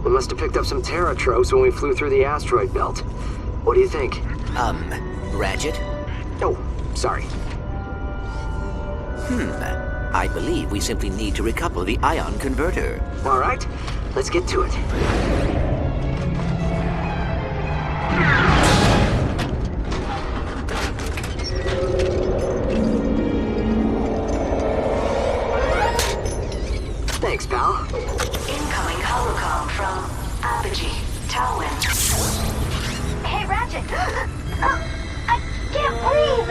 We must have picked up some Terra tropes when we flew through the asteroid belt. What do you think? Ratchet? Oh, sorry. I believe we simply need to recouple the ion converter. All right, let's get to it. Thanks, pal. Incoming holocom from Apogee, Talwyn. Hey, Ratchet! I can't breathe!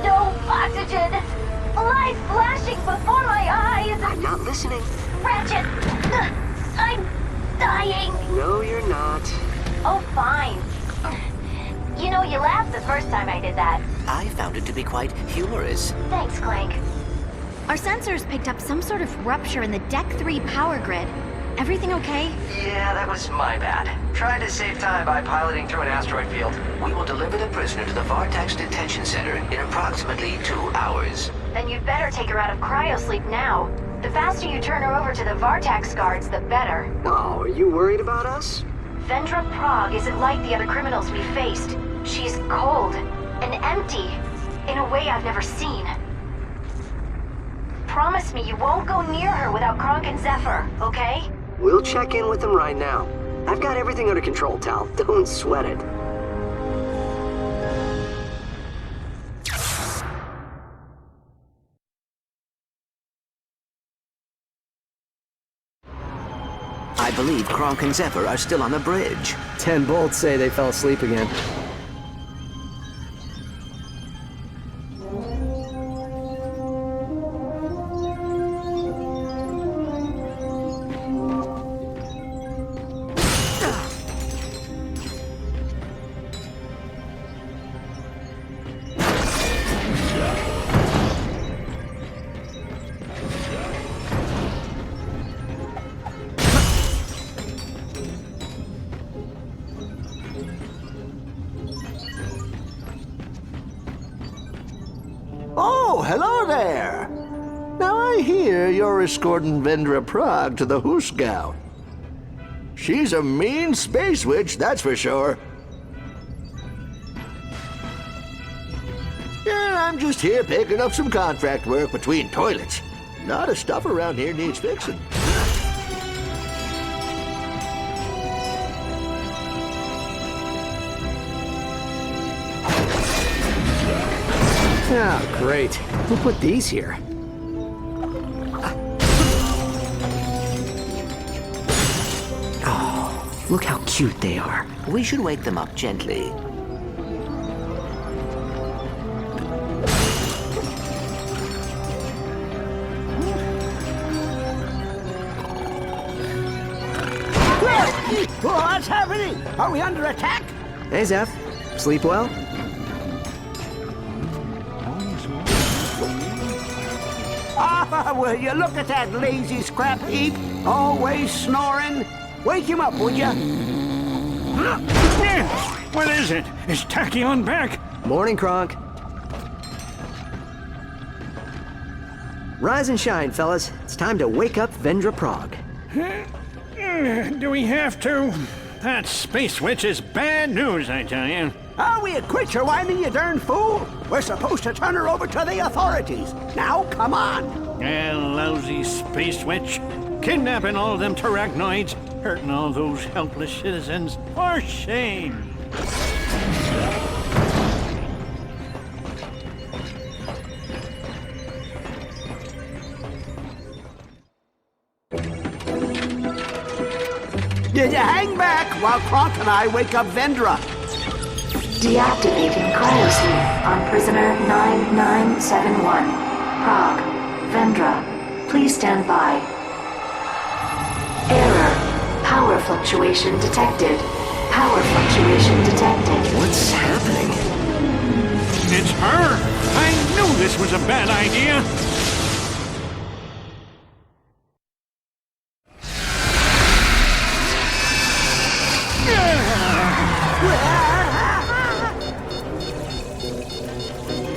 No oxygen! Light flashing before my eyes! I'm not listening. Ratchet! I'm dying! No, you're not. Oh, fine. You know, you laughed the first time I did that. I found it to be quite humorous. Thanks, Clank. Our sensors picked up some sort of rupture in the Deck 3 power grid. Everything okay? Yeah, that was my bad. Tried to save time by piloting through an asteroid field. We will deliver the prisoner to the Vartax Detention Center in approximately 2 hours. Then you'd better take her out of cryosleep now. The faster you turn her over to the Vartax guards, the better. Oh, are you worried about us? Vendra Prague isn't like the other criminals we faced. She's cold and empty in a way I've never seen. Promise me you won't go near her without Kronk and Zephyr, okay? We'll check in with them right now. I've got everything under control, Tal. Don't sweat it. I believe Kronk and Zephyr are still on the bridge. 10 bolts say they fell asleep again. Oh, hello there! Now I hear you're escorting Vendra Prague to the Hooskow. She's a mean space witch, that's for sure. Yeah, I'm just here picking up some contract work between toilets. A lot of stuff around here needs fixing. Oh, great. Who put these here? Oh, look how cute they are. We should wake them up gently. What's happening? Are we under attack? Hey, Zeph. Sleep well? Ah, will you look at that lazy scrap heap? Always snoring. Wake him up, would you? What is it? Is Tachyon back? Morning, Kronk. Rise and shine, fellas. It's time to wake up Vendra Prague. Do we have to? That space switch is bad news, I tell you. Oh, will you quit your whining, you darn fool? We're supposed to turn her over to the authorities. Now, come on. Lousy space switch. Kidnapping all them terragnoids, hurting all those helpless citizens. For shame. You hang back while Kronk and I wake up Vendra. Deactivating cryosleep on prisoner 9971. Prague. Vendra. Please stand by. Error. Power fluctuation detected. Power fluctuation detected. What's happening? It's her! I knew this was a bad idea!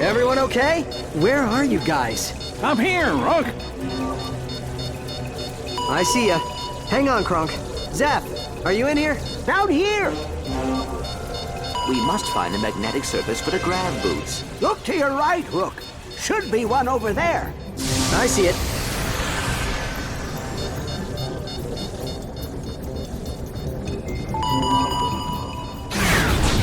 Everyone okay? Where are you guys? Up here, Rook! I see ya. Hang on, Kronk. Zeph, are you in here? Down here. We must find the magnetic surface for the grav boots. Look to your right, Rook. Should be one over there. I see it.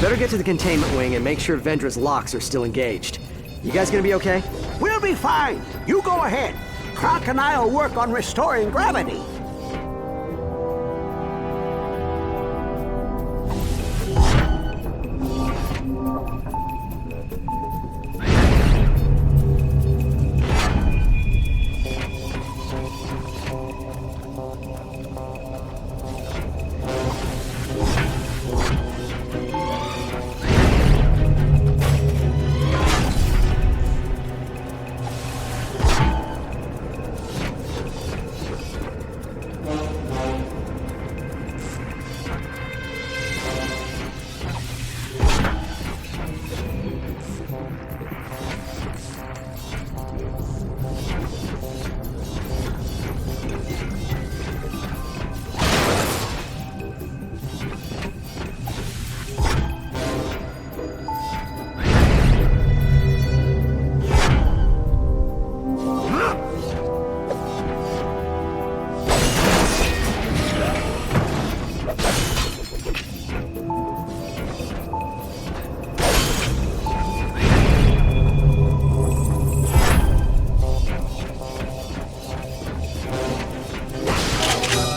Better get to the containment wing and make sure Vendra's locks are still engaged. You guys gonna be okay? We'll be fine. You go ahead. Kronk and I'll work on restoring gravity.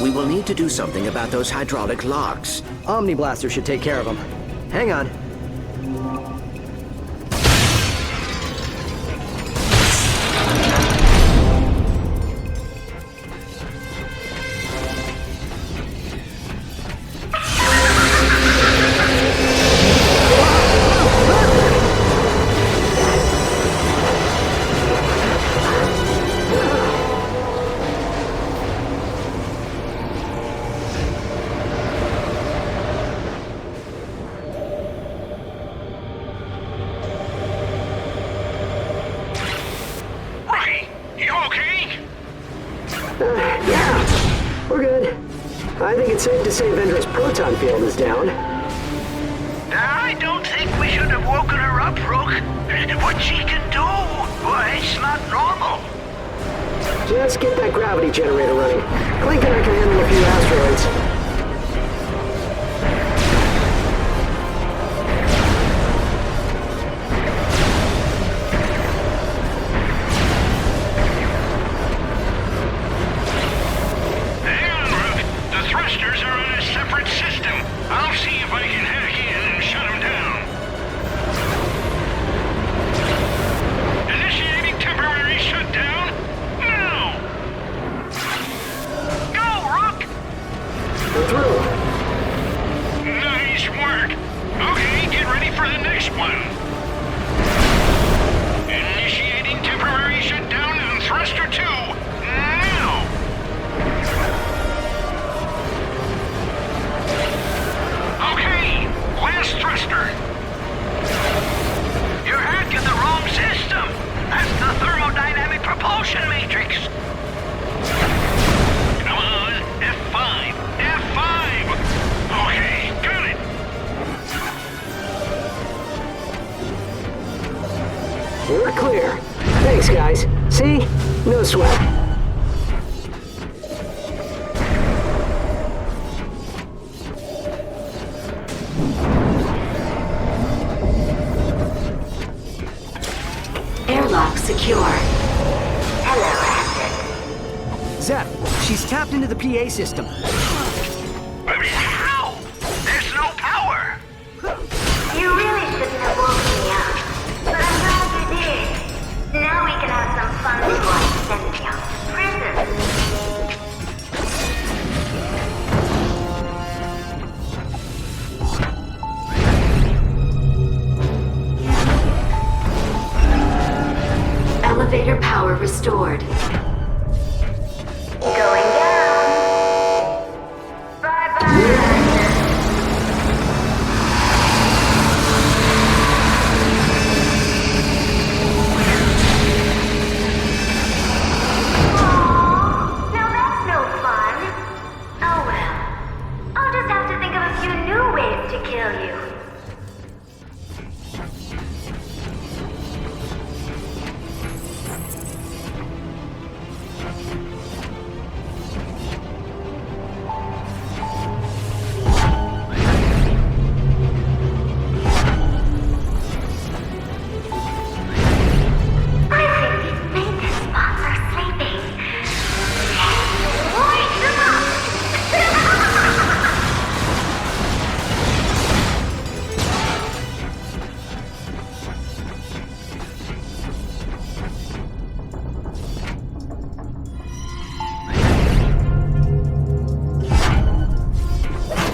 We will need to do something about those hydraulic locks. Omni Blaster should take care of them. Hang on. Yeah, we're good. I think it's safe to say Vendra's proton field is down. I don't think we should have woken her up, Rook. What she can do, why, it's not normal. Just get that gravity generator running. Clank and I can handle a few asteroids. Zeph, she's tapped into the PA system. How? There's no power. You really shouldn't have woken me up. But I'm glad you did. Now we can have some fun before I send me off to prison. Elevator power restored. Going down. Bye-bye. Now that's no fun. Oh well. I'll just have to think of a few new ways to kill you. I think these maintenance spots are sleeping. Wake them up!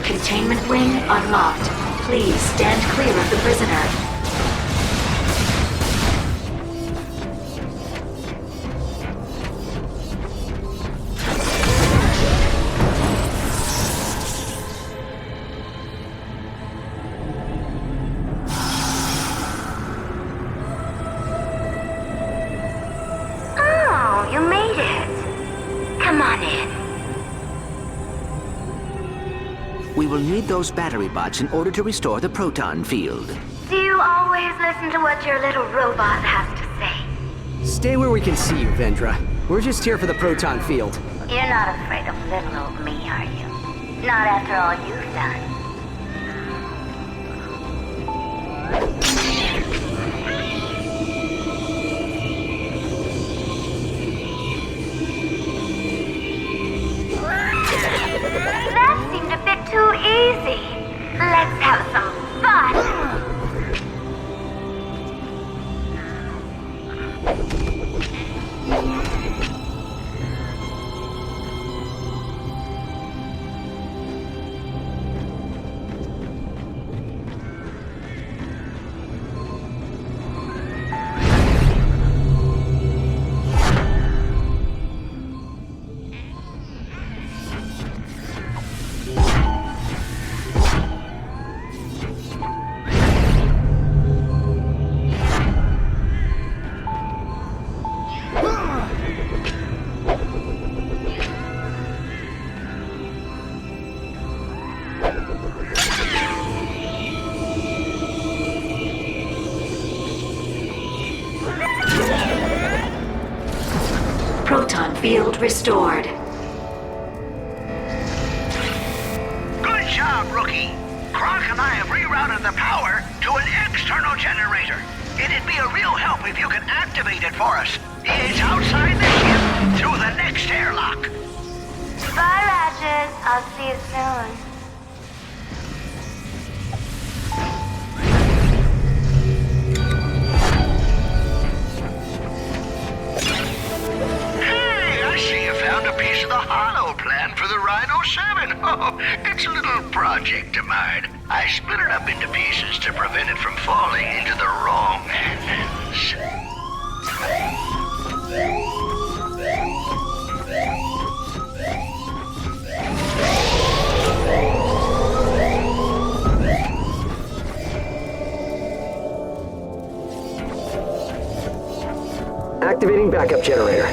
Containment wing unlocked. Please stand clear of the prisoner. Oh, you made it. Come on in. We will need those battery bots in order to restore the proton field. Do you always listen to what your little robot has to say? Stay where we can see you, Vendra. We're just here for the proton field. You're not afraid of little old me, are you? Not after all you've done. That seemed a bit too easy. Let's have some fun. Proton field restored. Good job, rookie. Croc and I have rerouted the power to an external generator. It'd be a real help if you could activate it for us. It's outside the ship through the next airlock. Bye, Ratchet. I'll see you soon. Hey, I see you found a piece of the hollow plan for the Rhino 7. Oh, it's a little project of mine. I split it up into pieces to prevent it from falling into the wrong hands. Activating backup generator.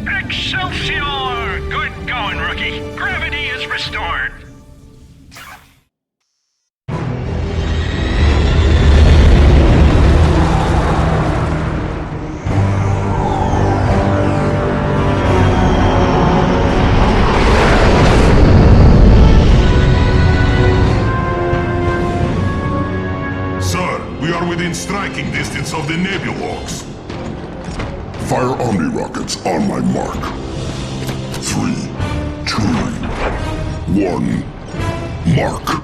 Excelsior! Good going, rookie. Gravity is restored. We are within striking distance of the Nebulorks. Fire Omni rockets on my mark. 3, 2, 1, mark.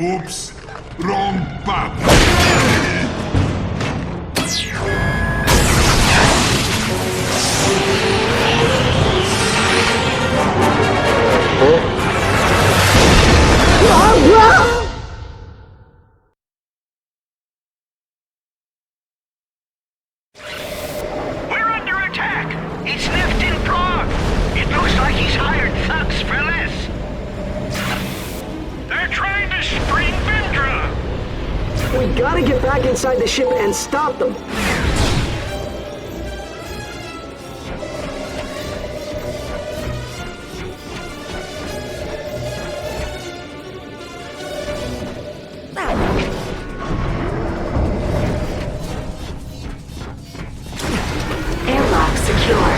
Oops. Wrong button. We're under attack! It's left in Prague! It looks like he's hired thugs for less! They're trying to spring Vendra! We gotta get back inside the ship and stop them. Airlock secure.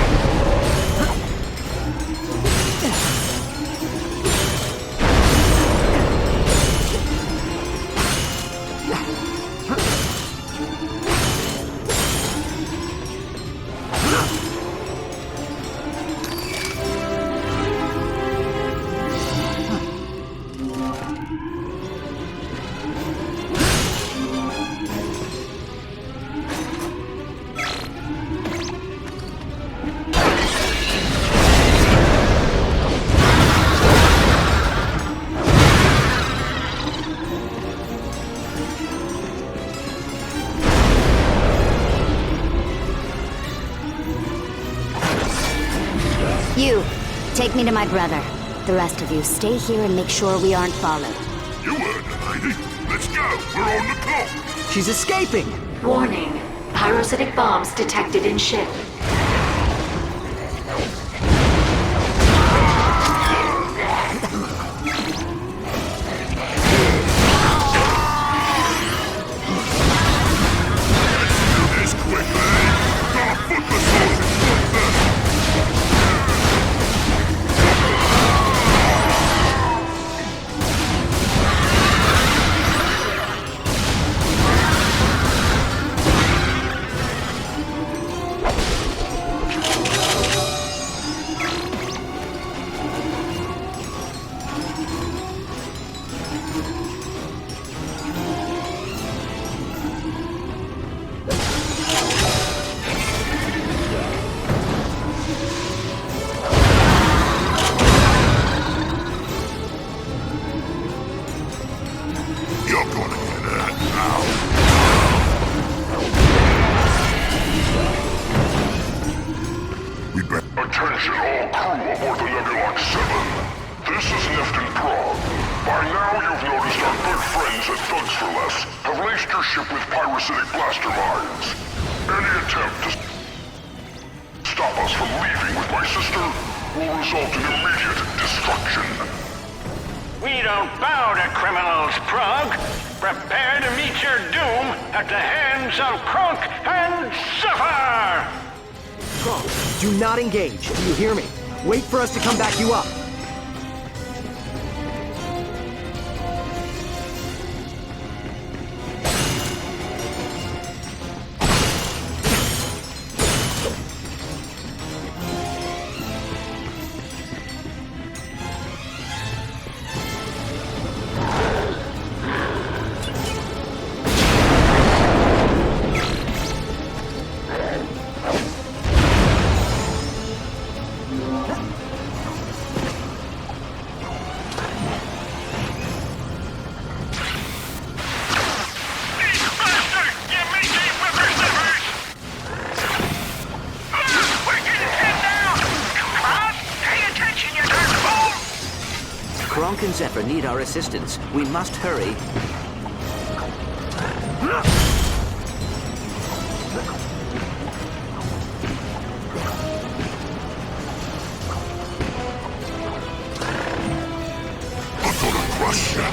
You, take me to my brother. The rest of you, stay here and make sure we aren't followed. You heard the lady. Let's go. We're on the clock. She's escaping! Warning. Pyrocytic bombs detected in ship. This quickly. Our foot soldiers. You're gonna get hurt now. We better... Attention all crew aboard the Nebulon 7. This is Neft in Prague. By now you've noticed our good friends at Thugs for Less have laced your ship with pyrocytic blaster mines. Any attempt to stop us from leaving with my sister will result in immediate destruction. We don't bow to criminals, Prague. Prepare to meet your doom at the hands of Kronk and Zephyr! Kronk, do not engage. Do you hear me? Wait for us to come back you up. Kronk and Zephyr need our assistance. We must hurry. I'm gonna crush you.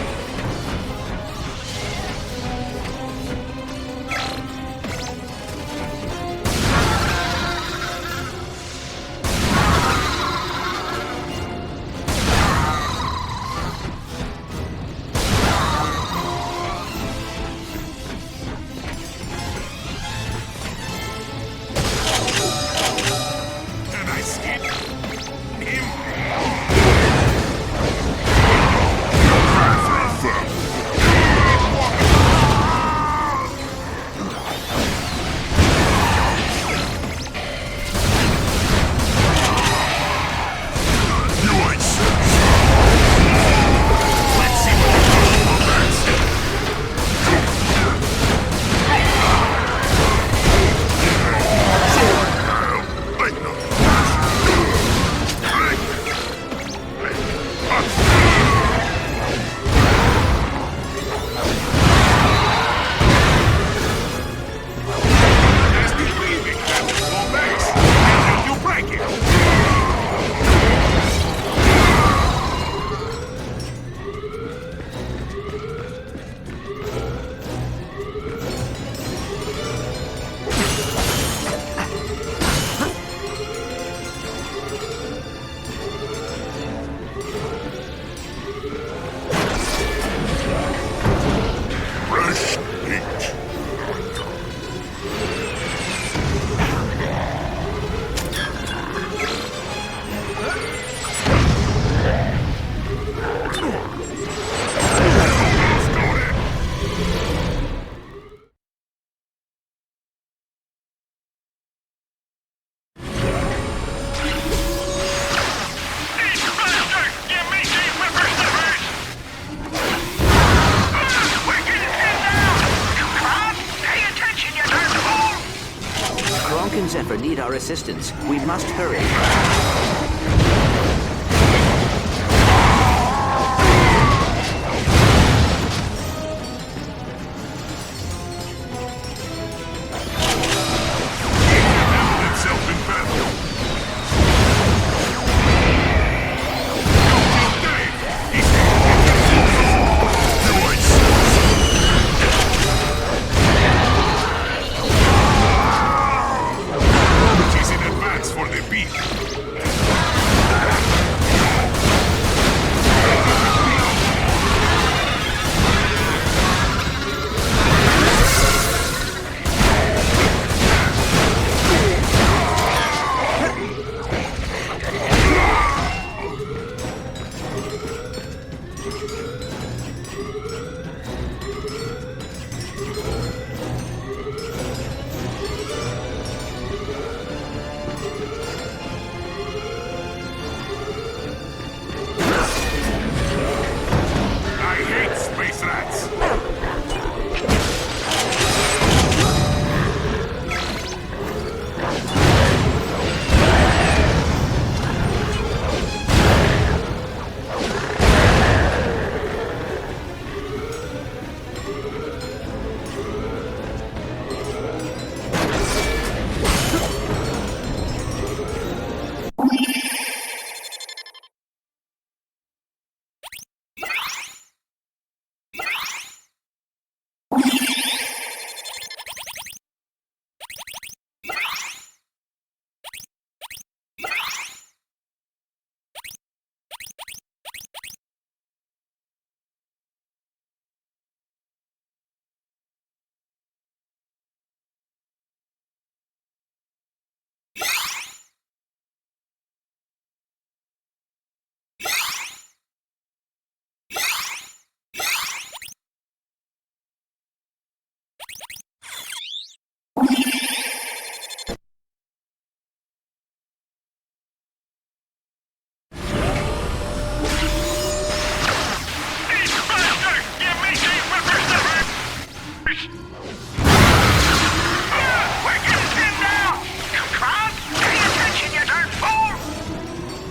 assistance. We must hurry.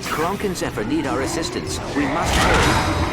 Cronk and Zephyr need our assistance. We must hurry.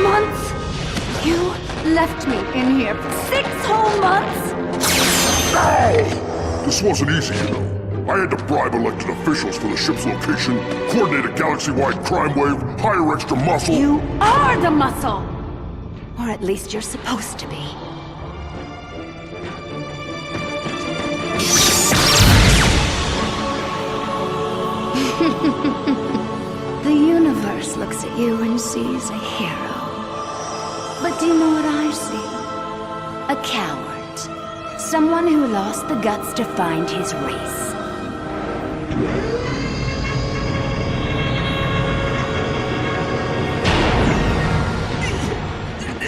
Months? You left me in here for 6 whole months? This wasn't easy, you know. I had to bribe elected officials for the ship's location, coordinate a galaxy-wide crime wave, hire extra muscle. You are the muscle! Or at least you're supposed to be. The universe looks at you and sees a hero. But do you know what I see? A coward. Someone who lost the guts to find his race.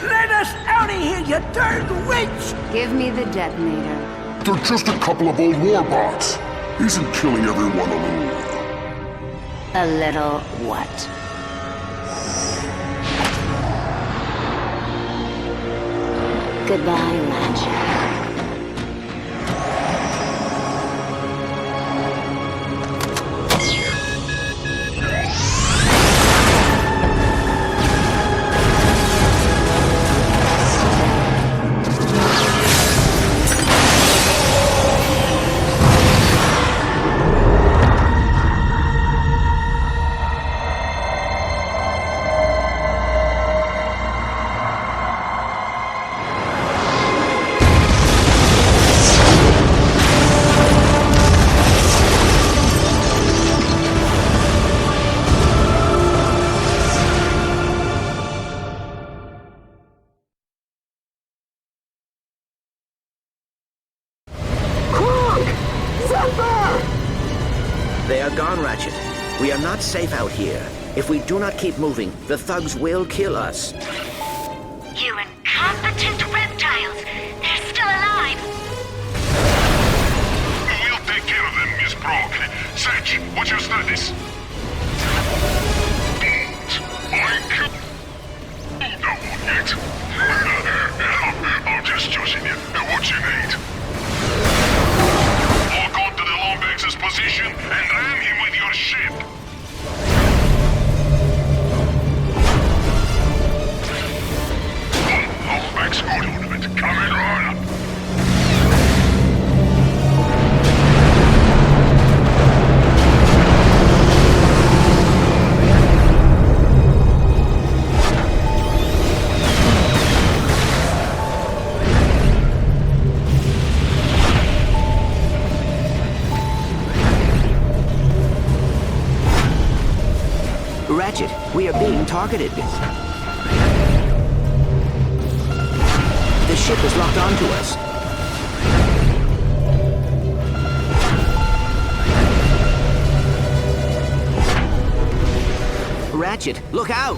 Let us out of here, you darn witch! Give me the detonator. They're just a couple of old war bots. Isn't killing everyone a little... A little what? Goodbye, Ratchet. They are gone, Ratchet. We are not safe out here. If we do not keep moving, the thugs will kill us. You incompetent reptiles! They're still alive! We'll take care of them, Miss Brock. Sage, what's your status? I killed no one yet. I'm just joshing you. What you need? Walk on to the Lombax's position and ram him with your ship. Lombax good on it. Come and run. Ratchet, we are being targeted. The ship is locked onto us. Ratchet, look out!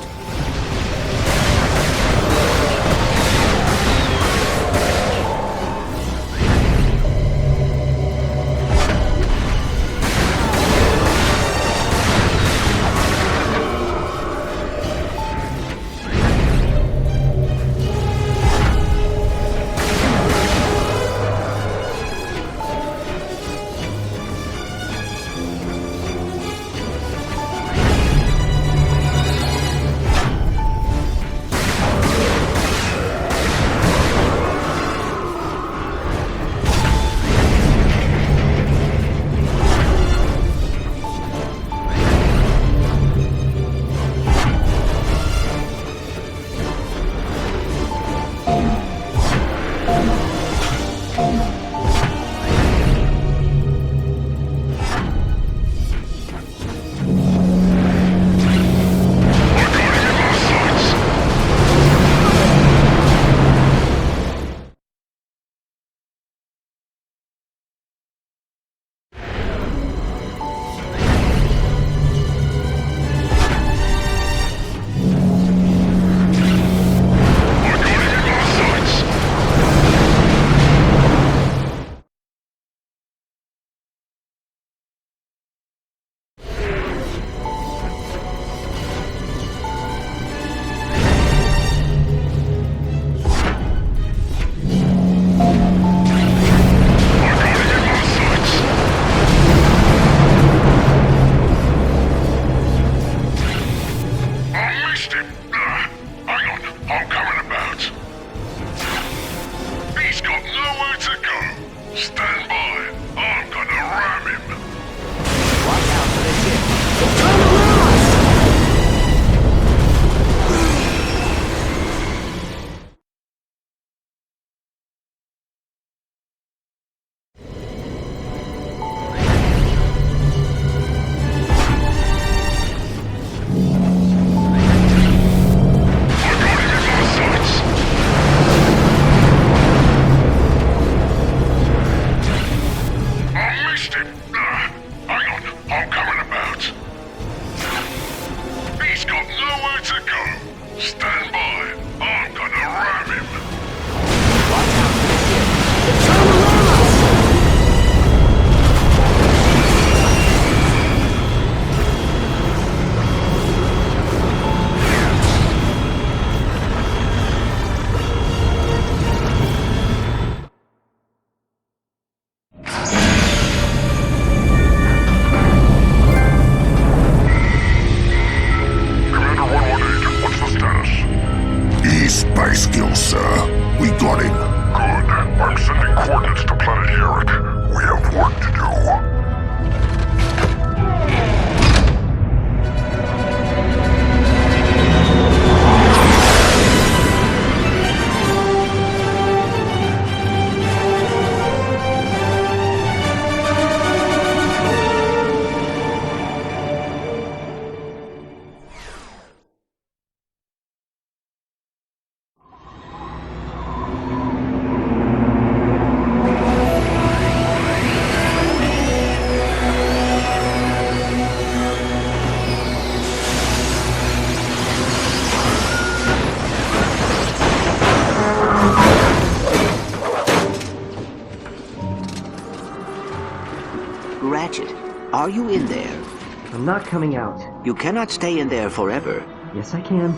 He's got nowhere to go. Stand by. I'm gonna ram him. Space skills, sir. We got him. Good. I'm sending coordinates to planet Yerrick. We have work to do. Ratchet, are you in there? I'm not coming out. You cannot stay in there forever. Yes, I can.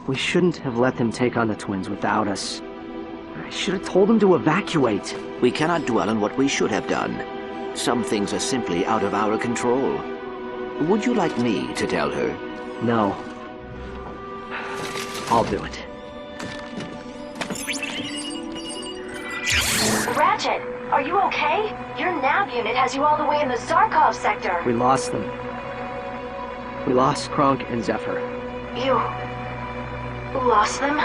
We shouldn't have let them take on the twins without us. I should have told them to evacuate. We cannot dwell on what we should have done. Some things are simply out of our control. Would you like me to tell her? No. I'll do it. Ratchet, are you okay? Your nav unit has you all the way in the Zarkov sector. We lost them. We lost Kronk and Zephyr. You... lost them?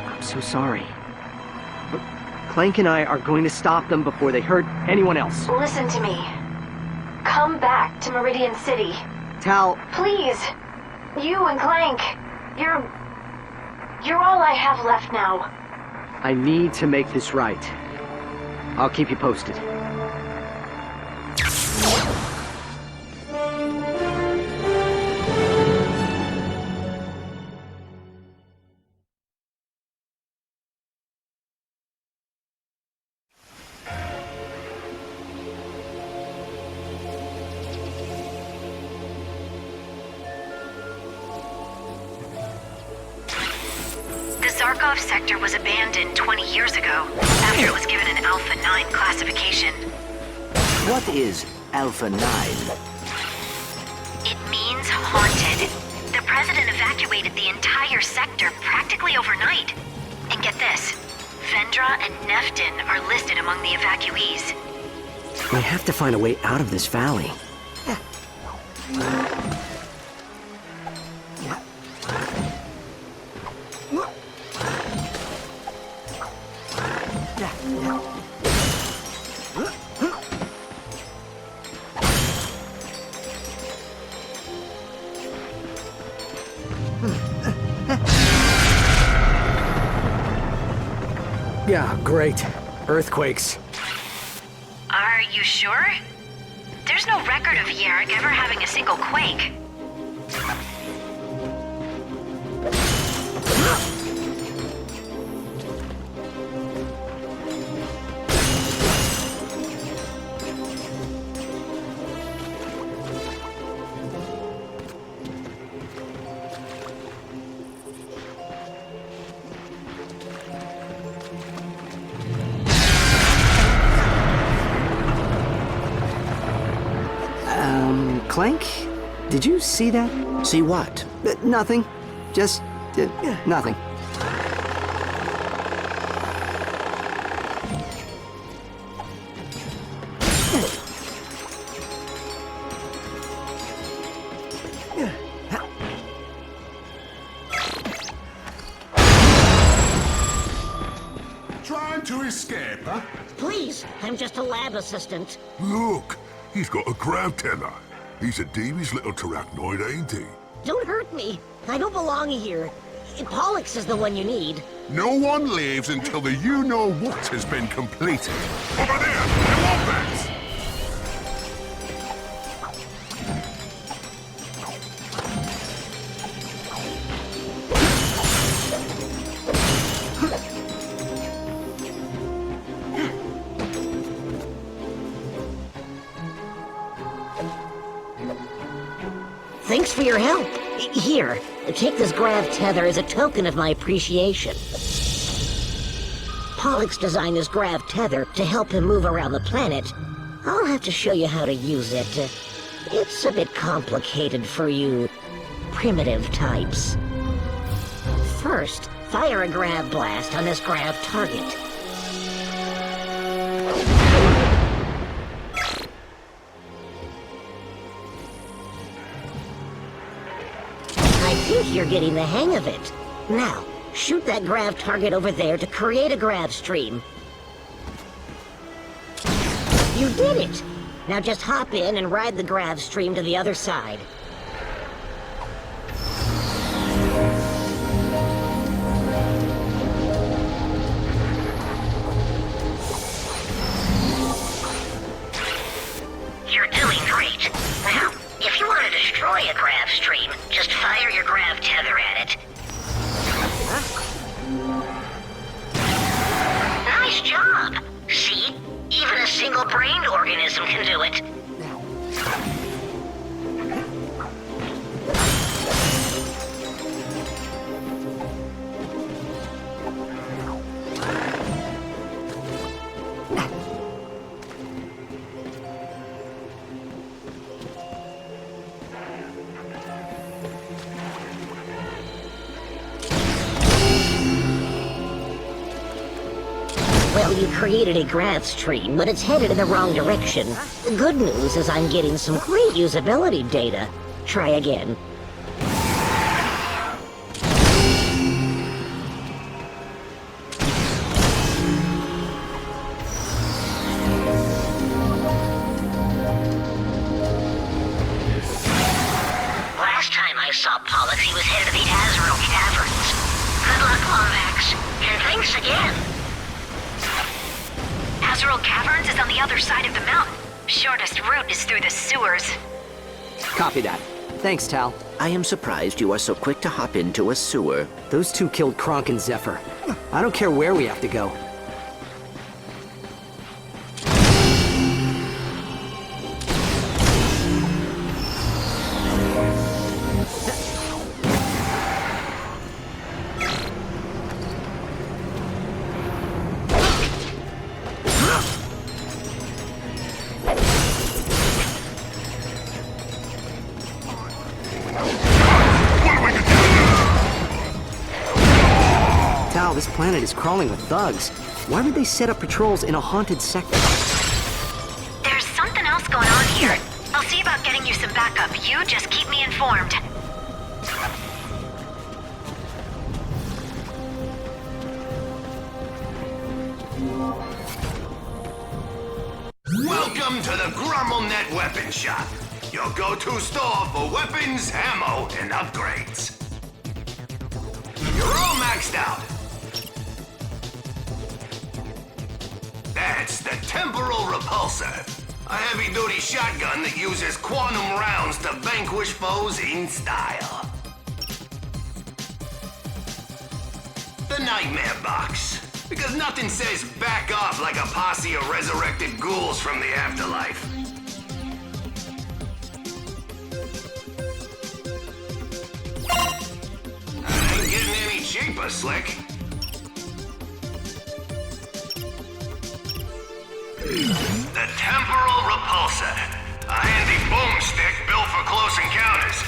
I'm so sorry. But Clank and I are going to stop them before they hurt anyone else. Listen to me. Come back to Meridian City. Tal... Please! You and Clank, You're all I have left now. I need to make this right. I'll keep you posted. The Zarkov sector was abandoned 20 years ago, after it was given an Alpha 9 classification. What is Alpha 9? It means haunted. The President evacuated the entire sector practically overnight. And get this, Vendra and Neftin are listed among the evacuees. We have to find a way out of this valley. Yeah, great. Earthquakes. Are you sure? There's no record of Yerrick ever having a single quake. Clank? Did you see that? See what? Nothing. Just... nothing. Trying to escape, huh? Please, I'm just a lab assistant. Look, he's got a grav tenor. He's a devious little arachnoid, ain't he? Don't hurt me. I don't belong here. Pollux is the one you need. No one leaves until the you-know-what has been completed. Over there! I want that! Thanks for your help. Here, take this grav tether as a token of my appreciation. Pollux designed this grav tether to help him move around the planet. I'll have to show you how to use it. It's a bit complicated for you primitive types. First, fire a grav blast on this grav target. I think you're getting the hang of it. Now, shoot that grav target over there to create a grav stream. You did it! Now just hop in and ride the grav stream to the other side. You're doing great. Now, if you want to destroy a grav stream, just fire your grav tether at it. Nice job! See? Even a single-brained organism can do it. Well, you created a grav stream, but it's headed in the wrong direction. The good news is I'm getting some great usability data. Try again. Last time I saw Pollux, he was headed to the Azrael Caverns. Good luck, Lomax. And thanks again. Azrael Caverns is on the other side of the mountain. Shortest route is through the sewers. Copy that. Thanks, Tal. I am surprised you are so quick to hop into a sewer. Those two killed Kronk and Zephyr. I don't care where we have to go. This planet is crawling with thugs. Why would they set up patrols in a haunted sector? There's something else going on here. I'll see about getting you some backup. You just keep me informed. Welcome to the GrumbleNet Weapon Shop. Your go-to store for weapons, ammo, and upgrades. You're all maxed out. That's the Temporal Repulsor, a heavy-duty shotgun that uses quantum rounds to vanquish foes in style. The Nightmare Box, because nothing says back off like a posse of resurrected ghouls from the afterlife. I ain't getting any cheaper, Slick. The Temporal Repulsor, a handy boomstick built for close encounters.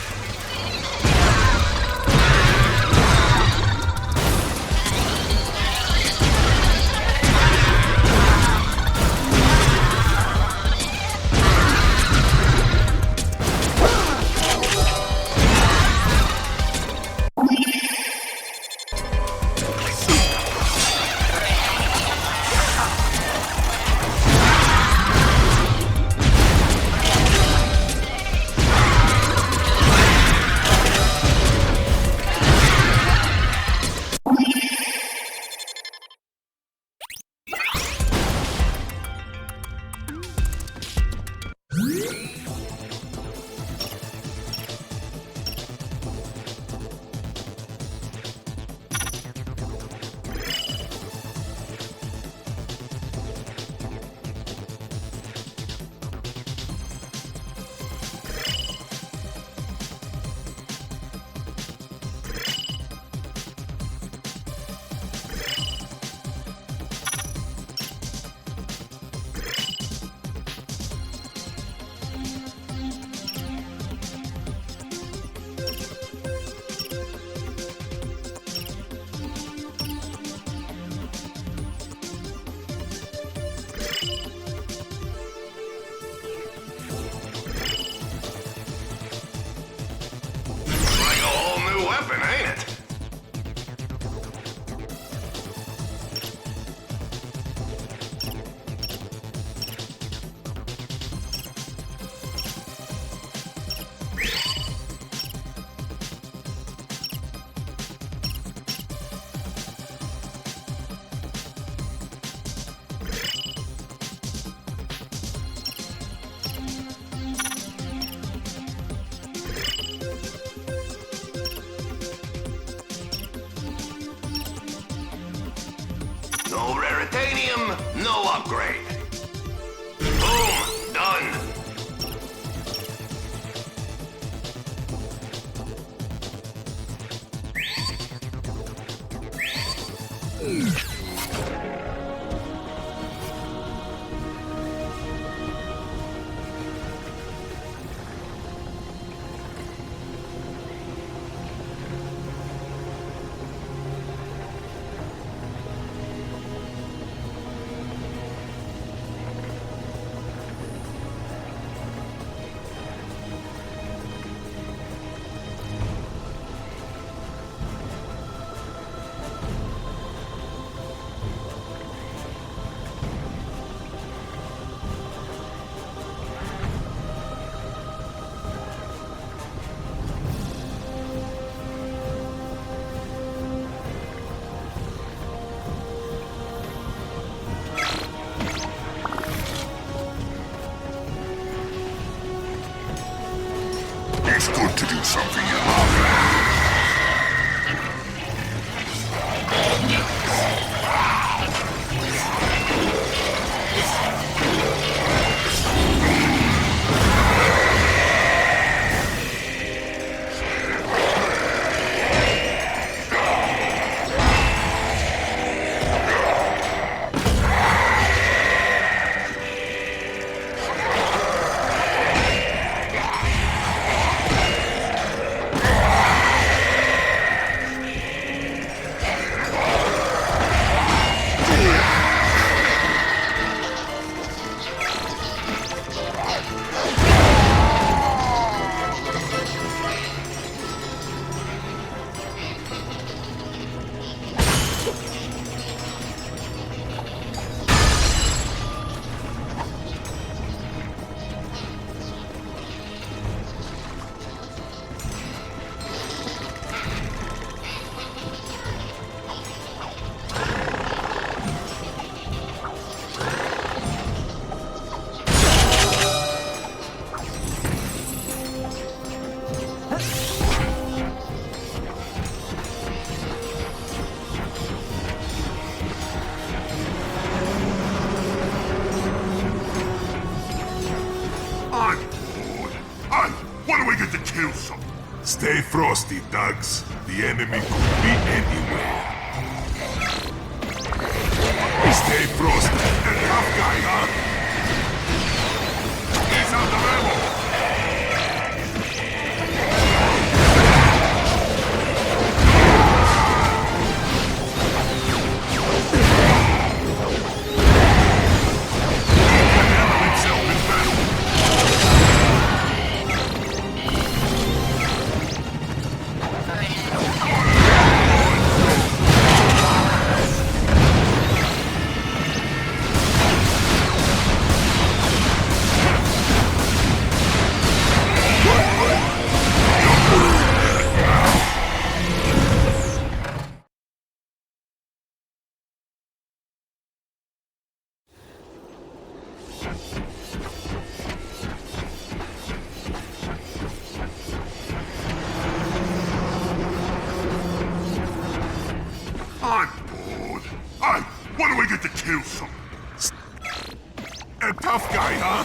System, no upgrade. Boom, done. It's good to do something you love. Stay frosty, thugs. The enemy could be anywhere. Stay frosty. A tough guy, huh? He's on the level. I'm bored. Hey, when do we get to kill some? A tough guy, huh?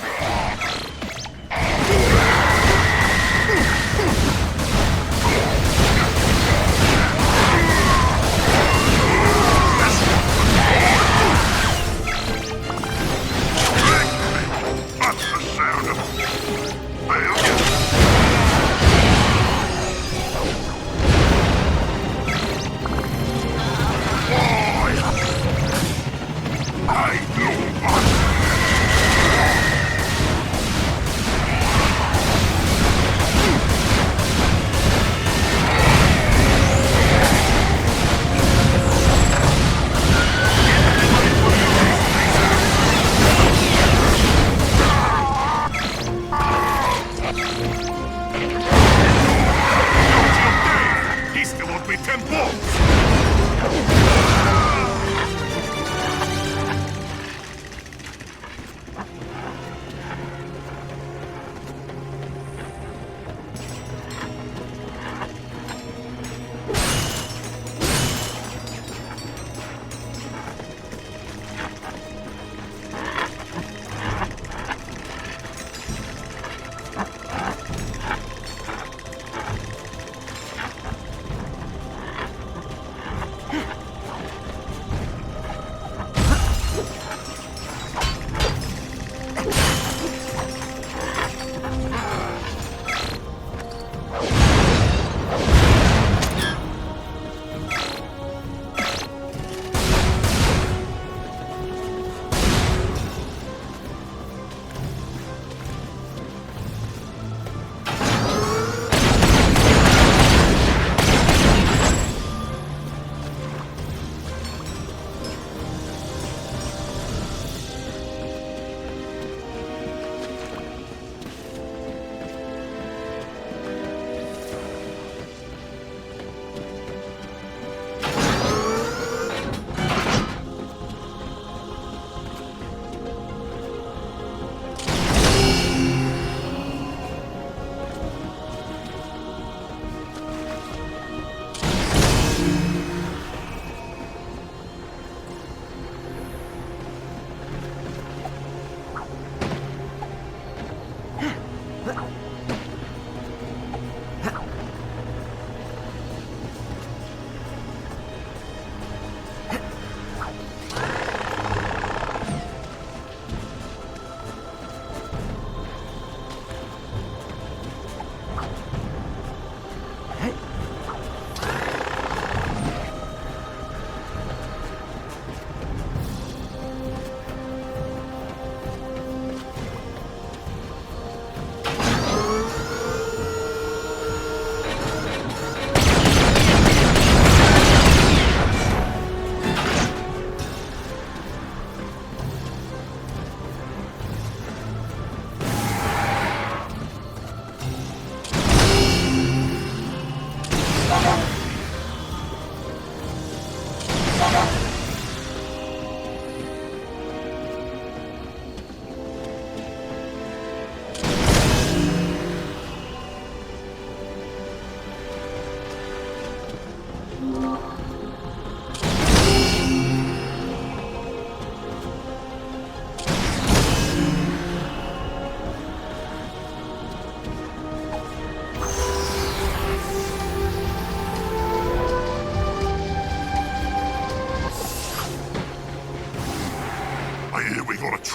That's the sound of failure. I know what.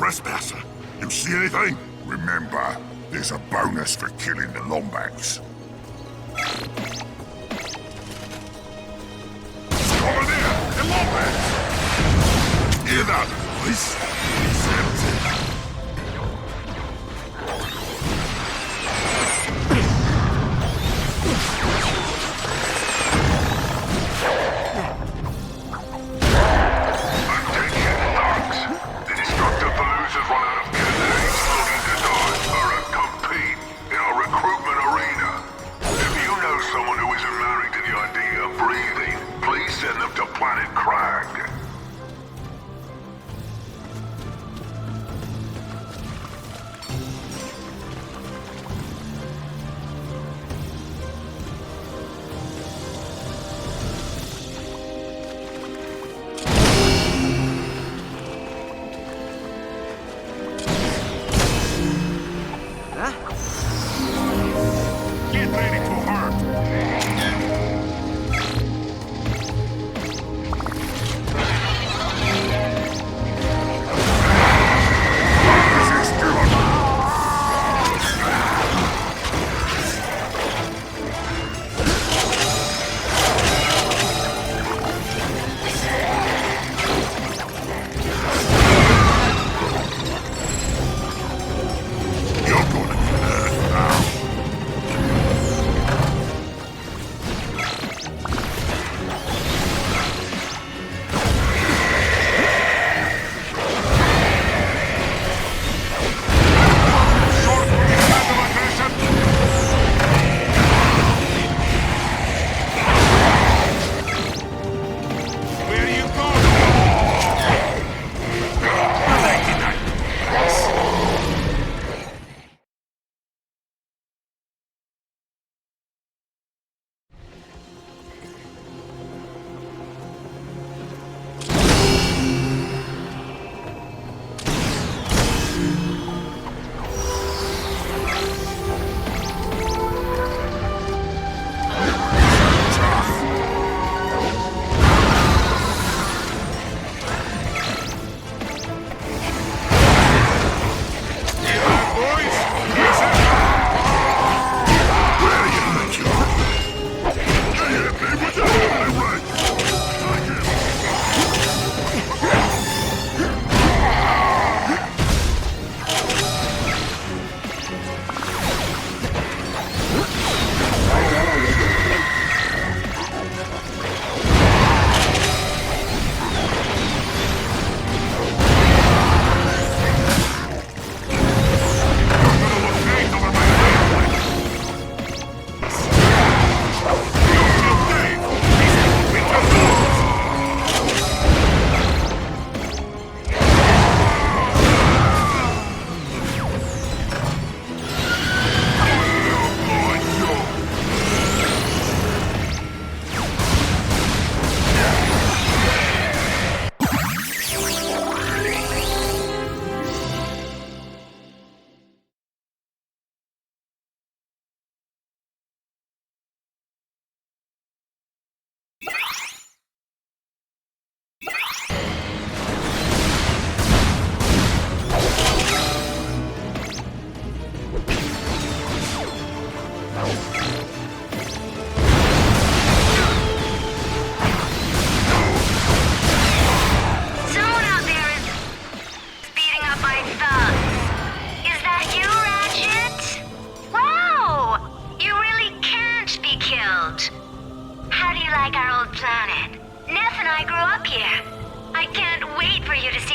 trespasser. You see anything? Remember, there's a bonus for killing the Lombax. Over there! The Lombax! Hear that, boys? It's empty.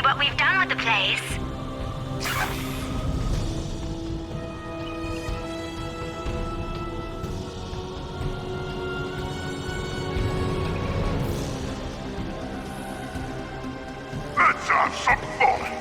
what we've done with the place. Let's have some fun!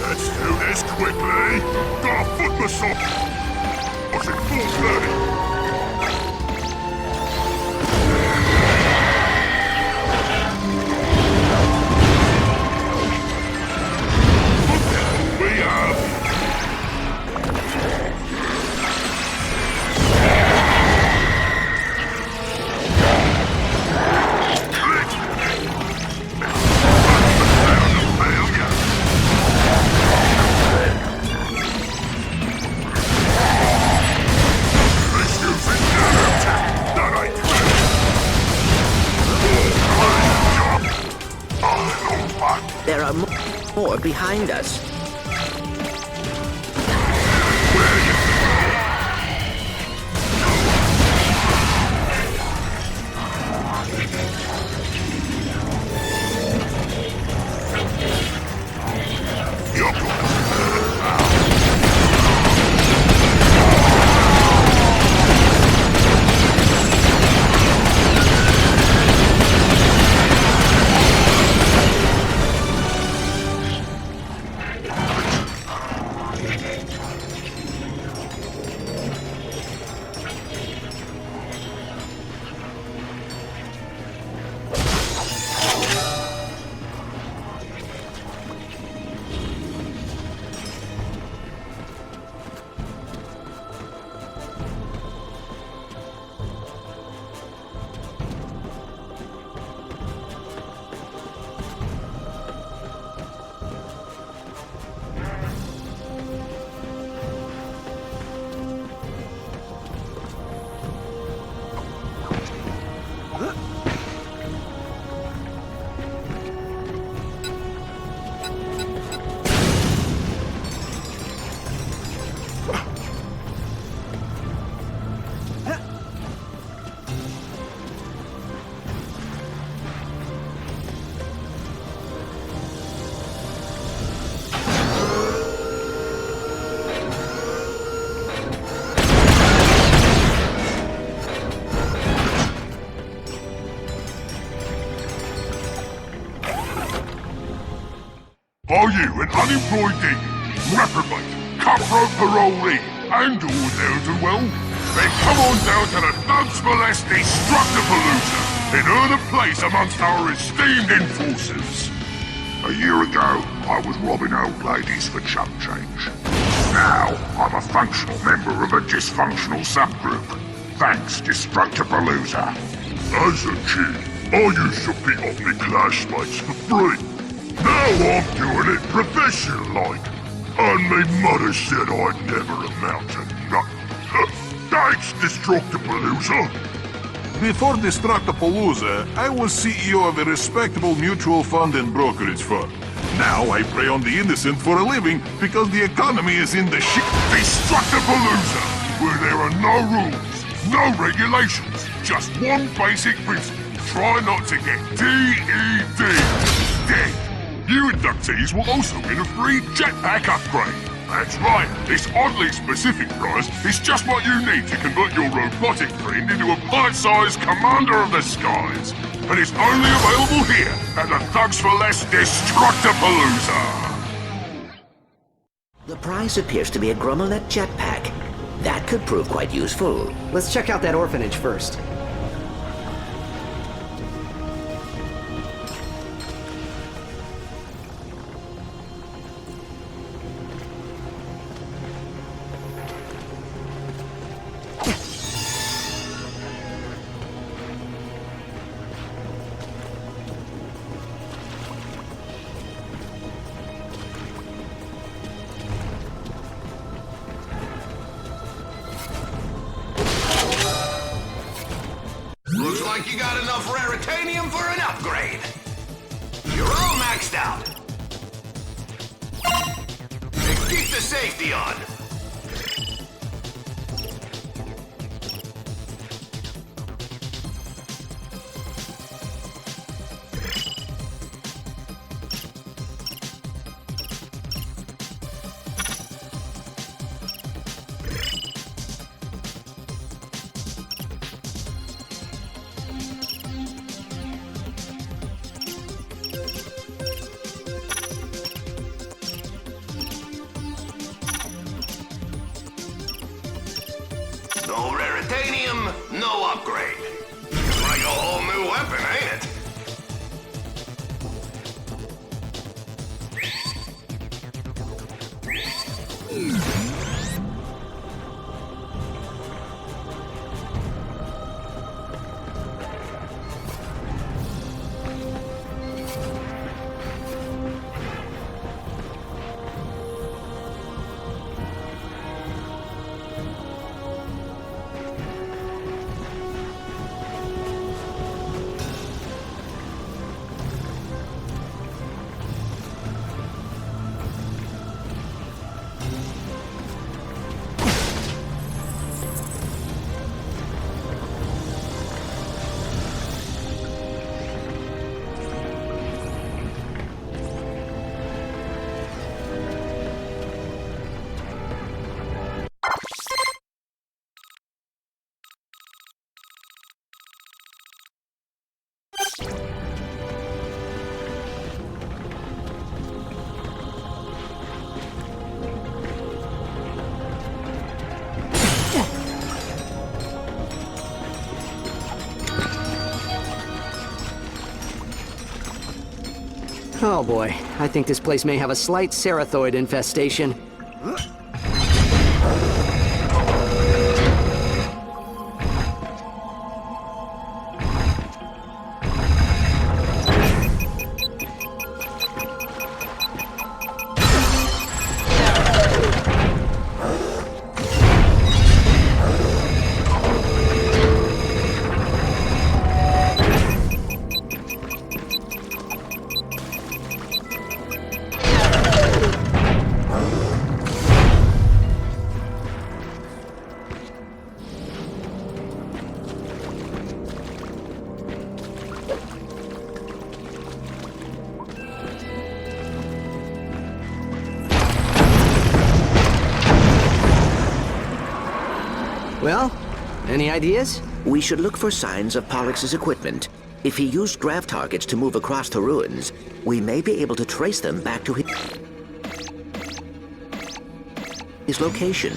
Let's do this quickly. Got a foot massage. Was it 4:30? There are more behind us. Are you an unemployed demon, reprobate, cutthroat parolee, and all ne'er-do-well? Then come on down to the Thugs for Less Destructipalooza and earn a place amongst our esteemed enforcers. A year ago, I was robbing old ladies for chump change. Now, I'm a functional member of a dysfunctional subgroup. Thanks, Destructipalooza. As a kid, I used to beat up my classmates for free. Now I'm doing it professional-like. And my mother said I'd never amount to nothing. Thanks, Destructipalooza. Before Destructipalooza, I was CEO of a respectable mutual fund and brokerage firm. Now I prey on the innocent for a living because the economy is in the shit. Destructipalooza, where there are no rules, no regulations, just one basic principle. Try not to get DED. Dead. New inductees will also win a free jetpack upgrade. That's right, this oddly specific prize is just what you need to convert your robotic friend into a bite-sized commander of the skies. And it's only available here at the Thugs for Less Destructipalooza. The prize appears to be a Grommelet jetpack. That could prove quite useful. Let's check out that orphanage first. Raretanium for an upgrade. You're all maxed out. And keep the safety on. No Raretanium, no upgrade. It's like a whole new weapon, ain't it? Oh boy, I think this place may have a slight cerathoid infestation. Well, any ideas? We should look for signs of Pollux' equipment. If he used grav targets to move across the ruins, we may be able to trace them back to his location.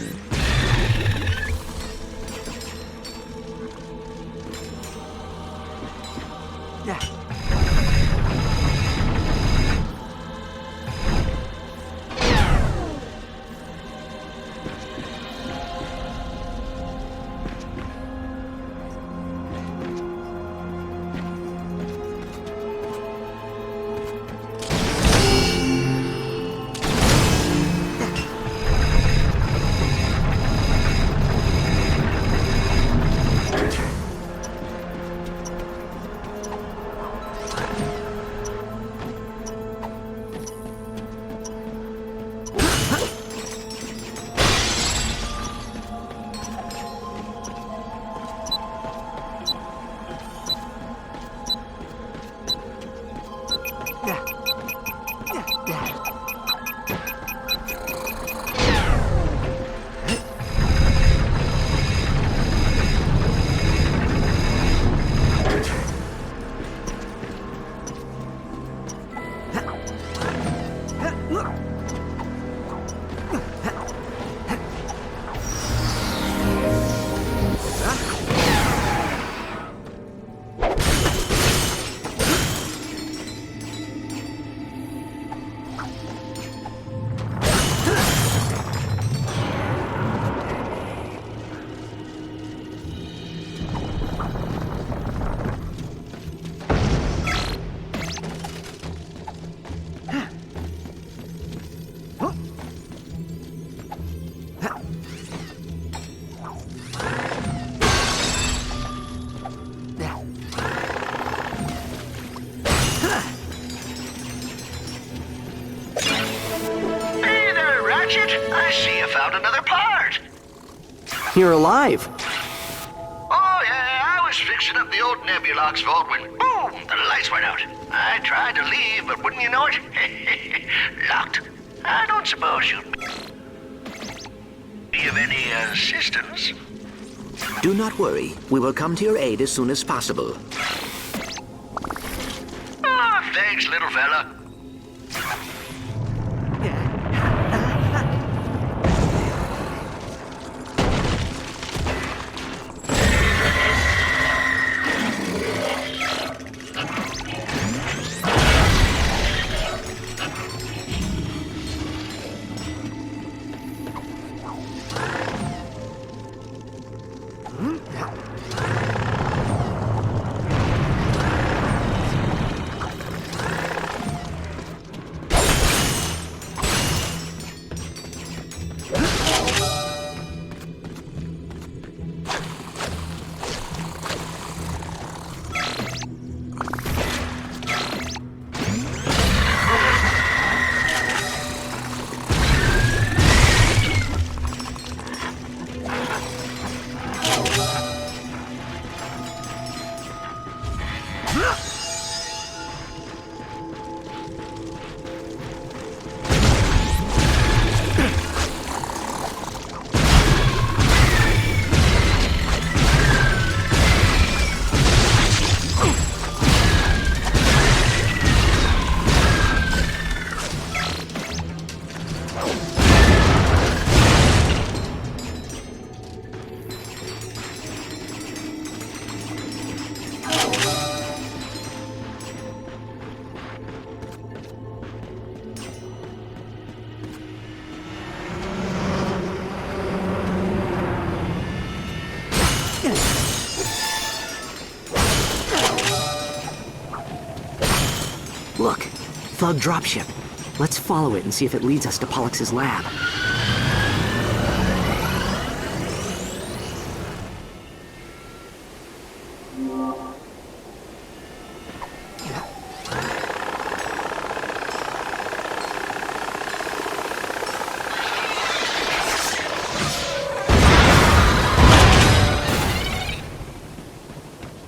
Ratchet, I see you found another part. You're alive. Oh, yeah, I was fixing up the old Nebulox vault when, boom, the lights went out. I tried to leave, but wouldn't you know it? Locked. I don't suppose you'd be of any assistance. Do not worry. We will come to your aid as soon as possible. Ah, thanks, little fella. Look, Thug dropship. Let's follow it and see if it leads us to Pollux's lab.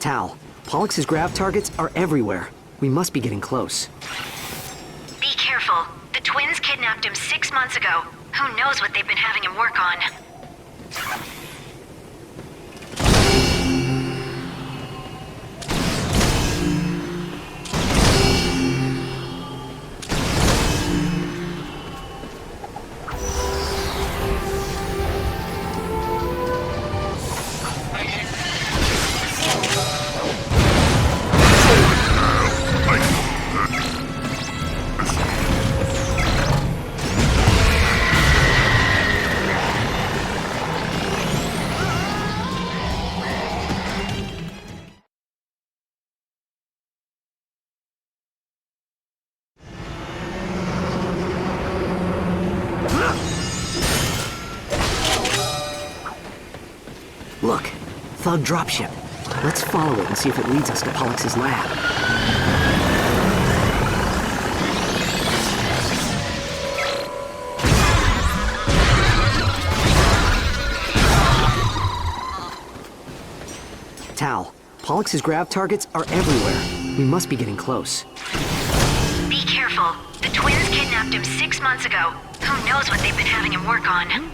Tal, Pollux's grav targets are everywhere. We must be getting close. Be careful. The twins kidnapped him 6 months ago. Who knows what they've been having him work on? Look, Thug dropship. Let's follow it and see if it leads us to Pollux's lab. Tal, Pollux's grav targets are everywhere. We must be getting close. Be careful. The twins kidnapped him 6 months ago. Who knows what they've been having him work on?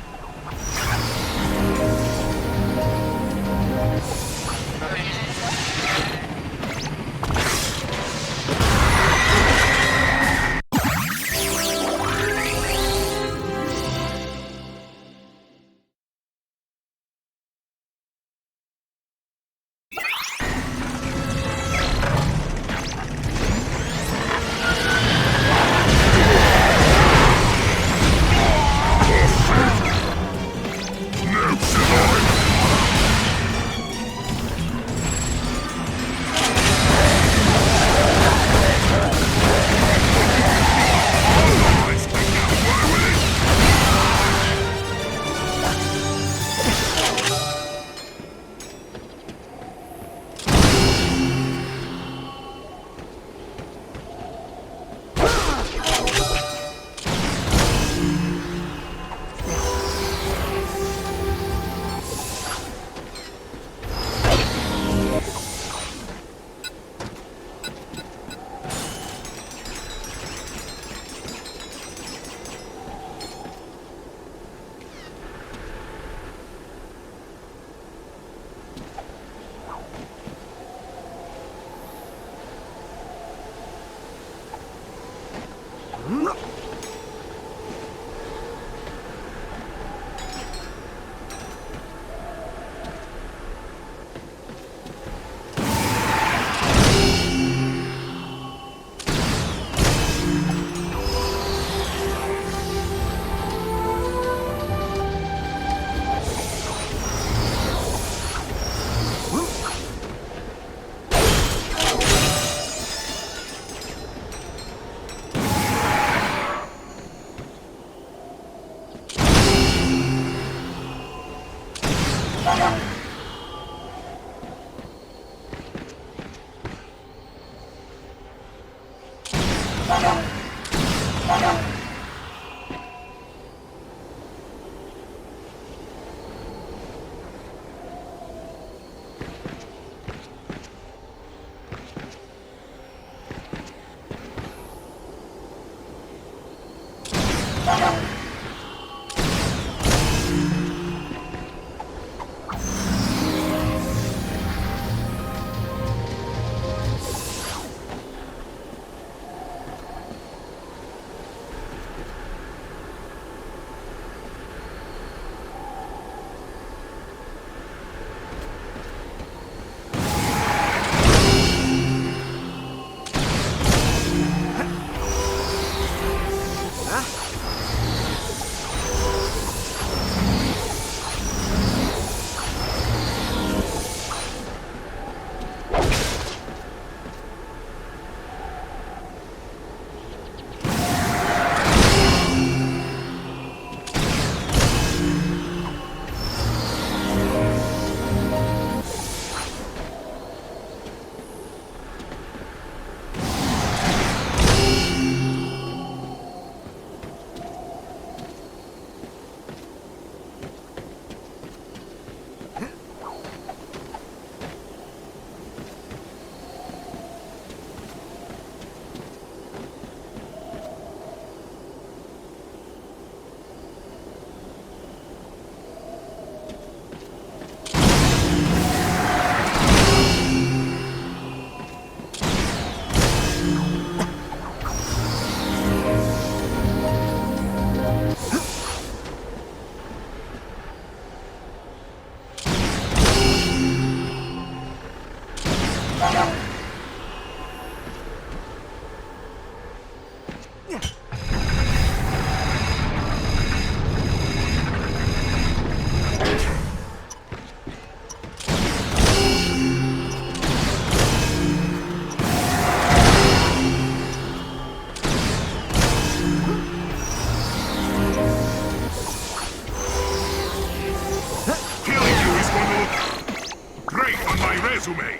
resume.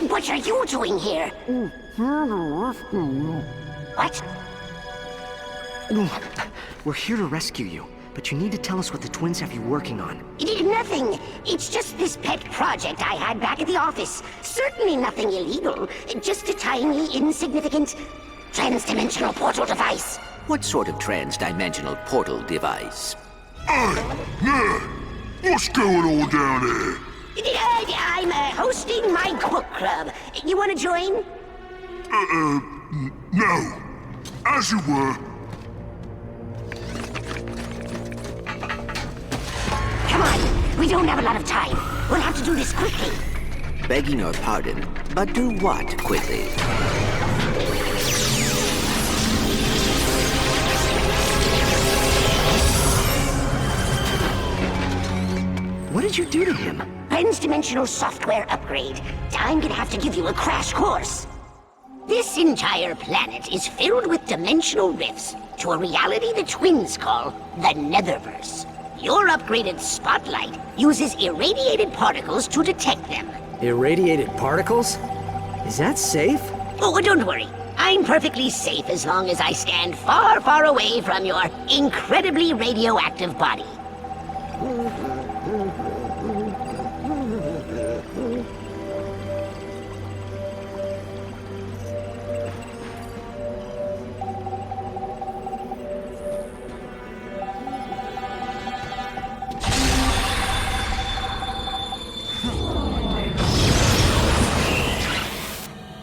What are you doing here? What? We're here to rescue you, but you need to tell us what the twins have you working on. Nothing. It's just this pet project I had back at the office. Certainly nothing illegal. Just a tiny, insignificant, trans-dimensional portal device. What sort of trans-dimensional portal device? Hey, man! What's going on down there? I'm hosting my book club. You want to join? No. As you were. Come on, we don't have a lot of time. We'll have to do this quickly. Begging your pardon, but do what quickly? What did you do to him? Ben's dimensional software upgrade. I'm gonna have to give you a crash course. This entire planet is filled with dimensional rifts to a reality the twins call the Netherverse. Your upgraded spotlight uses irradiated particles to detect them. Irradiated particles? Is that safe? Oh, don't worry. I'm perfectly safe as long as I stand far, far away from your incredibly radioactive body.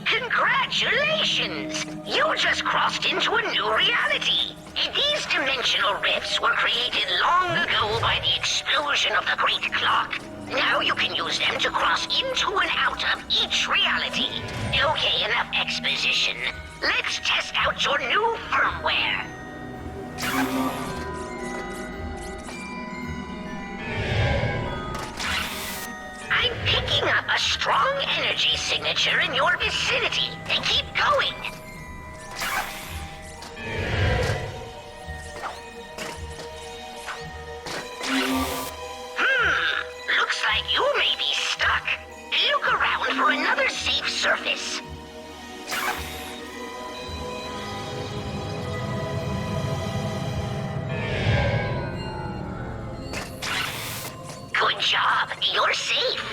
Congratulations! You just crossed into a new reality. These dimensional rifts were created long ago by the explosion of the Great Clock. Now you can use them to cross into and out of each reality. Okay, enough exposition. Let's test out your new firmware. I'm picking up a strong energy signature in your vicinity. Keep going. Looks like you may be stuck. Look around for another safe surface. Good job. You're safe.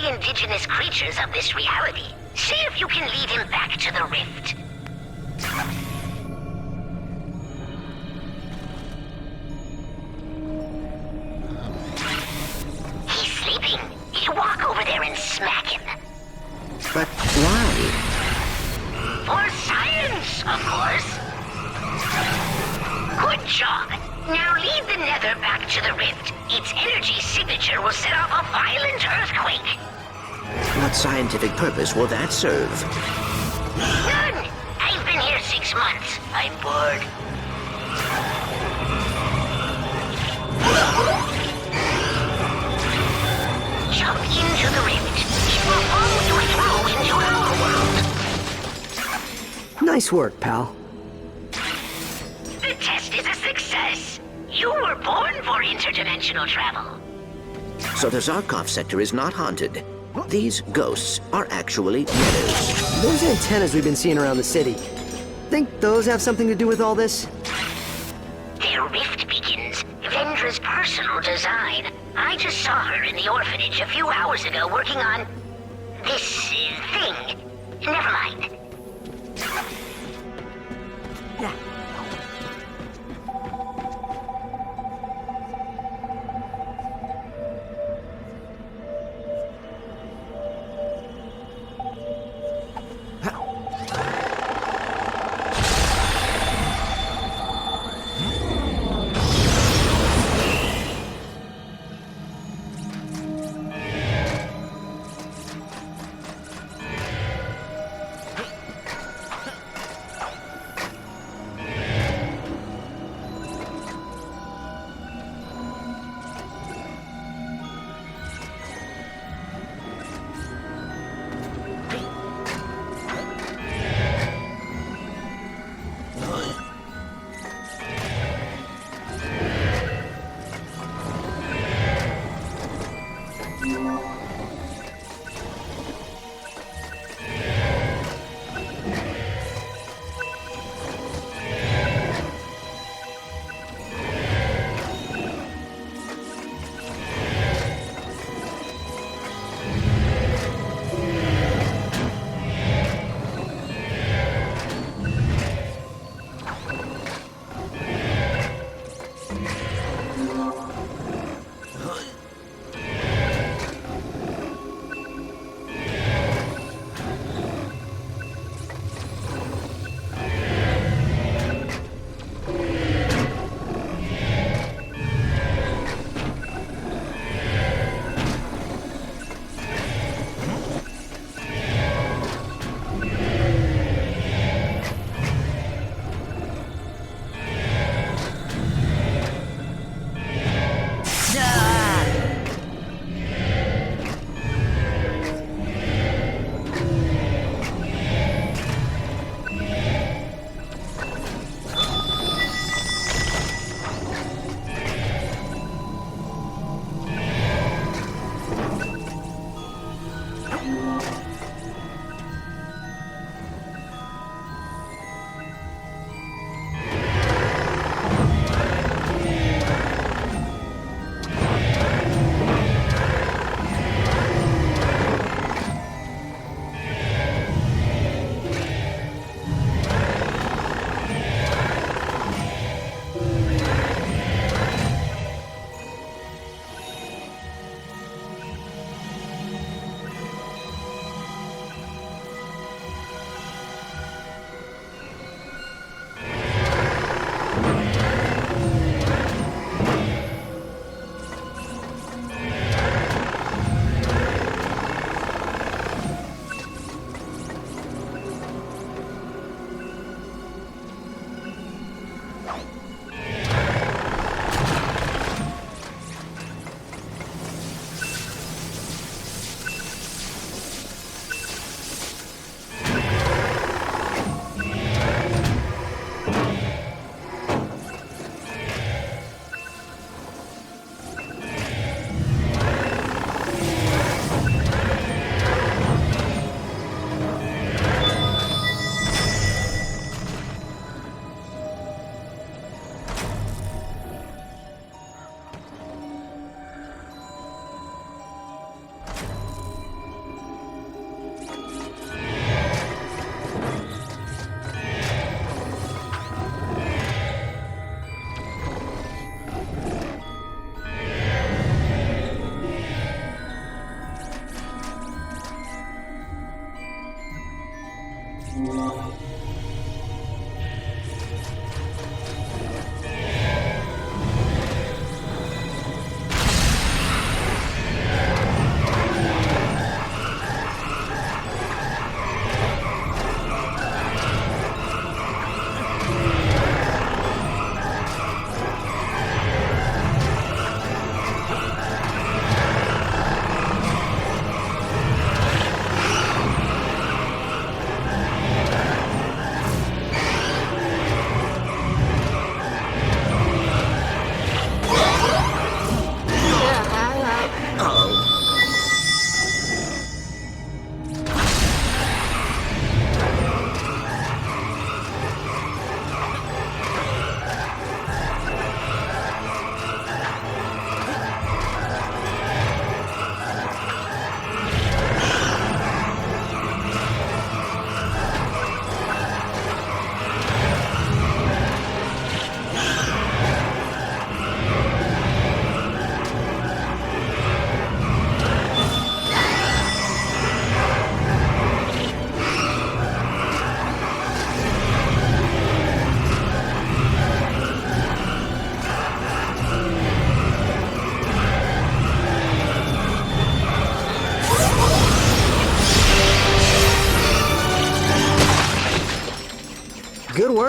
Indigenous creatures of this reality. See if you can lead him back to the rift. He's sleeping. You walk over there and smack him. But why? For science, of course. Good job. Now lead the Nether back to the rift. Its energy signature will set off a violent earthquake. What scientific purpose will that serve? None! I've been here 6 months. I'm bored. Jump into the rift. It will follow you through into our world. Nice work, pal. The test is a success. You were born for interdimensional travel. So the Zarkov sector is not haunted. These ghosts are actually Netters. Those antennas we've been seeing around the city. Think those have something to do with all this? They're rift beacons. Vendra's personal design. I just saw her in the orphanage a few hours ago working on this thing. Never mind.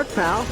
work, pal.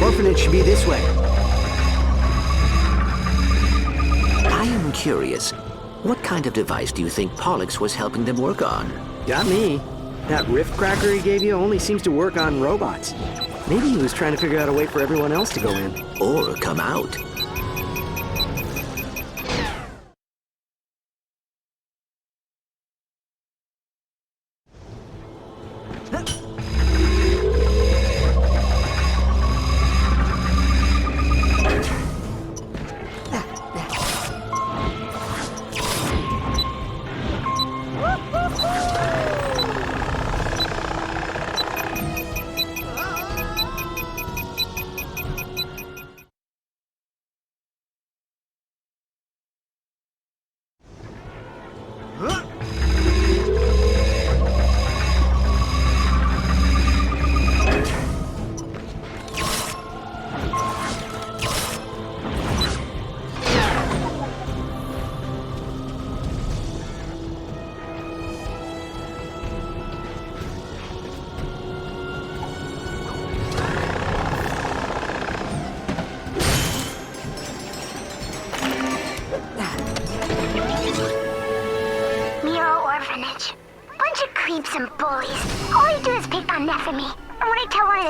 Orphanage should be this way. I am curious. What kind of device do you think Pollux was helping them work on? Got me. That rift cracker he gave you only seems to work on robots. Maybe he was trying to figure out a way for everyone else to go in. Or come out.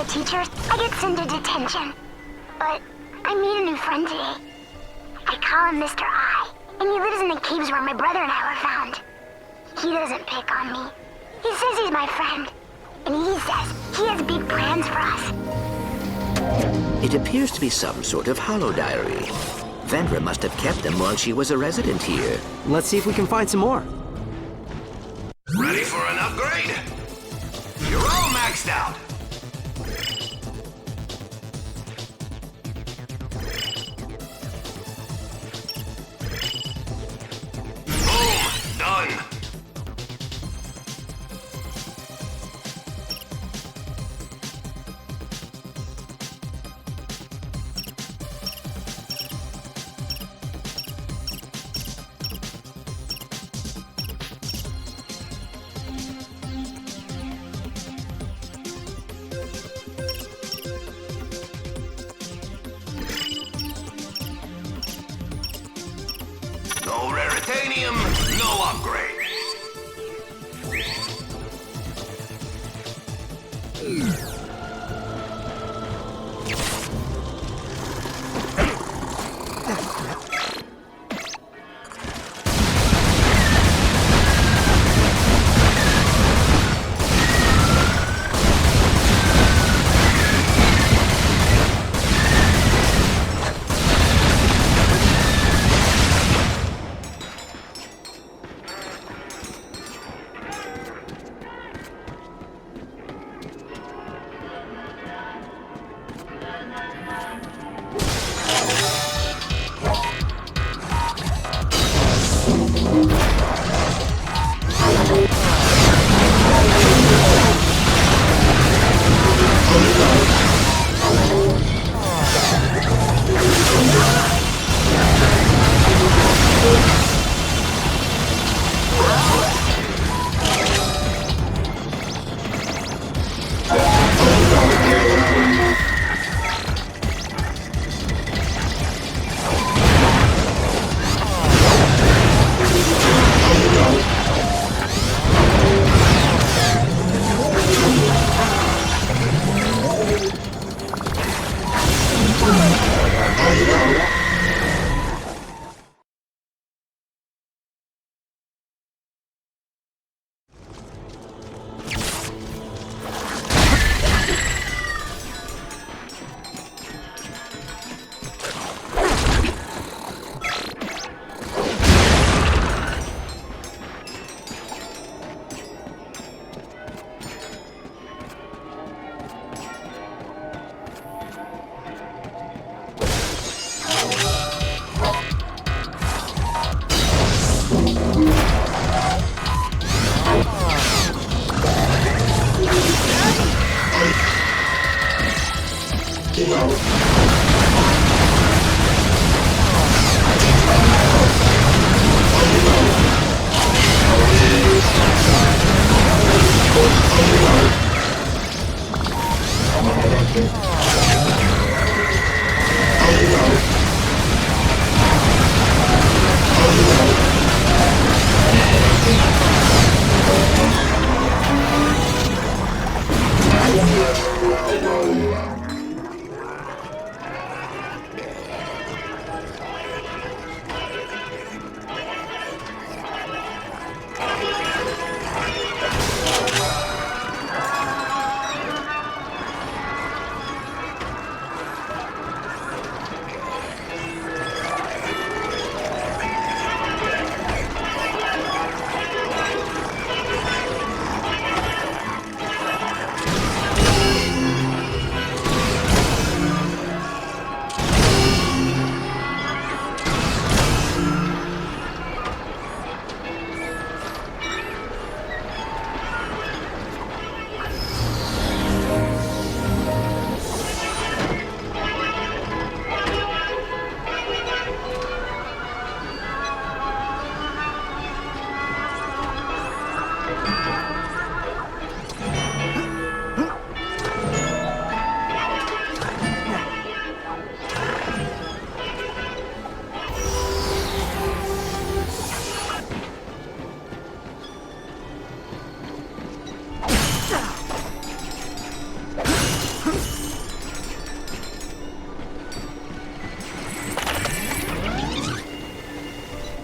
Teachers, I get sent to detention. But I made a new friend today. I call him Mr. I, and he lives in the caves where my brother and I were found. He doesn't pick on me. He says he's my friend, and he says he has big plans for us. It appears to be some sort of hollow diary. Vendra must have kept them while she was a resident here. Let's see if we can find some more. Ready for an upgrade? You're all maxed out. Done. No raritanium, no upgrade.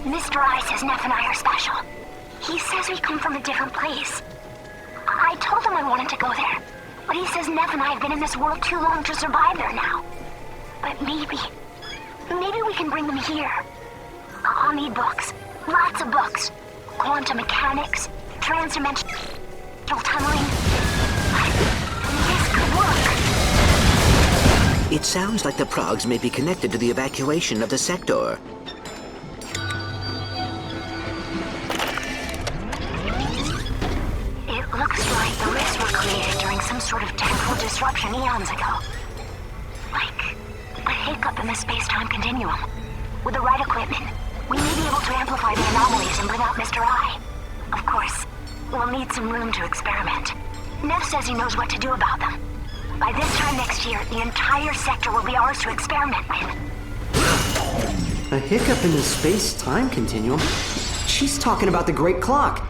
Mr. I says Neff and I are special. He says we come from a different place. I told him I wanted to go there, but he says Neff and I have been in this world too long to survive there now. But maybe we can bring them here. I'll need books. Lots of books. Quantum mechanics, transdimensional tunneling. This could work. It sounds like the Progs may be connected to the evacuation of the sector. It looks like the rifts were created during some sort of temporal disruption eons ago. Like a hiccup in the space-time continuum. With the right equipment, we may be able to amplify the anomalies and bring out Mr. I. Of course, we'll need some room to experiment. Neff says he knows what to do about them. By this time next year, the entire sector will be ours to experiment with. A hiccup in the space-time continuum? She's talking about the Great Clock.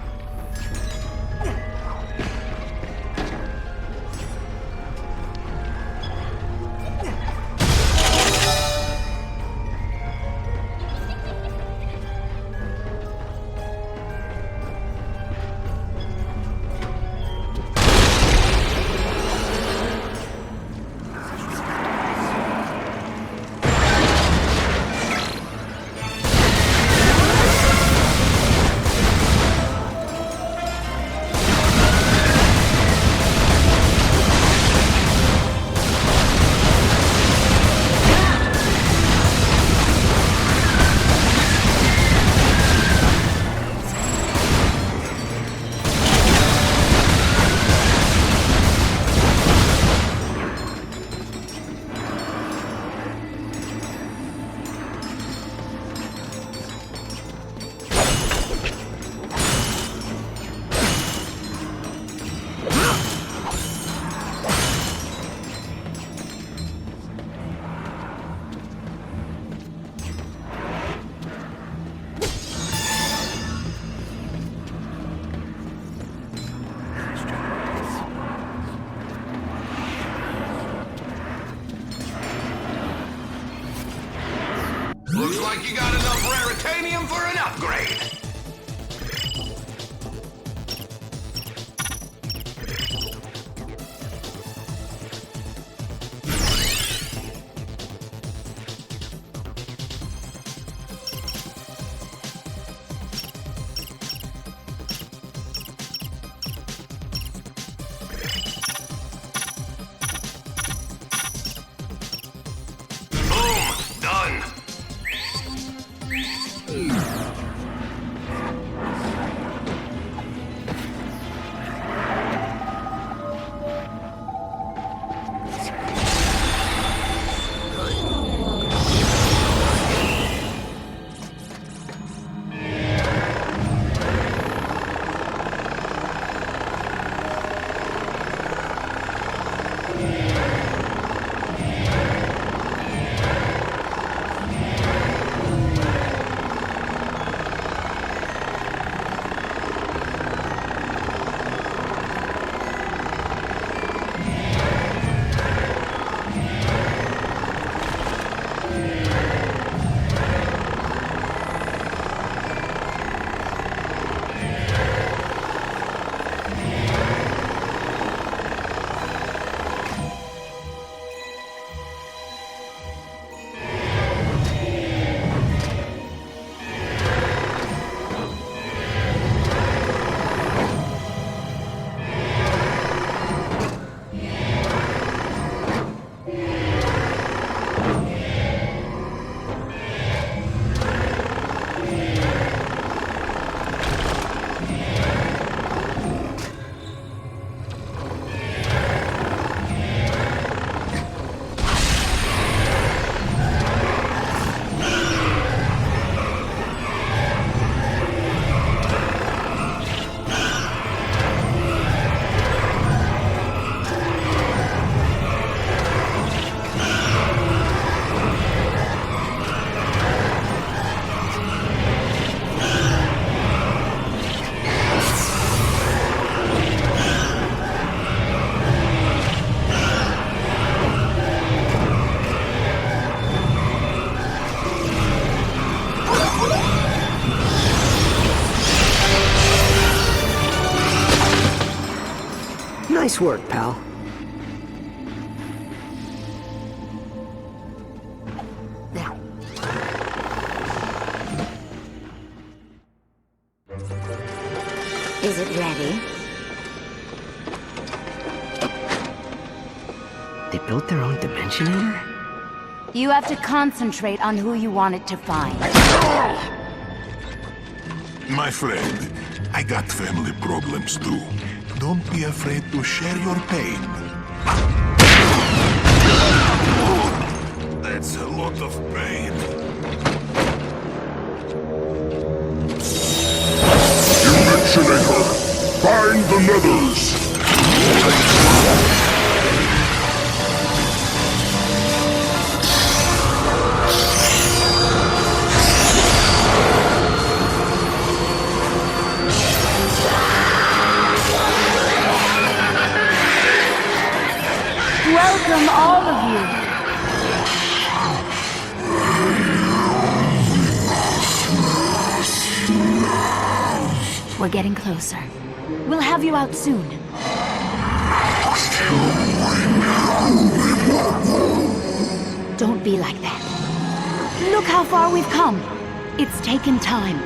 Looks like you got enough raritanium for an upgrade. Boom! Done. Nice work, pal. Is it ready? They built their own Dimensionator? You have to concentrate on who you want it to find. My friend, I got family problems too. Don't be afraid to share your pain. That's a lot of pain. Dimensionator, find the nethers! Welcome, all of you. We're getting closer. We'll have you out soon. Don't be like that. Look how far we've come. It's taken time.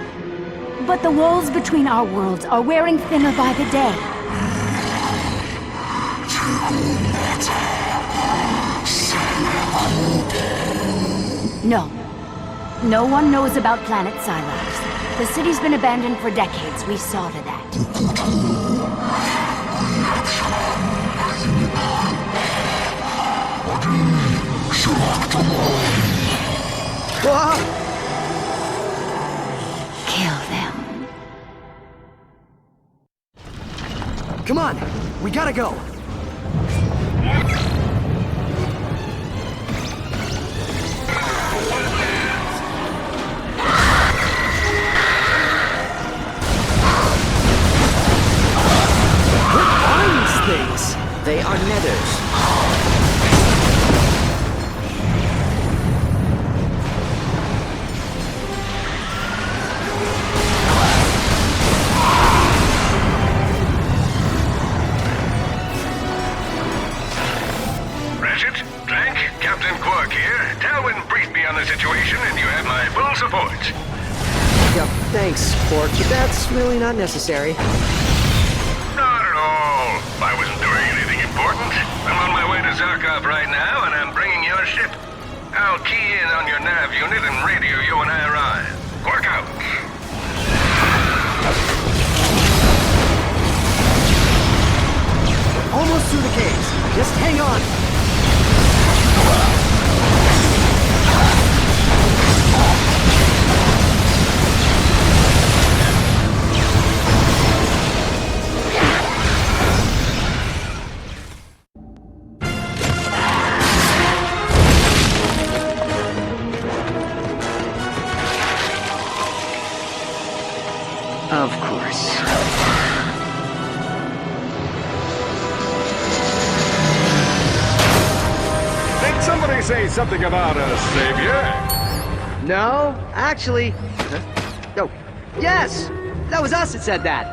But the walls between our worlds are wearing thinner by the day. No. No one knows about Planet Silox. The city's been abandoned for decades. We saw to that. Kill them. Come on, we gotta go. Things. They are nethers. Ratchet, Clank, Captain Quark here. Talwyn briefed me on the situation, and you have my full support. Yep, thanks, Quark, but that's really not necessary. Not at all. I wasn't doing anything important. I'm on my way to Zarkov right now, and I'm bringing your ship. I'll key in on your nav unit and radio you when I arrive. Quark out. Almost through the caves. Just hang on. Of course. Did somebody say something about a savior? No, actually... Oh, yes! That was us that said that.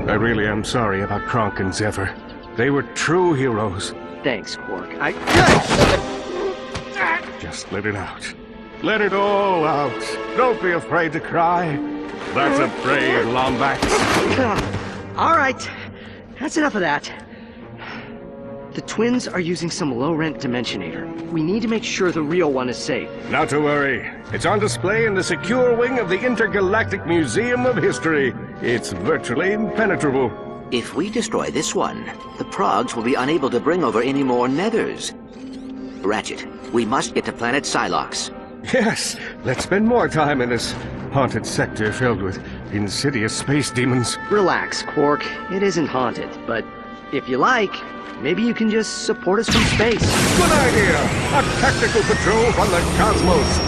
I really am sorry about Kronk and Zephyr. They were true heroes. Thanks, Quark. Just let it out. Let it all out. Don't be afraid to cry. That's a brave Lombax. All right. That's enough of that. The twins are using some low-rent Dimensionator. We need to make sure the real one is safe. Not to worry. It's on display in the secure wing of the Intergalactic Museum of History. It's virtually impenetrable. If we destroy this one, the Progs will be unable to bring over any more nethers. Ratchet, we must get to planet Silox. Yes, let's spend more time in this haunted sector filled with insidious space demons. Relax, Quark. It isn't haunted, but if you like, maybe you can just support us from space. Good idea! A tactical patrol from the cosmos.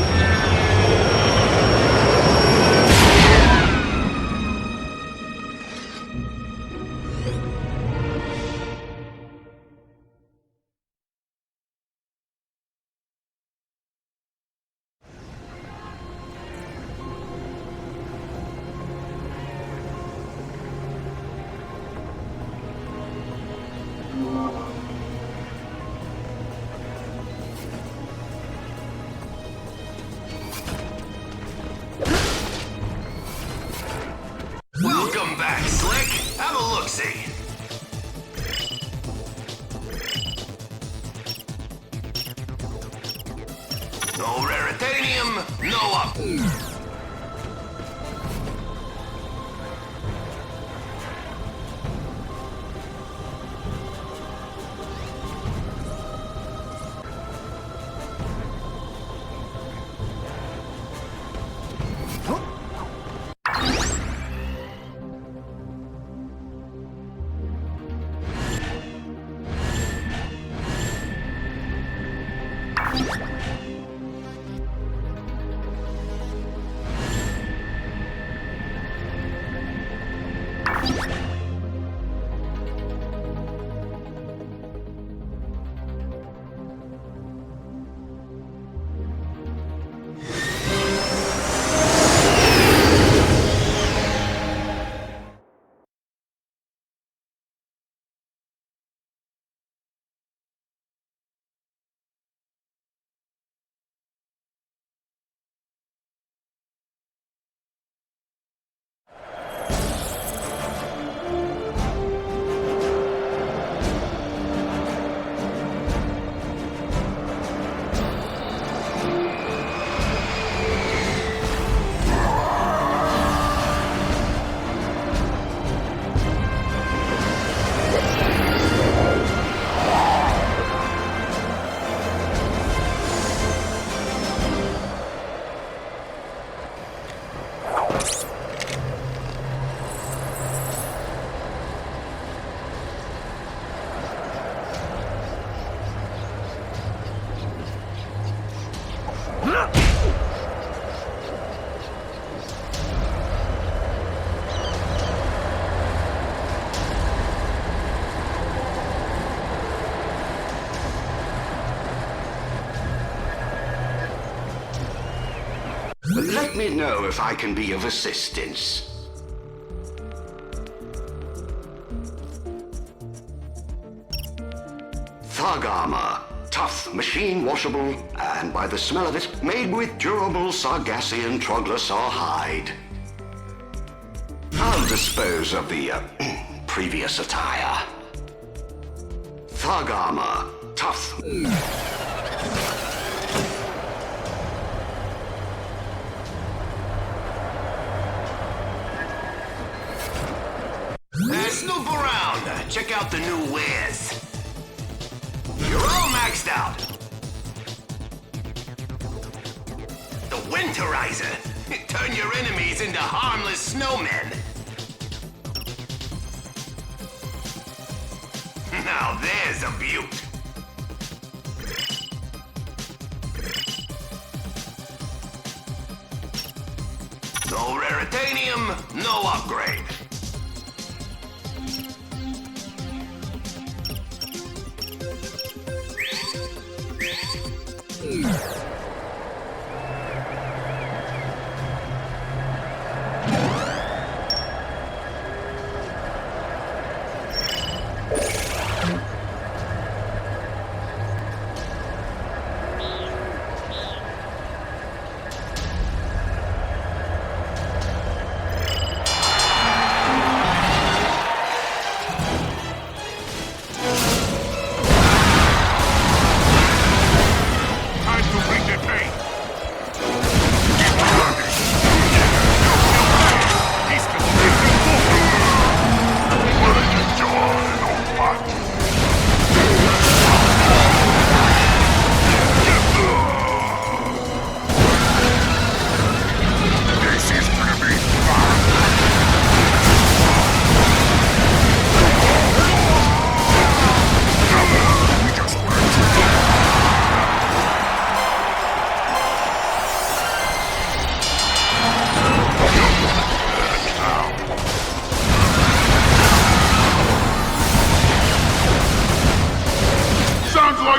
right, Slick. Have a look-see. No raritanium, no up. Let me know if I can be of assistance. Thug armor. Tough, machine washable, and by the smell of it, made with durable Sargassian troglosaur hide. I'll dispose of the previous attire. Thug armor. Tough. Snoop around. Check out the new wares. You're all maxed out. The Winterizer. Turn your enemies into harmless snowmen. Now there's a beaut. No raritanium, no upgrade.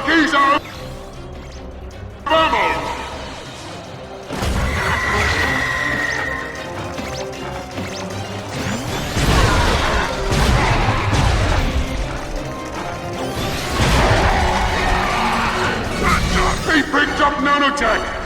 He's out of ammo! He picked up nanotech!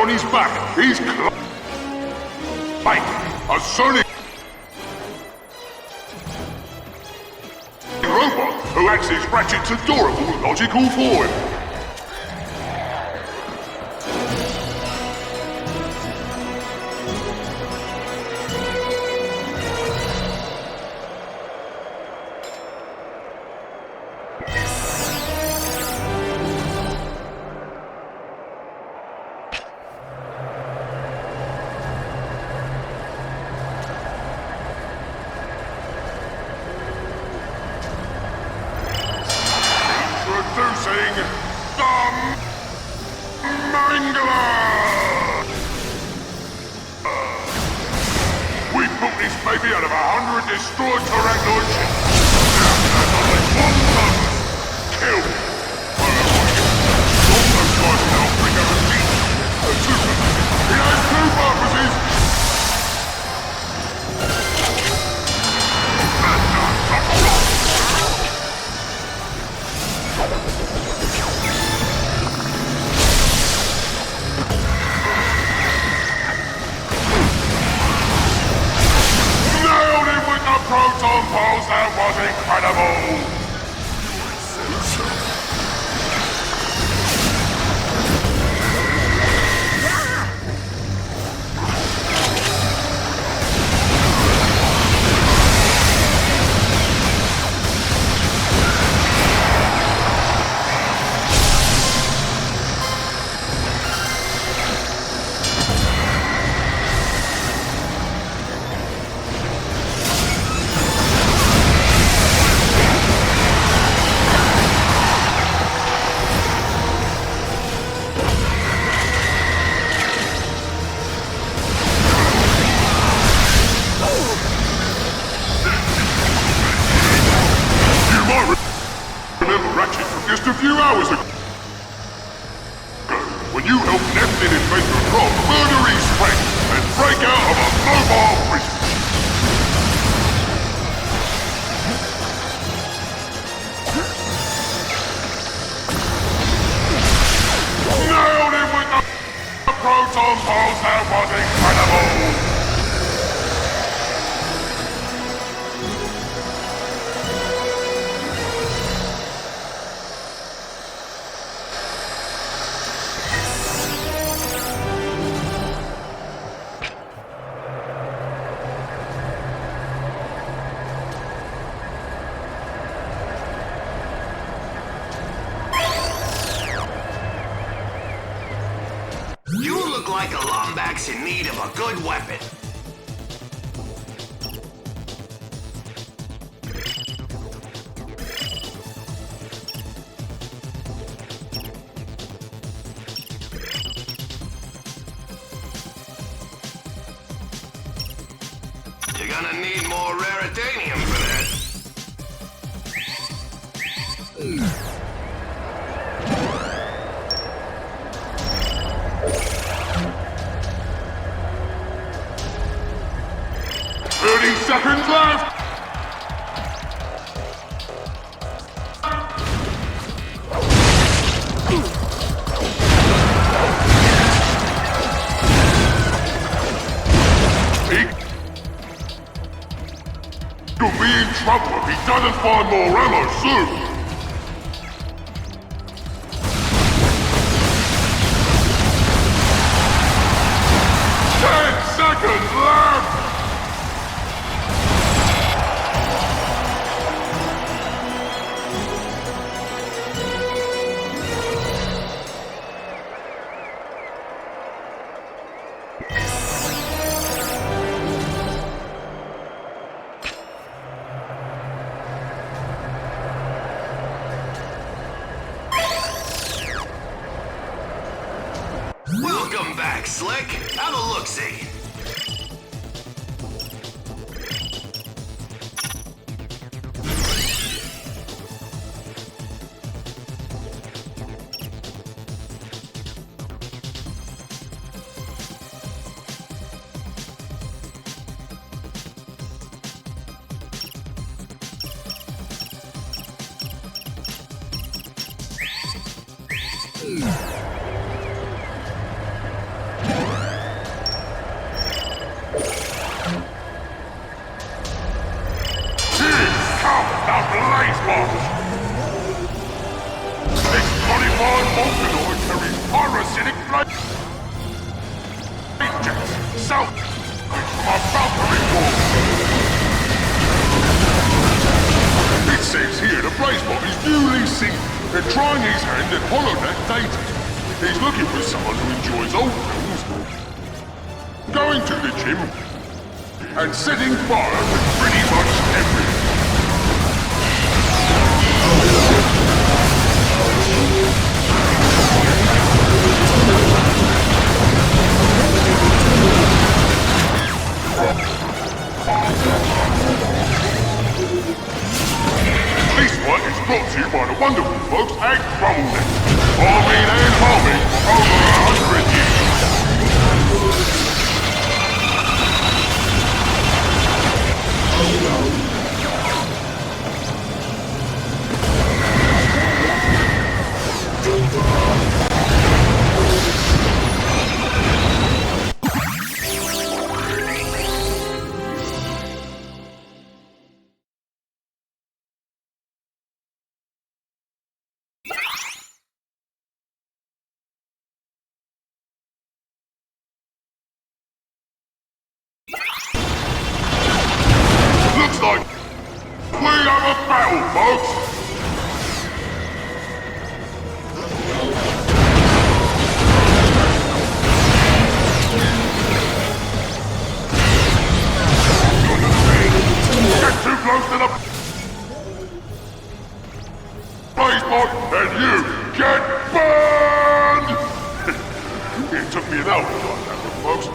on his back. He's like a sonic robot who acts as Ratchet's adorable logical foil. Introducing the Mangler! We built this baby out of 100 destroyed Tyrannoid ships. Now there's only one purpose. Kill. All those guys can help bring over meat. It has two purposes. Nailed him with the proton pulse. That was incredible. Remember Ratchet from just a few hours ago, when you helped Nexus Invader Rob murder his friend and break out of a mobile prison. Nailed him with the proton pulse. That was incredible. You look like a Lombax in need of a good weapon. You're gonna need more raritanium for that. 30 seconds left! He'll be in trouble if he doesn't find more ammo soon! Seconds left! Welcome back, Slick. Have a look-see. south! It's from our Valkyrie War! It says here the Blazebot is newly seen and trying his hand at holonet dating. He's looking for someone who enjoys old films, going to the gym, and setting fire to pretty much everything. This one is brought to you by the wonderful folks at Crumblenet. Farming and farming for over 100 years. Looks like we have a battle, folks! Get too close to the Blazebot and you get burned! It took me an hour to find that one, folks.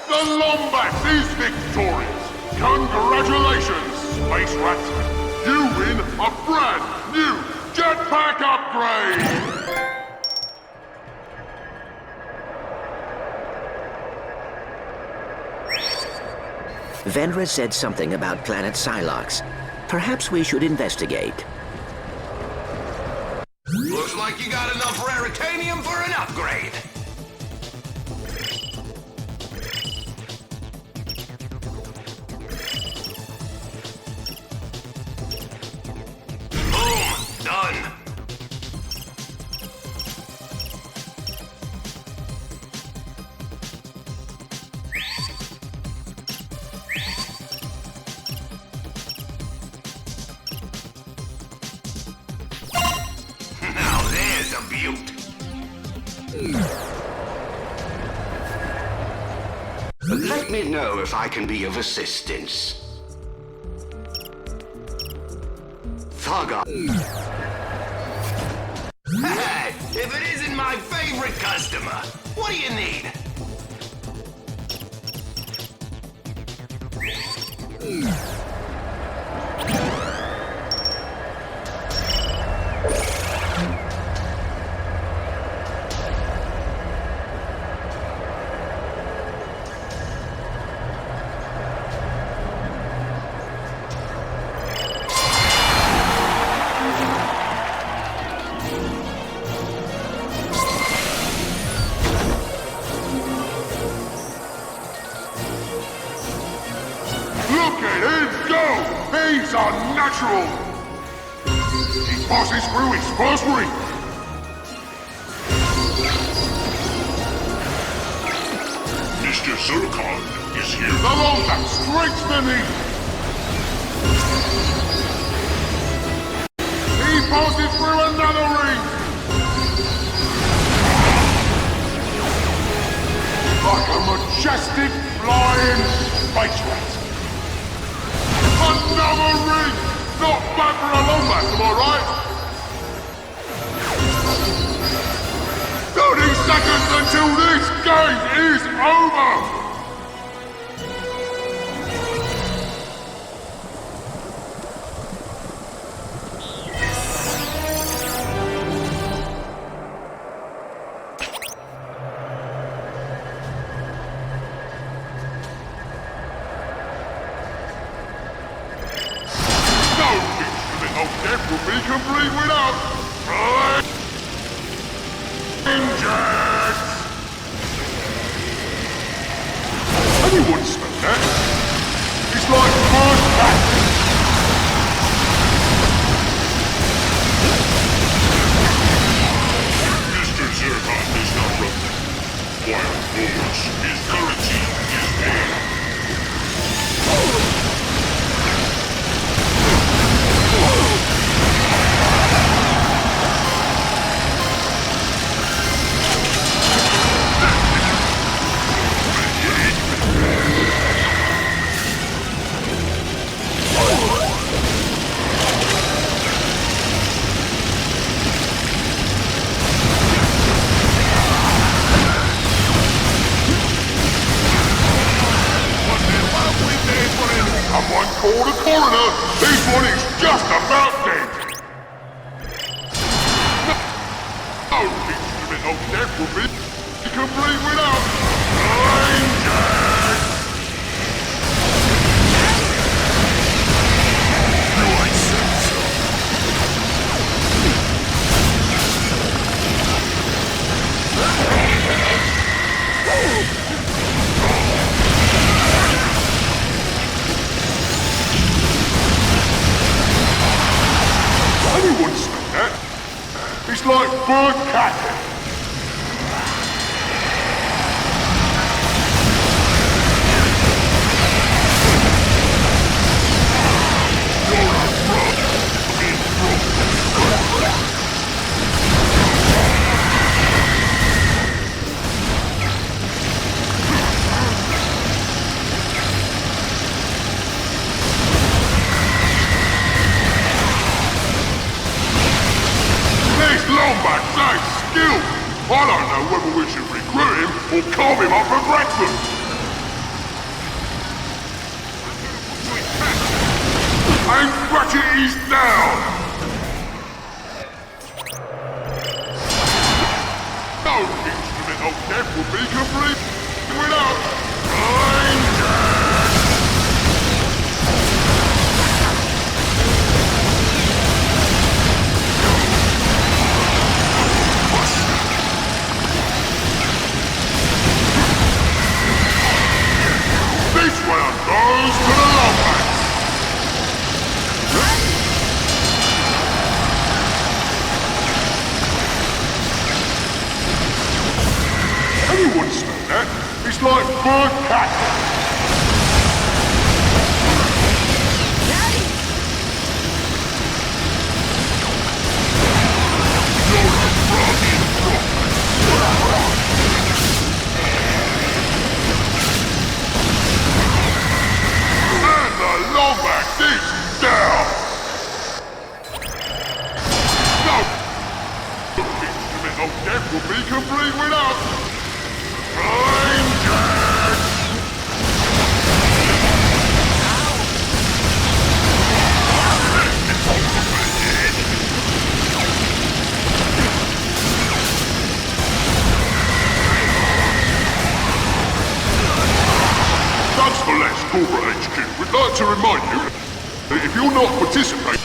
The Lombat is victorious! Congratulations, Space Rat! You win a brand new jetpack upgrade! Vendra said something about planet Psylocke. Perhaps we should investigate. Looks like you got enough raritanium for an upgrade. Boom! Done. Now there's a beaut. Let me know if I can be of assistance. Thaga. Hey, if it isn't my favorite customer, what do you need? Look at him go! He's unnatural! He passes through his first ring. Mr. Zurkon is here. The Lombat strengthening! He passes through another ring! Like a majestic flying space rat. Another ring! Not bad for a Lombat, am I right? 30 seconds until this game is over! death would be complete without Rangers! Anyone smell that? It's like first back. Mr. Zircon is not broken. Wild Force, his currency is there. Someone call the coroner! This one is just about dead! No instrument of death will be complete without Rangers! You ain't said so. Anyone smell that? It's like bird cackling. You're a frog in Longback, nice skill! I don't know whether we should recruit him or carve him up for breakfast! And Ratchet is down! No instrument of death would be complete without Rangers! This round goes to the Longplay! Anyone smell that? It's like bird cackling! You're a frog in frog! The Longback is down! No! The instrument of death will be complete without Rangers! Thanks for less, Corporate HQ. We'd like to remind you that if you're not participating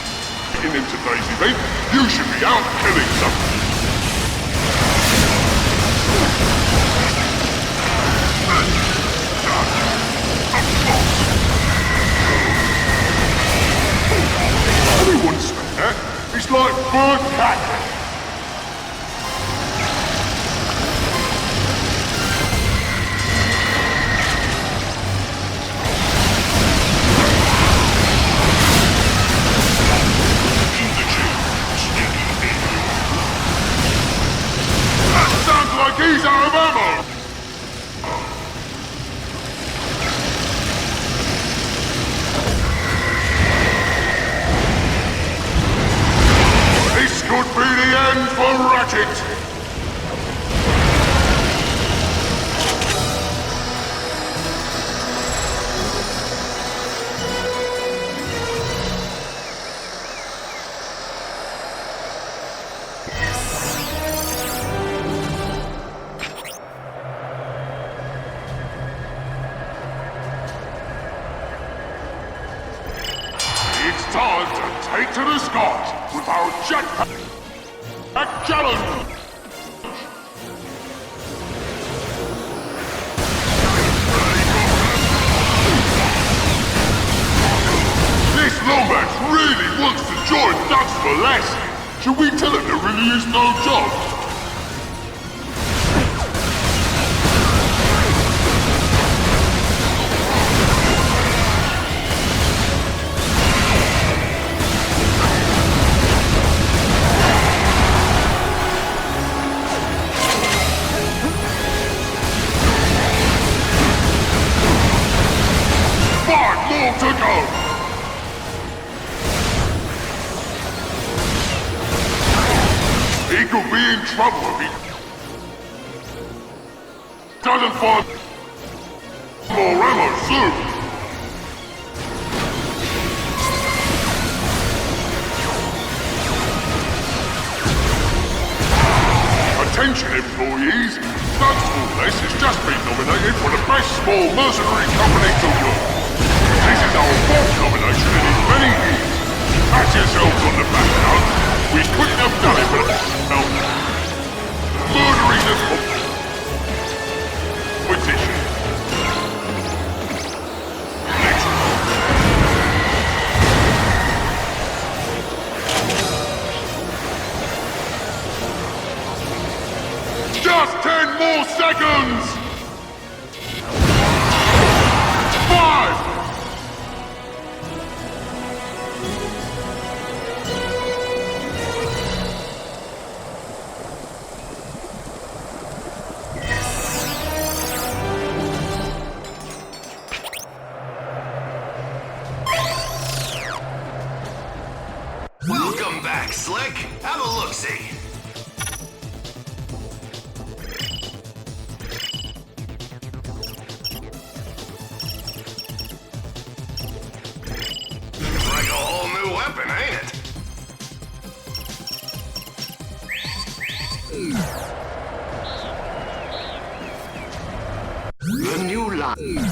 in today's event, you should be out killing something. Anyone smell that? It's like bird cackling. Like he's out of ammo! This could be the end for Ratchet! It's time to Take to the skies with our jetpack challenge! This Lombax really wants to join Thugs for Less. Should we tell him there really is no job? More to go! He could be in trouble if he doesn't find more ammo soon! Attention employees! Thugs for Less has just been nominated for the best small mercenary company to work. This is our fourth nomination in as many years. Pat yourselves on the back, Doug. We couldn't have done it without murdering the competition. Just 10 more seconds! 5! Welcome back, Slick. Have a look-see. It's like a whole new weapon, ain't it? The new line.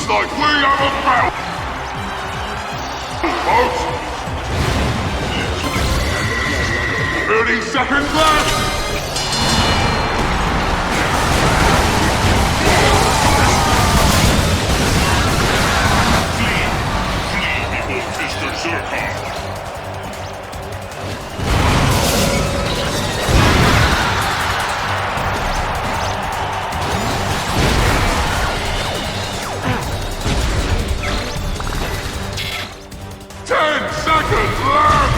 Like we have a battle, folks. 30 seconds left. Flee before Mr. Zurkon. 10 seconds left!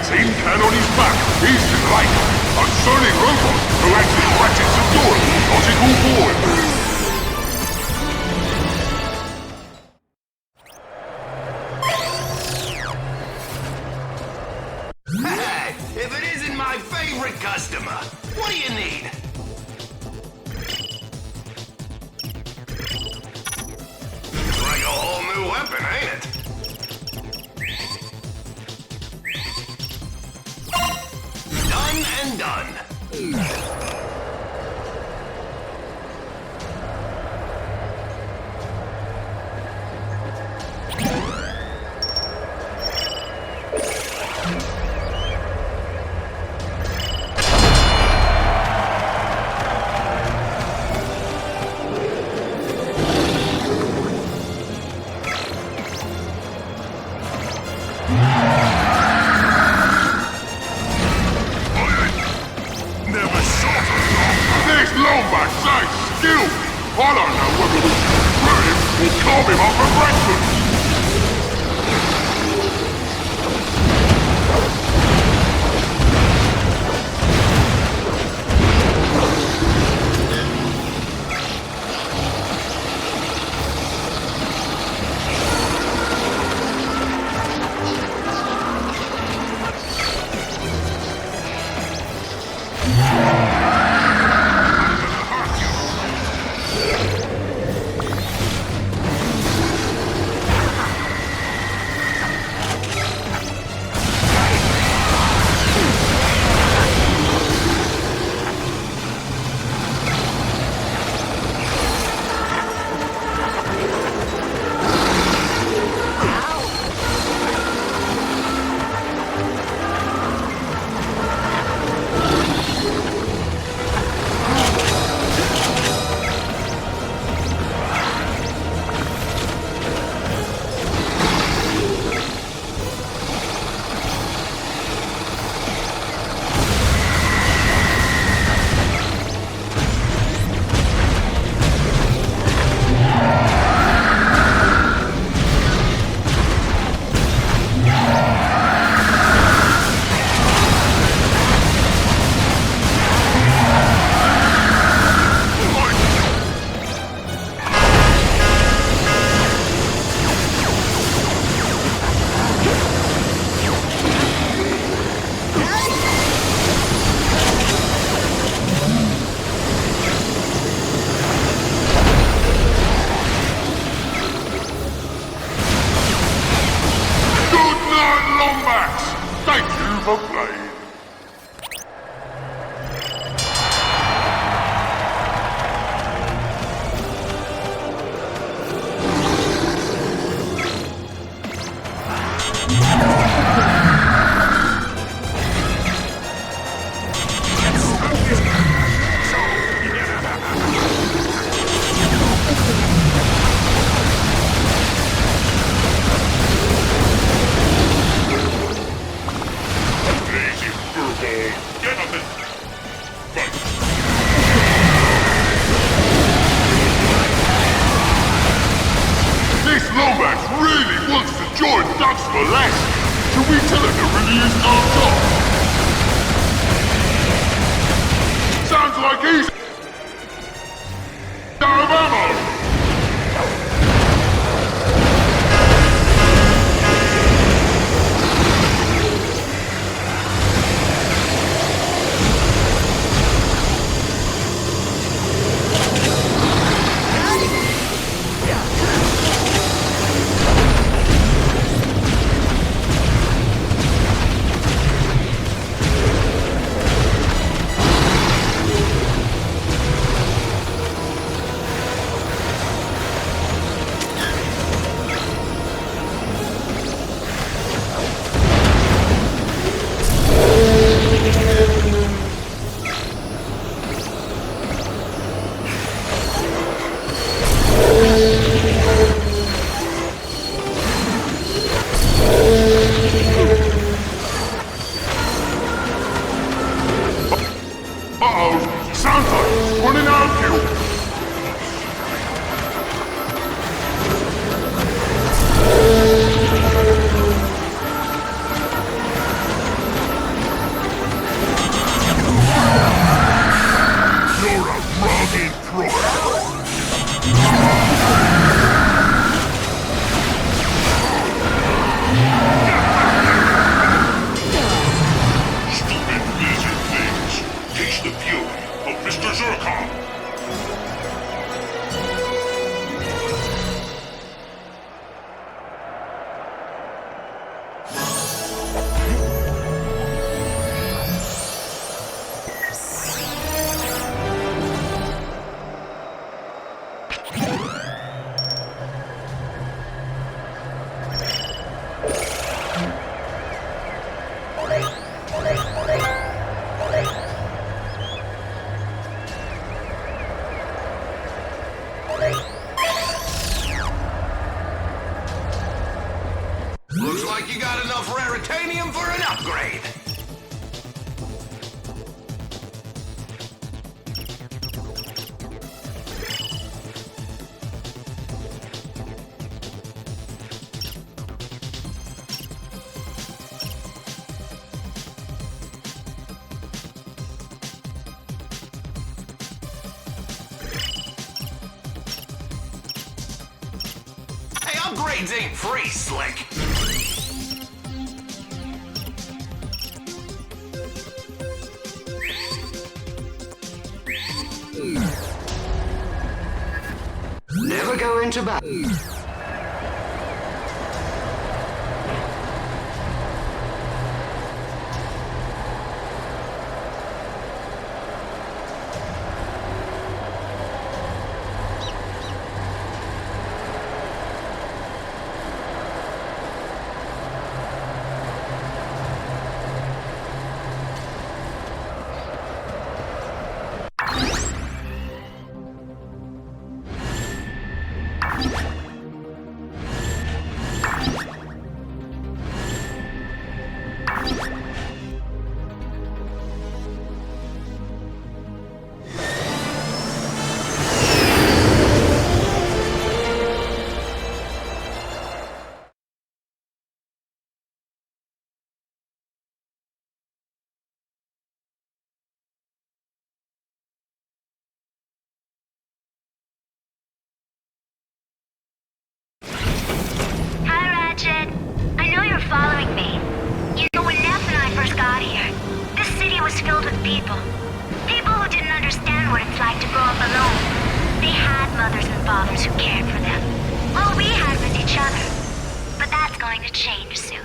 Tin can on his back, easy like. A sonic robot who actually ratchets the door of the logical void. Hey, if it isn't my favorite customer, what do you need? It's like a whole new weapon, ain't it? Done and done. Never saw this Lombax size skill. I don't know whether we should throw him or carve him up for breakfast. Thank you for playing. Upgrades ain't free, Slick. Never go into battle. I know you're following me. You know, when Neff and I first got here, this city was filled with people. People who didn't understand what it's like to grow up alone. They had mothers and fathers who cared for them. All we had was each other. But that's going to change soon.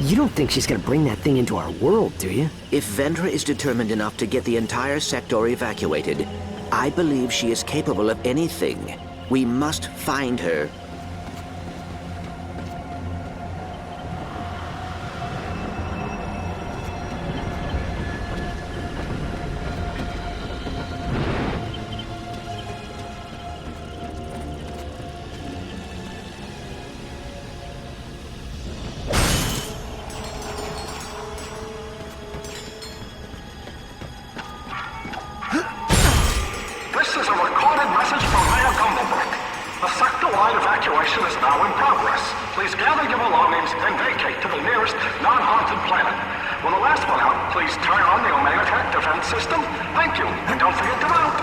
You don't think she's gonna bring that thing into our world, do you? If Vendra is determined enough to get the entire sector evacuated, I believe she is capable of anything. We must find her. Evacuation is now in progress. Please gather your belongings and vacate to the nearest non-haunted planet. When the last one out, please turn on the Omega Tech defense system. Thank you, and don't forget to mount.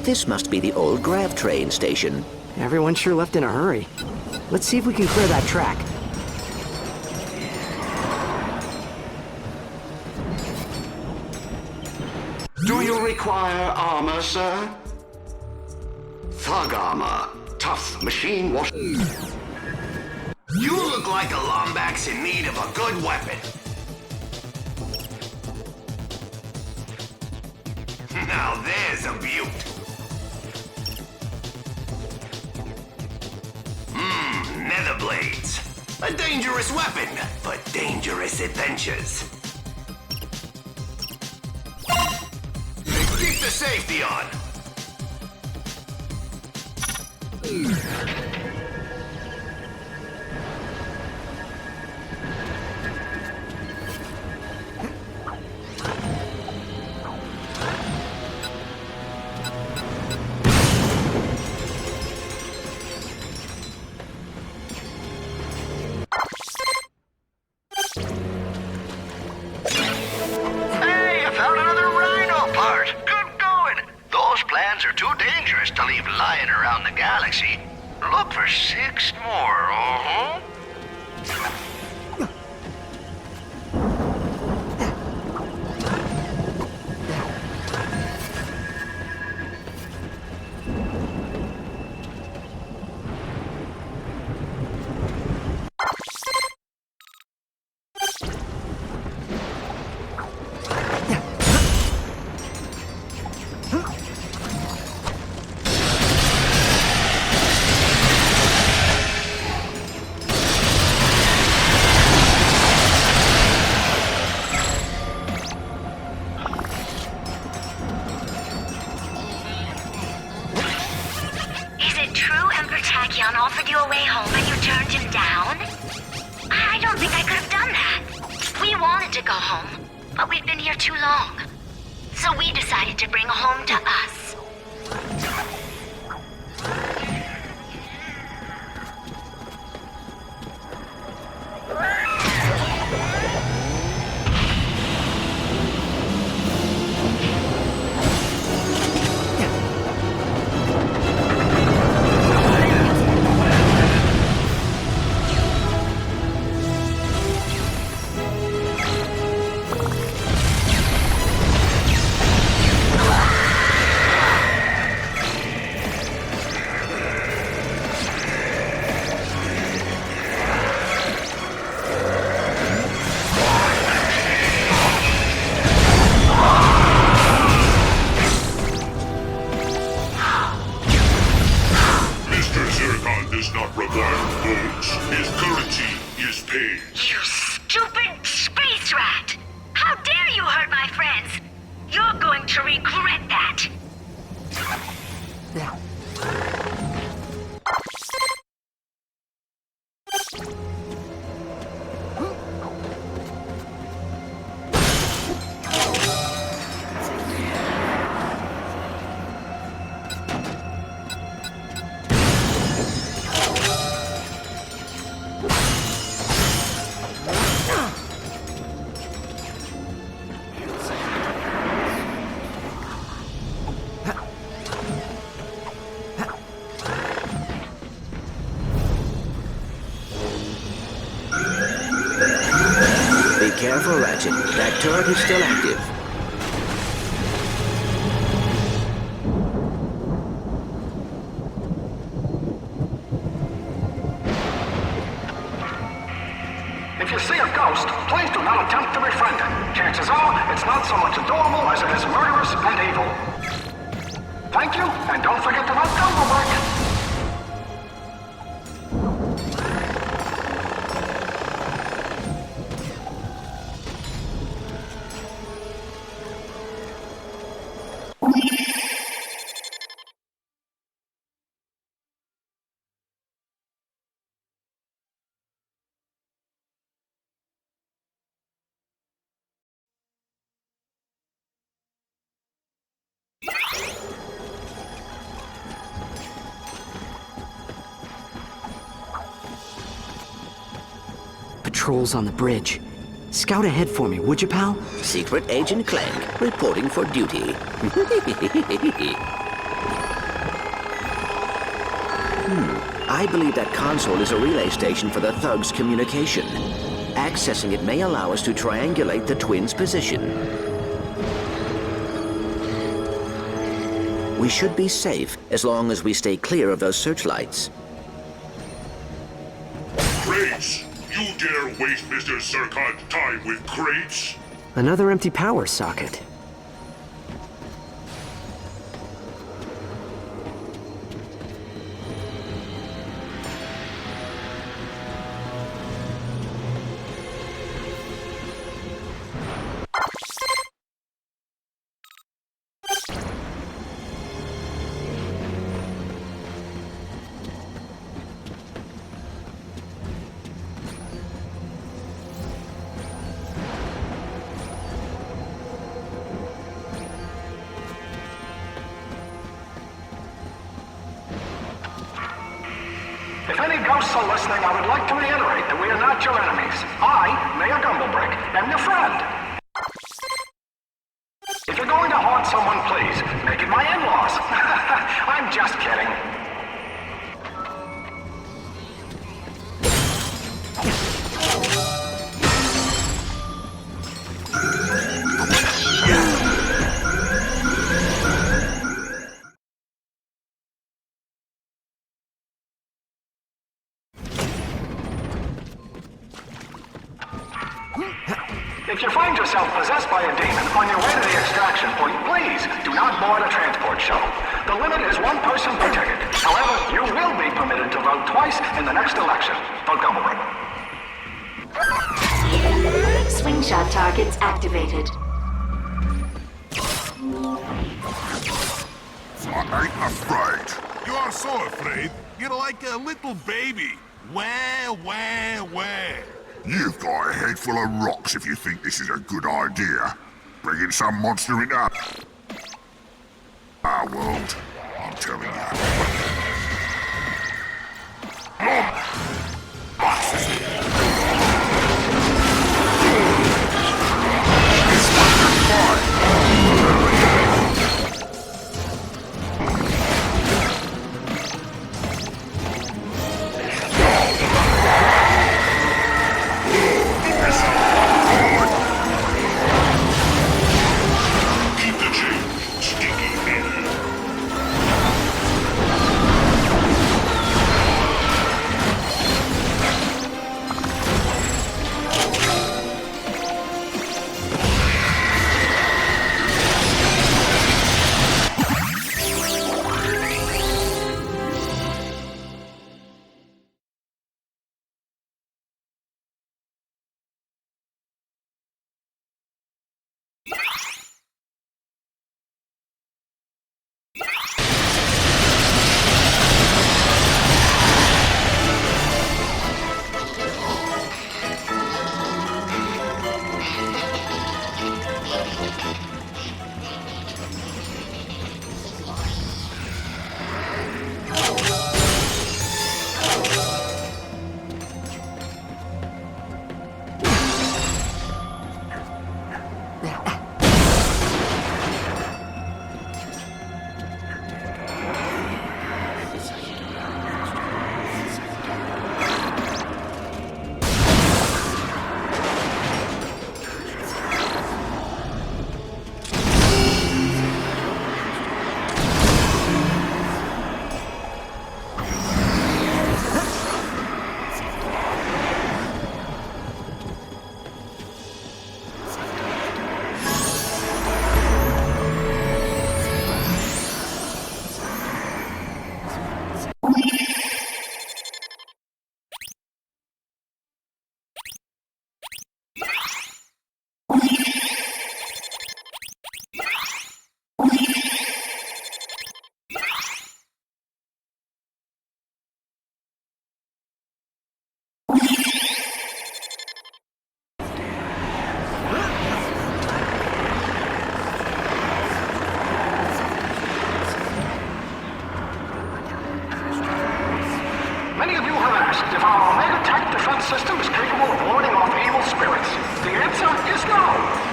This must be the old grav train station. Everyone sure left in a hurry. Let's see if we can clear that track. Do you require armor, sir? Thug armor. Tough machine wash. You look like a Lombax in need of a good weapon. Now there's a beaut. Nether blades. A dangerous weapon, but dangerous adventures. Keep the safety on. Hey, I found another rhino part. Good going. Those plans are too dangerous to leave lying around the galaxy. Look for 6 more, offered you a way home and you turned him down? I don't think I could have done that. We wanted to go home, but we'd been here too long. So we decided to bring home to us. to regret that. Careful, Ratchet. That turret is still active. If you see a ghost, please do not attempt to befriend it. Chances are, it's not so much adorable as it is murderous and evil. Thank you, and don't forget to not double break. Patrols on the bridge. Scout ahead for me, would you, pal? Secret Agent Clank, reporting for duty. I believe that console is a relay station for the thugs' communication. Accessing it may allow us to triangulate the twins' position. We should be safe as long as we stay clear of those searchlights. Crates! You dare waste Mr. Zircon's time with crates? Another empty power socket. If any ghosts are listening, I would like to reiterate that we are not your enemies. I, Mayor Gumblebrick, am your friend. If you're going to haunt someone, please, make it my in-laws. I'm just kidding. If you find yourself possessed by a demon on your way to the extraction point, please do not board a transport shuttle. The limit is one person per ticket. However, you will be permitted to vote twice in the next election. Vote Gumblebrick. Swing shot targets activated. I ain't afraid. You are so afraid. You're like a little baby. Where? You've got a head full of rocks if you think this is a good idea. Bringing some monster into our world, I'm telling you. This one's fine.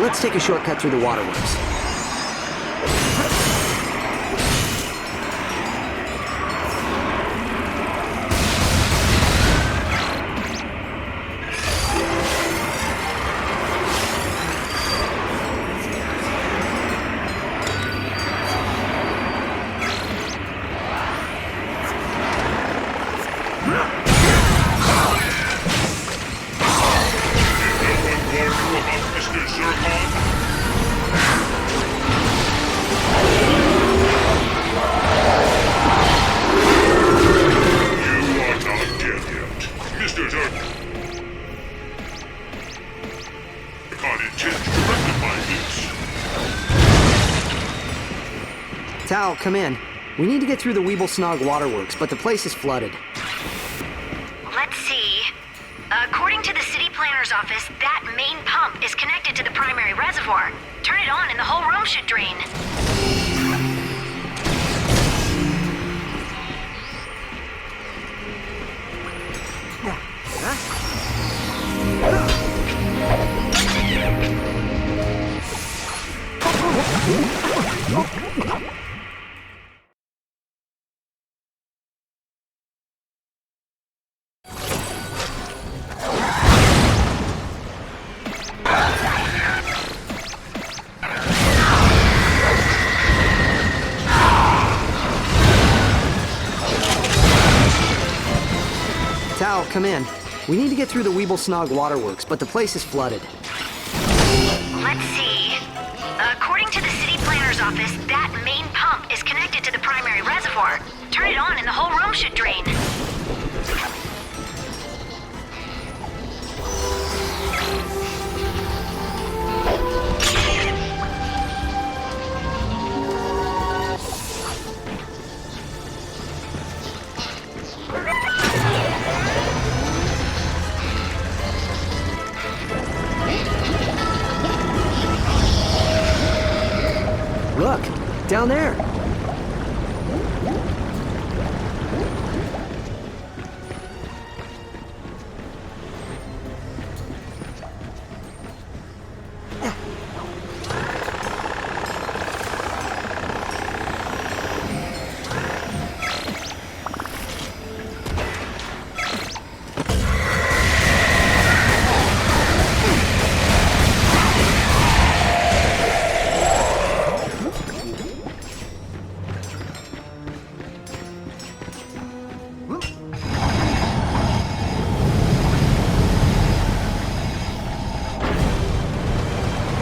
Let's take a shortcut through the waterworks. Tal, come in. We need to get through the Weeblesnog waterworks, but the place is flooded. Let's see. According to the city planner's office, that main pump is connected to the primary reservoir. Turn it on and the whole room should drain. Tal, come in. We need to get through the Weeblesnog waterworks, but the place is flooded. Let's see. According to the city planner's office, that main pump is connected to the primary reservoir. Turn it on and the whole room should drain. Look, down there.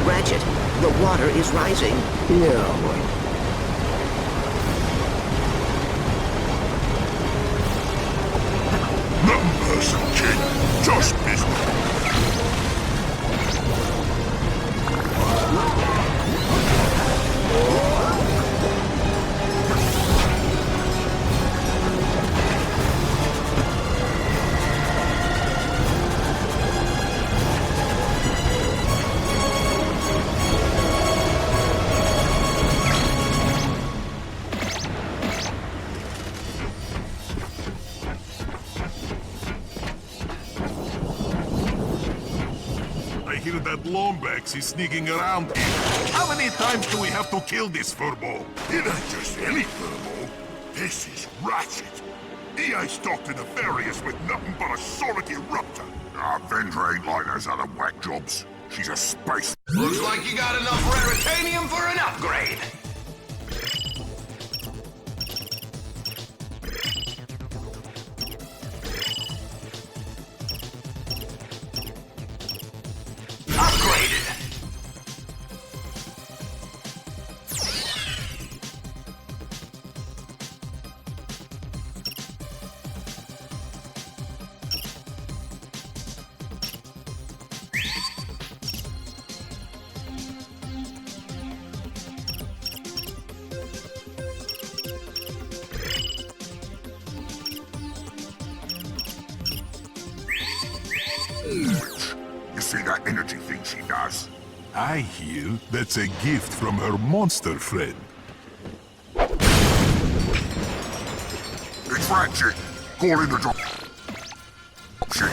Ratchet, the water is rising. Yeah. Nothing personal, kid. Just business. That Lombax is sneaking around here. How many times do we have to kill this furball? It ain't just any furball. This is Ratchet. He ain't stocked in nefarious with nothing but a solid eruptor. Vendra ain't like those other whack jobs. She's a space... Looks like you got enough raritanium for an upgrade. You see that energy thing she does? I hear that's a gift from her monster friend. It's Ratchet. Call in the drop. Shit.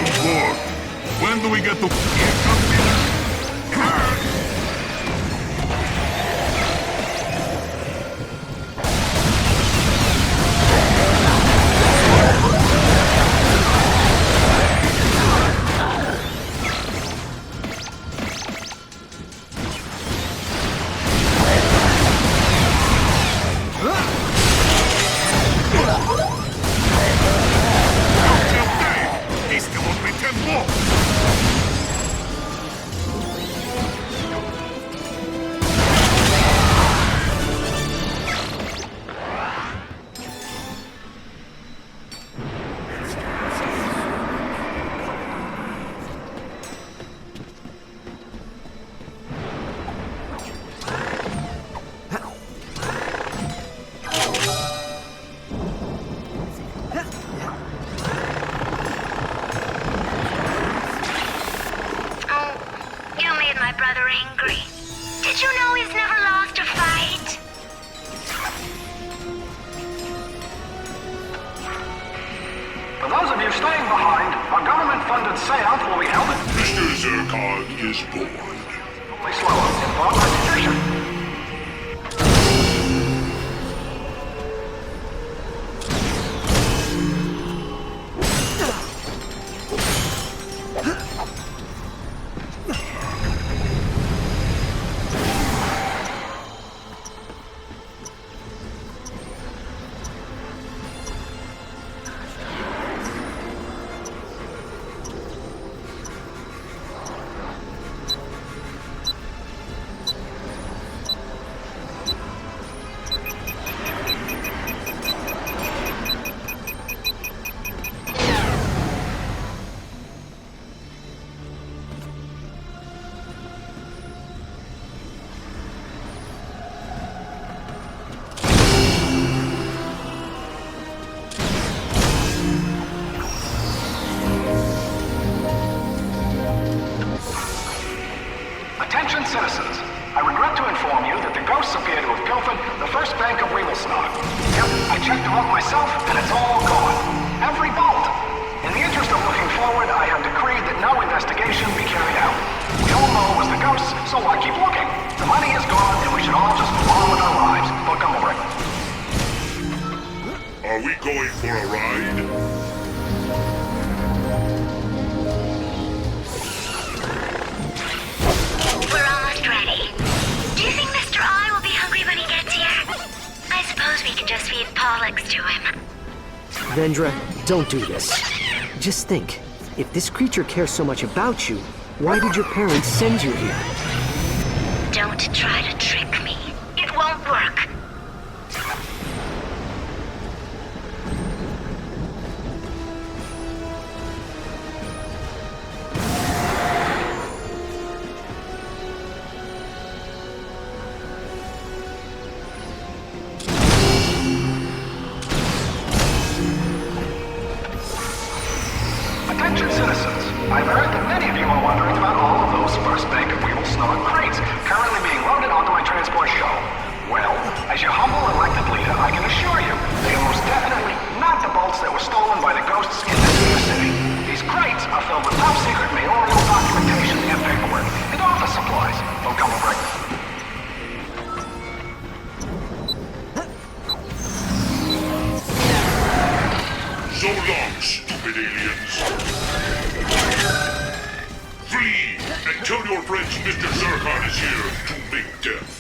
M4. When do we get to... Citizens, I regret to inform you that the ghosts appear to have pilfered the first bank of Weevil-Snot. Yep, I checked them out myself, and it's all gone. Every bolt! In the interest of looking forward, I have decreed that no investigation be carried out. We all know it was the ghosts, so why keep looking? The money is gone, and we should all just move on with our lives. Look over it. Are we going for a ride? We can just feed Pollux to him. Vendra, don't do this. Just think, if this creature cares so much about you, why did your parents send you here? Don't try to trick me. It won't work. Attention citizens, I've heard that many of you are wondering about all of those first bank of Weevil-Snot crates currently being loaded onto my transport shuttle. Well, as your humble elected leader, I can assure you, they are most definitely not the bolts that were stolen by the ghosts in this new city. These crates are filled with top secret mayoral documentation and paperwork, and office supplies. Don't come over. So long, stupid aliens. Flee, and tell your friends Mr. Zurkon is here to make death.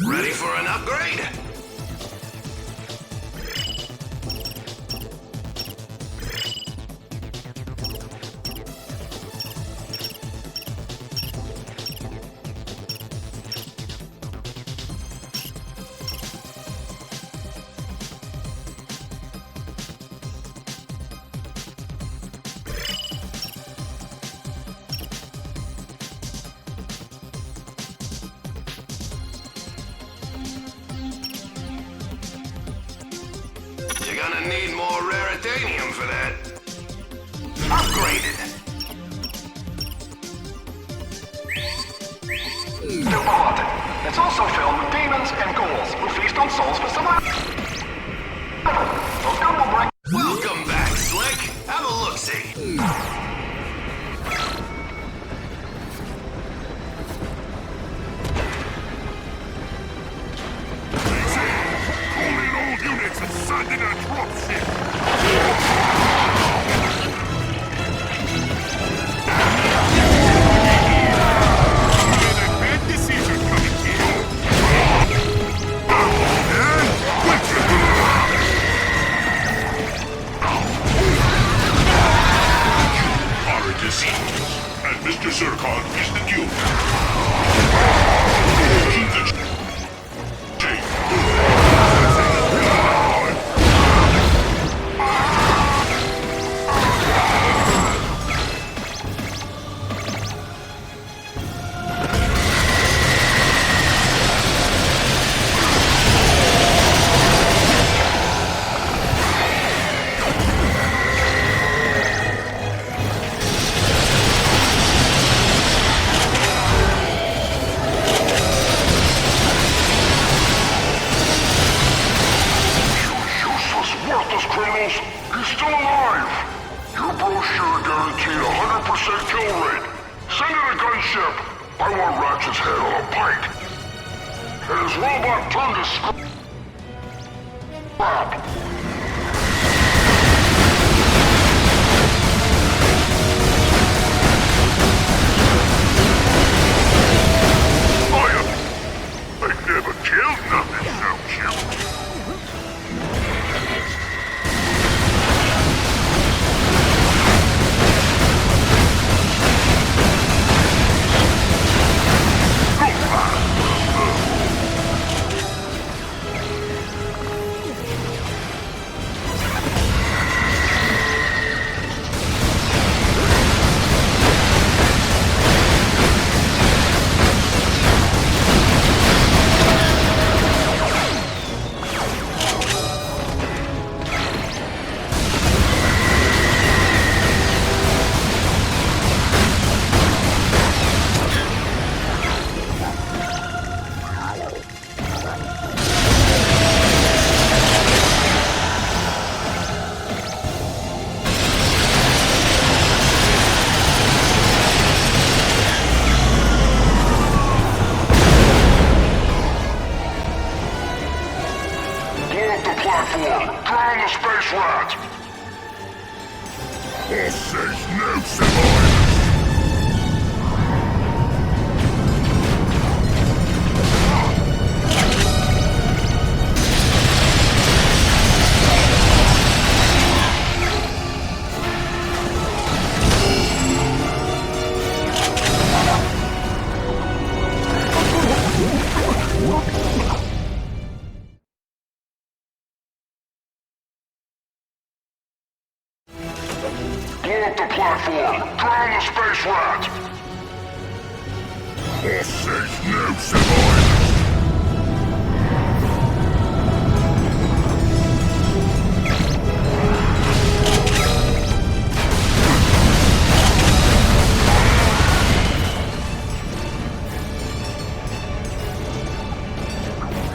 Ready for an upgrade? gonna need more raritanium for that. Upgraded. Important. It's also filled with demons and ghouls who feast on souls for survival. Those gun will bring... Welcome back, Slick. Have a look-see. Call in all units and send in a dropship! Bad decision coming here! Are a disease, and Mr. Zircon is the Duke. Keep the worthless criminals! He's still alive! Your brochure guaranteed 100% kill rate. Send in a gunship! I want Ratchet's head on a pike. And his robot turned to scrap. I never killed nothing so cute. Drown the space rat! Or says no survivors! Blow up the platform! Drown the space rat! Or says no survivors!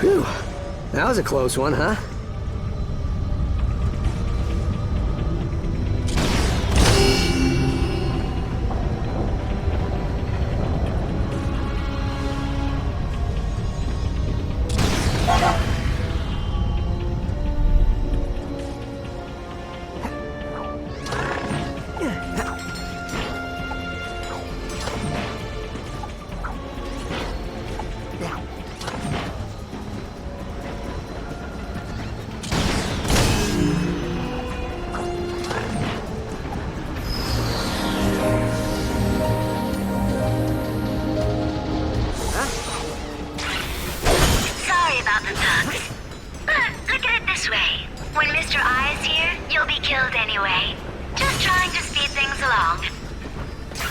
Whew. That was a close one, huh?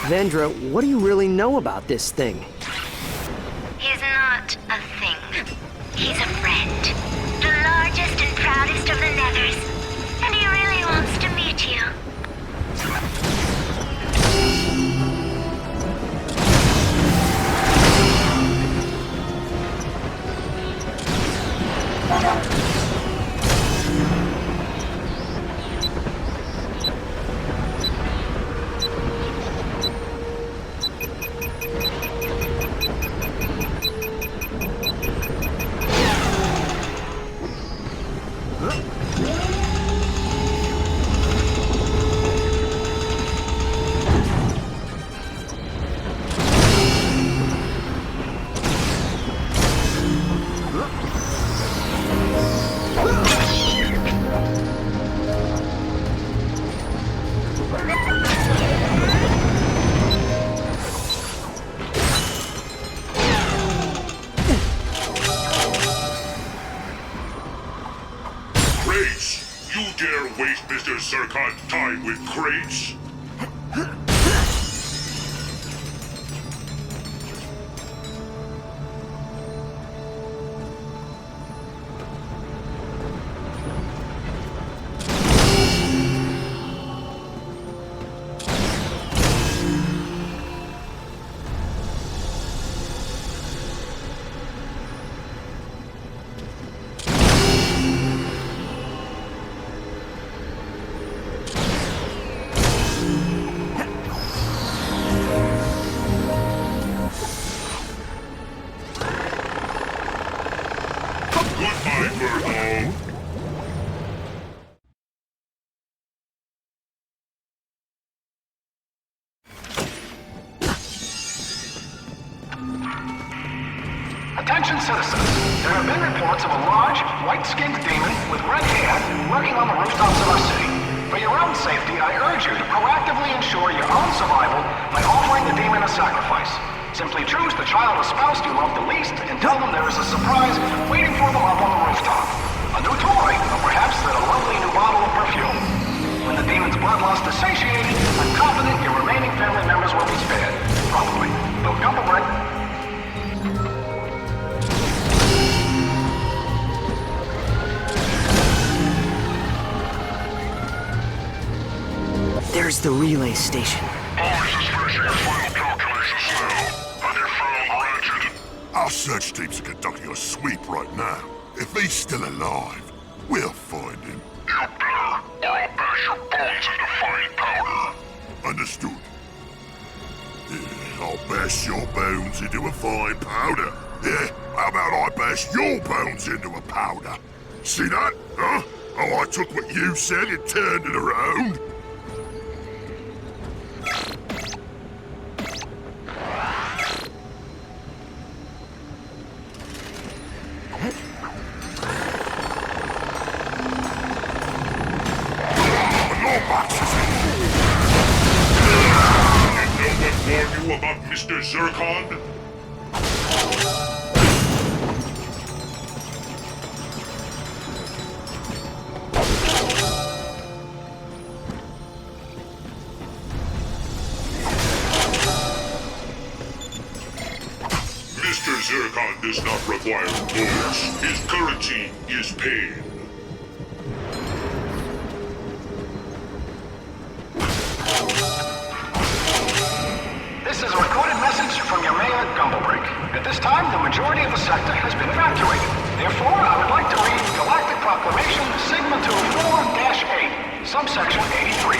Vendra, what do you really know about this thing? He's not a thing. He's a friend. The largest and proudest of the Nethers. made with crates? Attention citizens, there have been reports of a large, white-skinned demon with red hair lurking on the rooftops of our city. For your own safety, I urge you to proactively ensure your own survival by offering the demon a sacrifice. Simply choose the child or spouse you love the least and tell them there is a surprise waiting for them up on the rooftop. A new toy, or perhaps a lovely new bottle of perfume. When the demon's bloodlust is satiated, I'm confident your remaining family members will be spared. Probably. Don't gumble break. There's the relay station. Our search teams are conducting a sweep right now. If he's still alive, we'll find him. You better, or I'll bash your bones into fine powder. Understood. Yeah, I'll bash your bones into a fine powder. Yeah, how about I bash your bones into a powder? See that, huh? Oh, I took what you said and turned it around. About Mr. Zircon? Mr. Zircon does not require orders. His currency is pain. This is a recorded message from your mayor at Gumblebreak. At this time, the majority of the sector has been evacuated. Therefore, I would like to read Galactic Proclamation Sigma 2-4-8, subsection 83,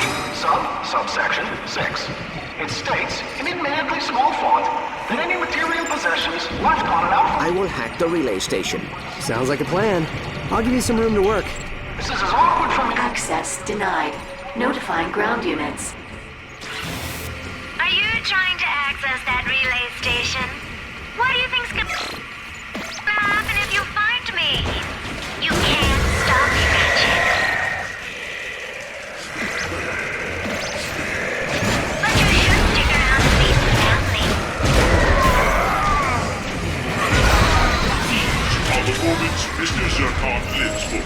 subsection 6. It states, in admittedly small font, that any material possessions left on an outfit... I will hack the relay station. Sounds like a plan. I'll give you some room to work. This is as awkward for me... Access denied. Notifying ground units. Are you trying to access that relay station? What do you think's gonna happen if you find me? You can't stop me, Ratchet. But you should stick around to meet the family. On the moments Mr. Zircon lives for.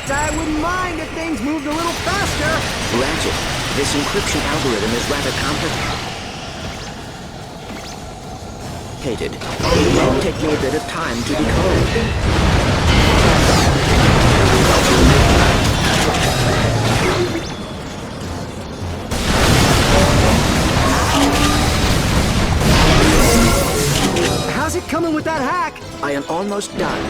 I wouldn't mind if things moved a little faster. Ratchet, this encryption algorithm is rather complicated. It will take me a bit of time to decode. How's it coming with that hack? I am almost done.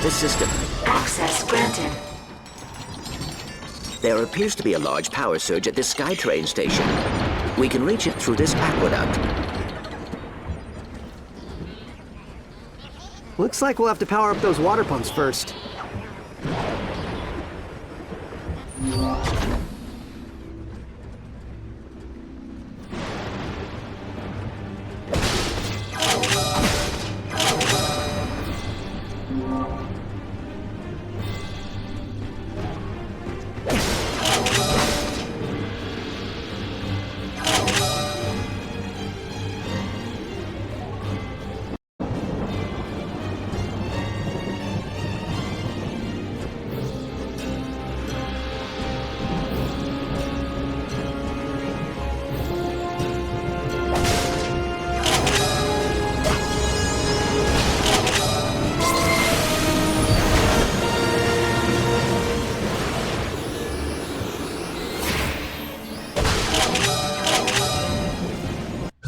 the system. Access granted. There appears to be a large power surge at this SkyTrain station. We can reach it through this aqueduct. Looks like we'll have to power up those water pumps first.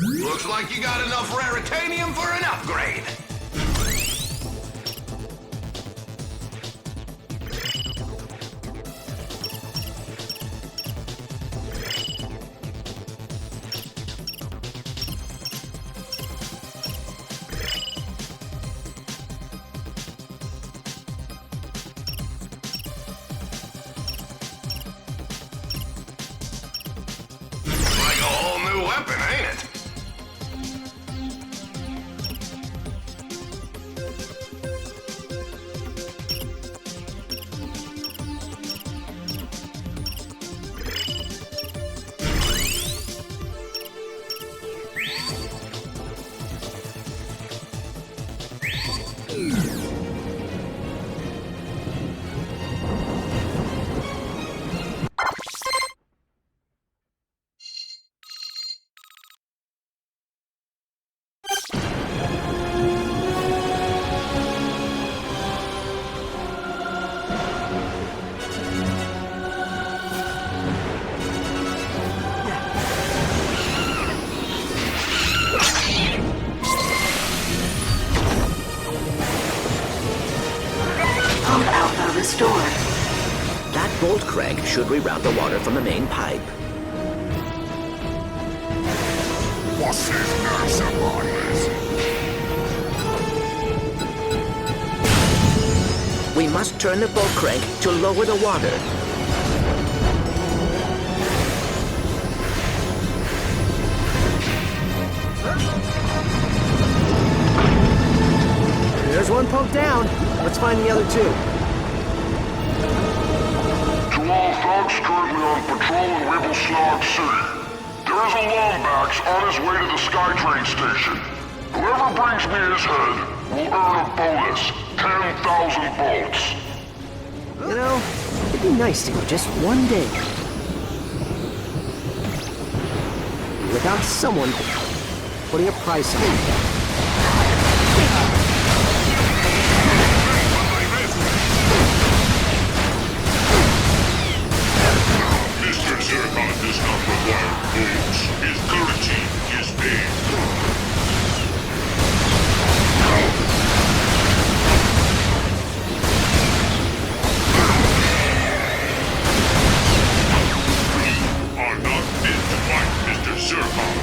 Looks like you got enough raritanium for an upgrade. Like a whole new weapon, ain't it? Pump alpha restored. That bolt crank should reroute the water from the main pipe. What's his name, We must turn the bolt crank to lower the water. There's one pump down. Let's find the other two. To all thugs currently on patrol in Weeblesnarg City, there is a Lombax on his way to the SkyTrain station. Whoever brings me his head will earn a bonus, 10,000 bolts. You know, it'd be nice to go just one day without someone putting a price on it. Mr. Zircon does not require votes. His currency is paid. We are not fit to fight Mr. Zircon.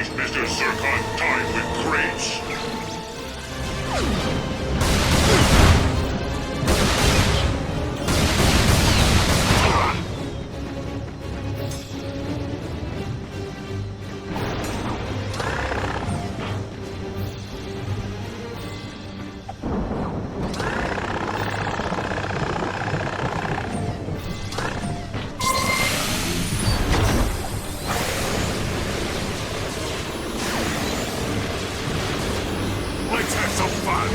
waste Mr. Zircon's time with crates. Let's have some fun!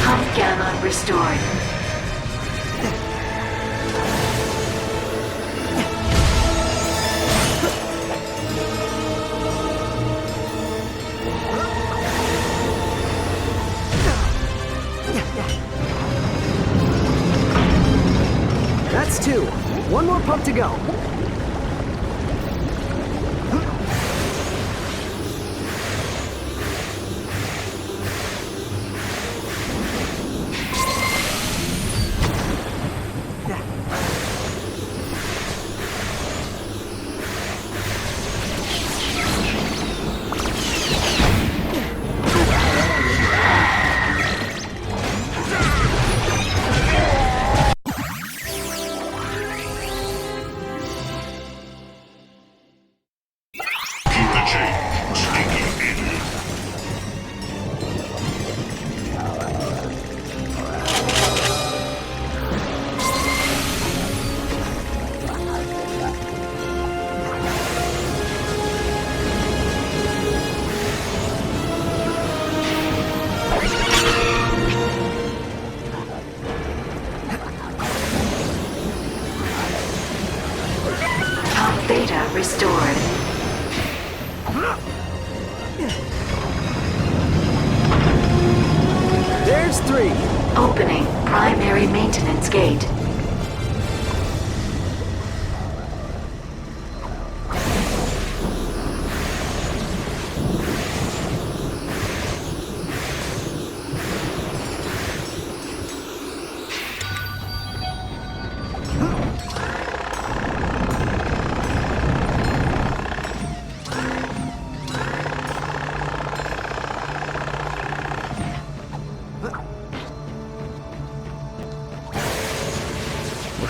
Pump gamma restored. That's 2. One more pump to go. Beta restored. There's 3. Opening primary maintenance gate.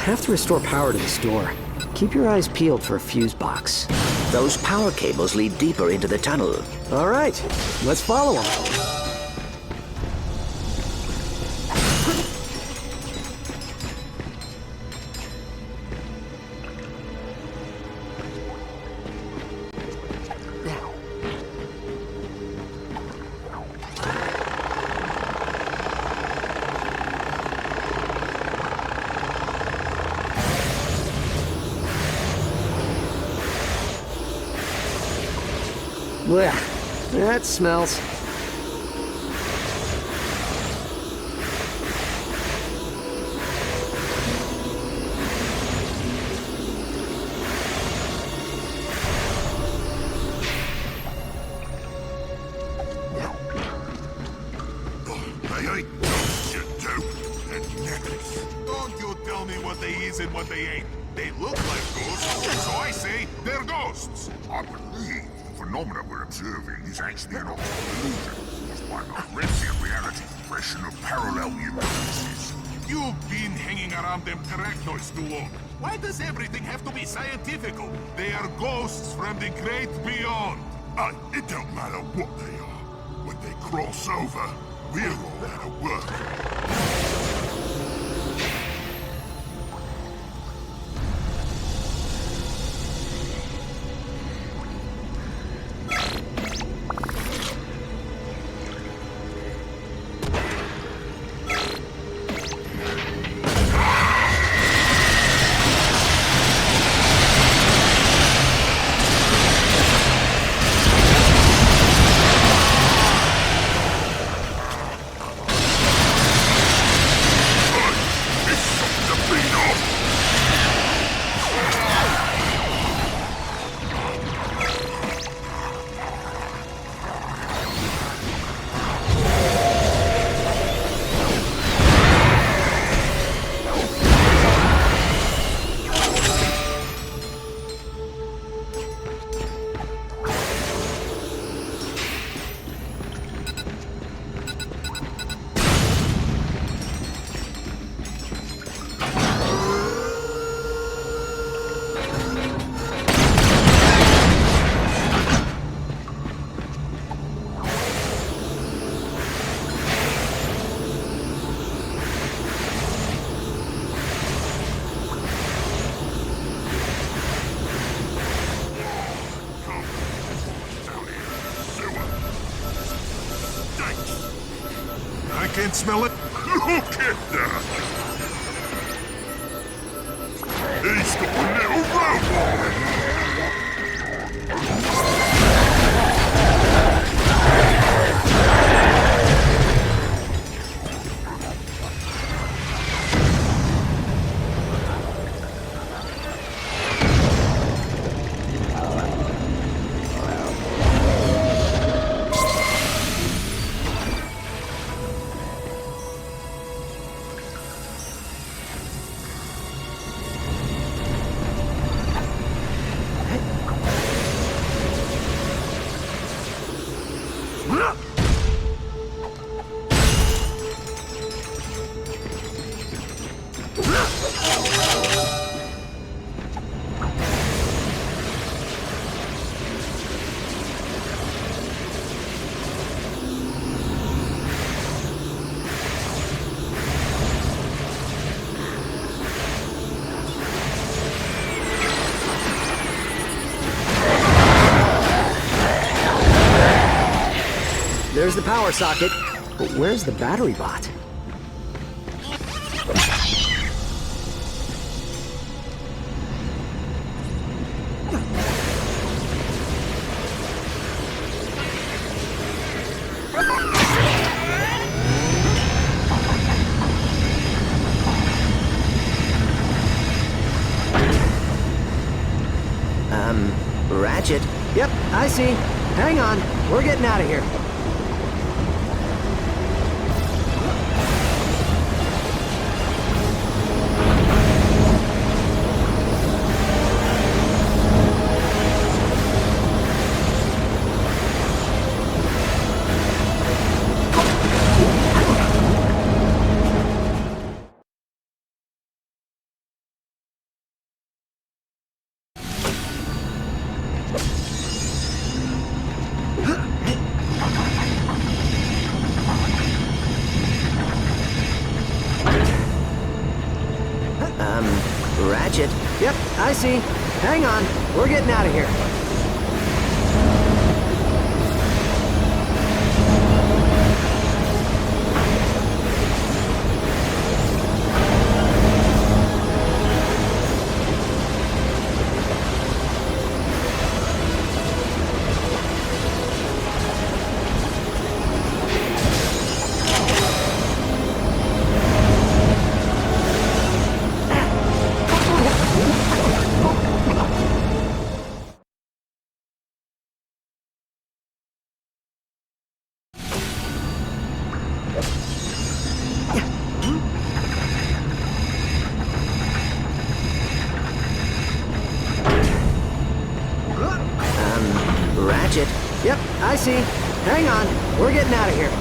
Have to restore power to the store. Keep your eyes peeled for a fuse box. Those power cables lead deeper into the tunnel. All right, let's follow them. Blech, that smells. I told you to, and Don't you tell me what they is and what they ain't. They look like ghosts, so I say they're ghosts. I believe the phenomena we're observing is actually an optical illusion caused by the horrific reality compression of parallel universes. You've been hanging around them arachnoids too long. Why does everything have to be scientifical? They are ghosts from the great beyond. It don't matter what they are. When they cross over, we're all out of work. I can't smell it. Look at that! He's got a little robot! There's the power socket, but where's the battery bot? Ratchet? Yep, I see. Hang on, we're getting out of here. Ratchet? Yep, I see. Hang on, we're getting out of here. I see. Hang on. We're getting out of here.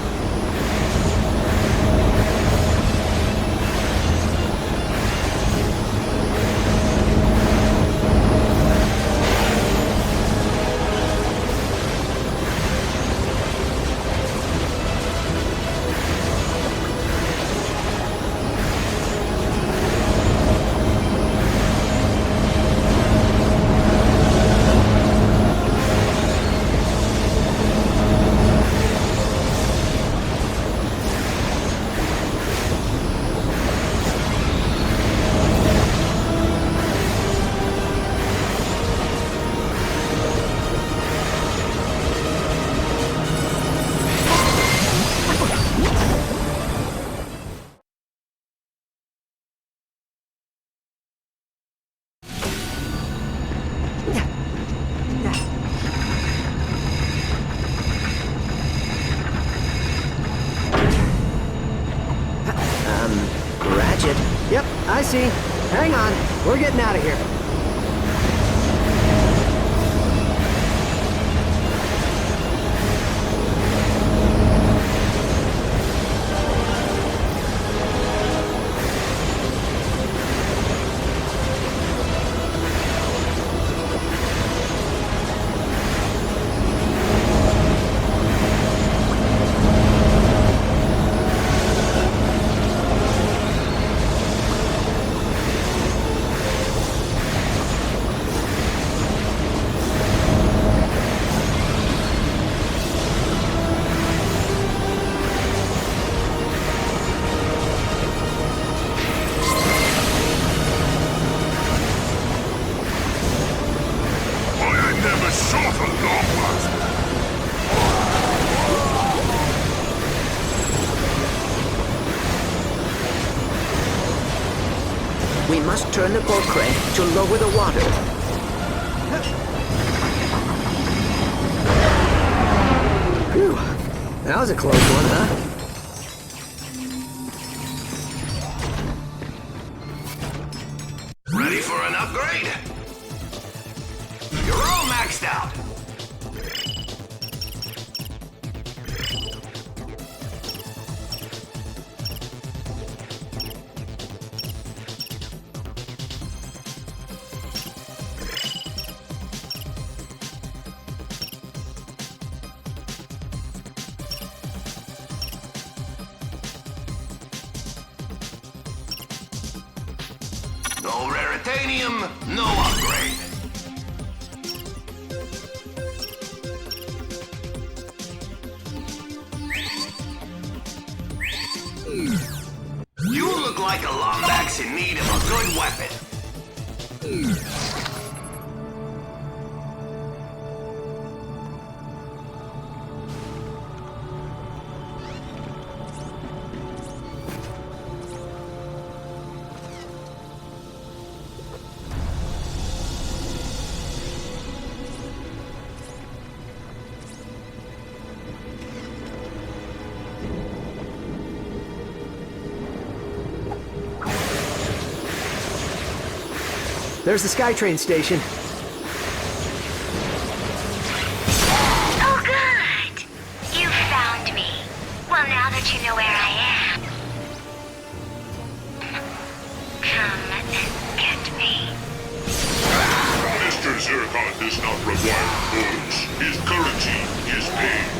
Ratchet. Yep, I see. Hang on. We're getting out of here. We must turn the boat crank to lower the water. Phew. That was a close one, huh? Ready for an upgrade? You're all maxed out. No raritanium, no upgrade. You look like a Lombax in need of a good weapon. There's the SkyTrain station. Oh, good! You found me. Well, now that you know where I am, come and get me. Mr. Zircon does not require goods. His currency is pain.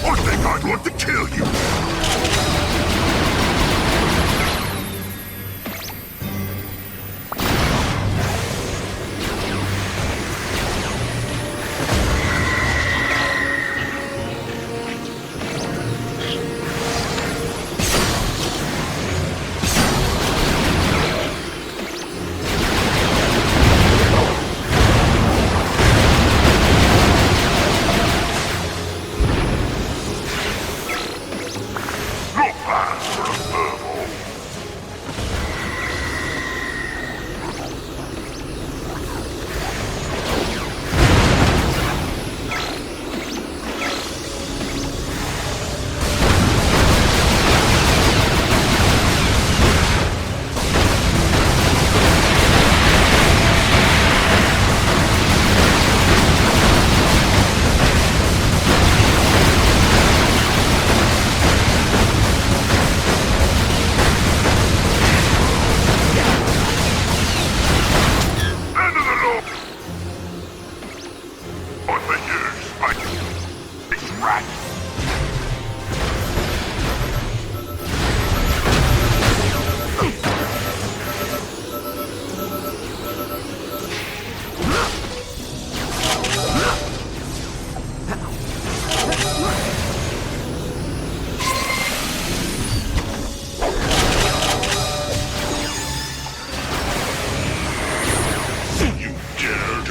I think I'd want to kill you!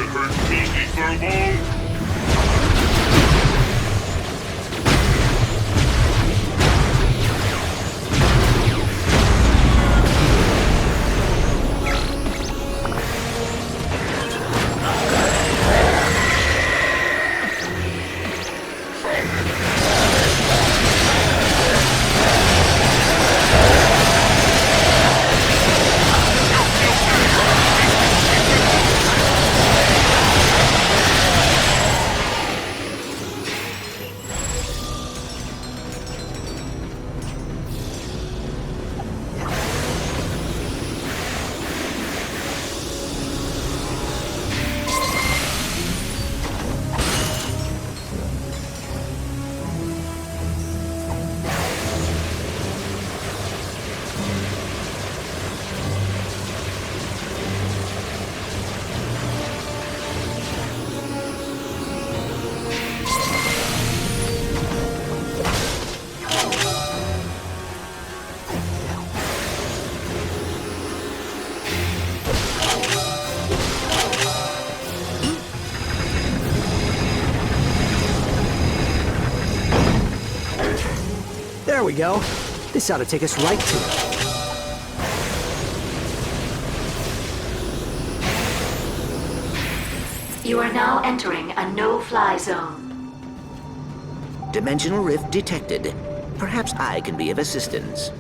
hurt filthy furball? There we go. This ought to take us right to it. You are now entering a no-fly zone. Dimensional rift detected. Perhaps I can be of assistance.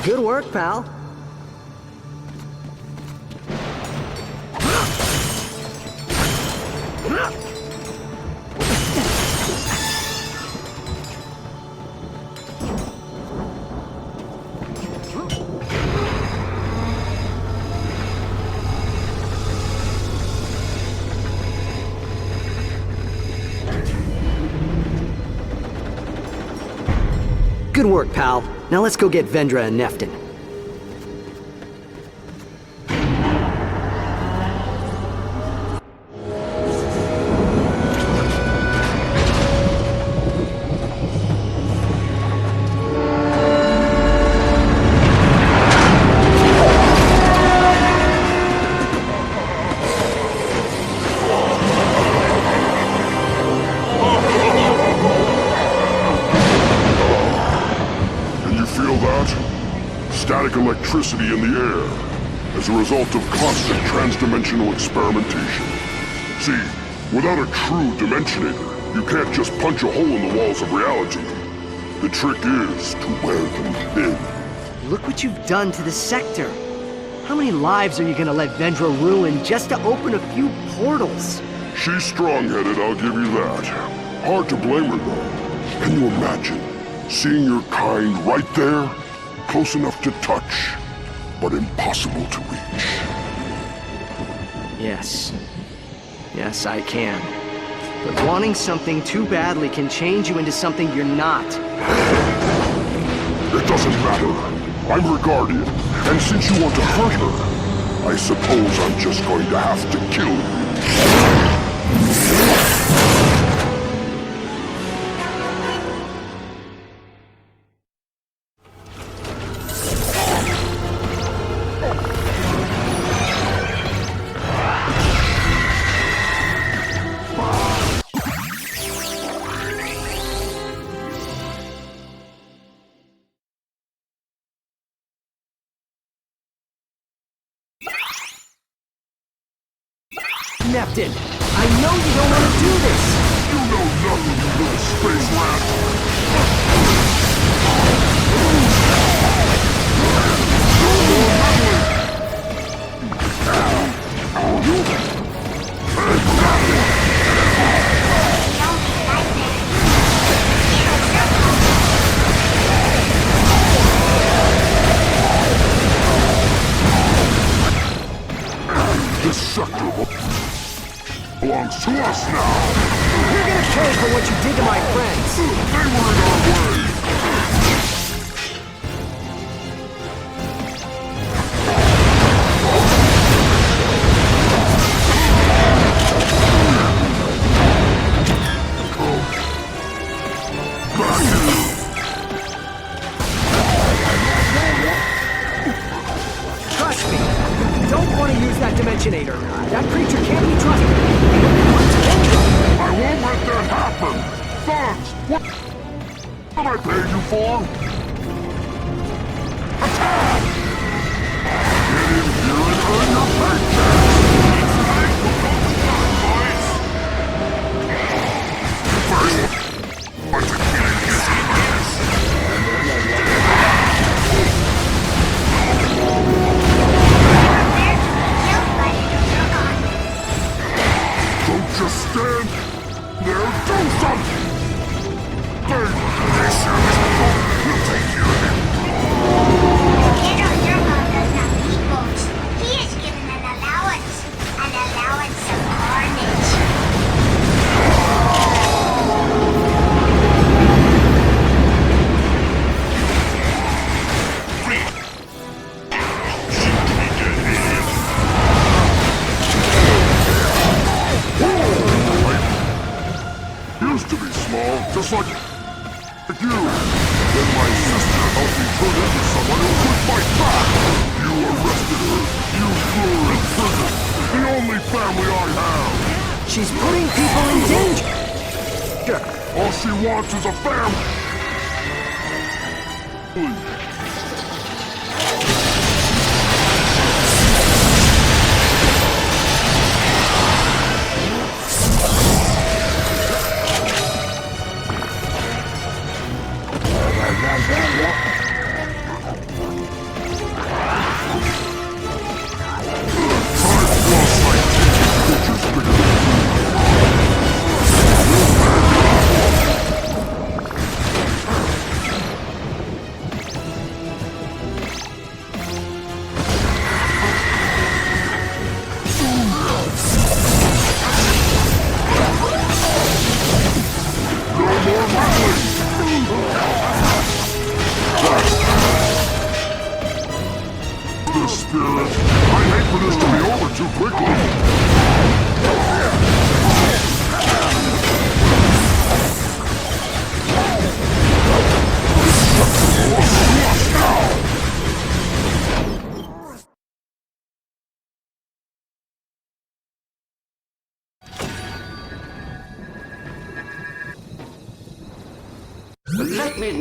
Good work, pal. Good work, pal. Now let's go get Vendra and Neftin. Static electricity in the air as a result of constant transdimensional experimentation. See, without a true dimensionator, you can't just punch a hole in the walls of reality. The trick is to wear them thin. Look what you've done to the sector. How many lives are you gonna let Vendra ruin just to open a few portals? She's strong-headed, I'll give you that. Hard to blame her, though. Can you imagine seeing your kind right there? Close enough to touch, but impossible to reach. Yes. Yes, I can. But wanting something too badly can change you into something you're not. It doesn't matter. I'm her guardian, and since you want to hurt her, I suppose I'm just going to have to kill you. Neftin, I know you don't want to do this! You know nothing, you little space rat! This sector belongs to us now! You're gonna pay for what you did to my friends! They were in our way! Trust me, you don't want to use that Dimensionator. That creature can't be trusted. I won't let that happen! Thugs! What I paid you for? Attack! Get in here and earn your paycheck! It's time for boys! First, but to kill his enemies! Don't just stand there, do something! They service we'll take care of him. General Durkon does not need votes. He is given an allowance of carnage. Used to be small, just like you. Then my sister helped me turn into someone who could fight back. You arrested her. You threw her in prison. The only family I have. She's putting people in danger. All she wants is a family.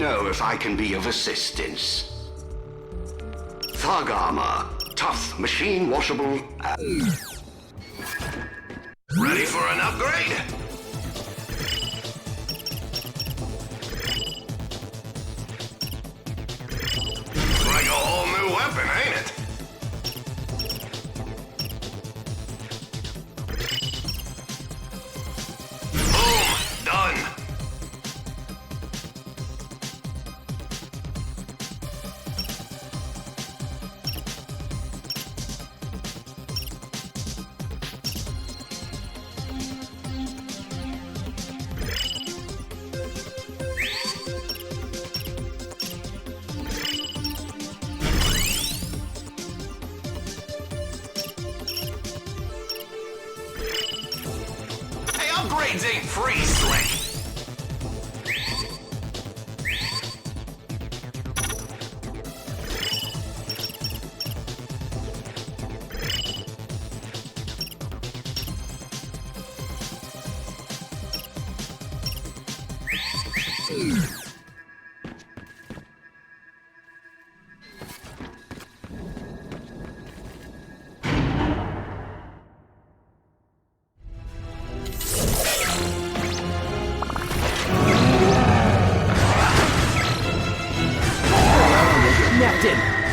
know if I can be of assistance. Thug armor. Tough, machine washable. Ready for an upgrade? It's like a whole new weapon, ain't it? Boom! Done! Upgrades ain't free, Slick.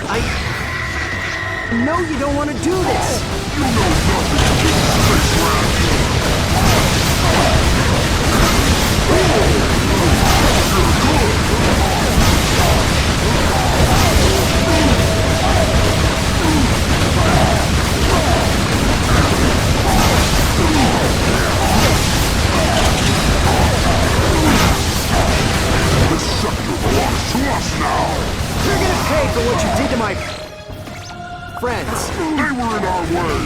I know you don't want to do this! You know nothing about space rap! This sector belongs to us now! You're gonna pay for what you did to my friends. They were in our way.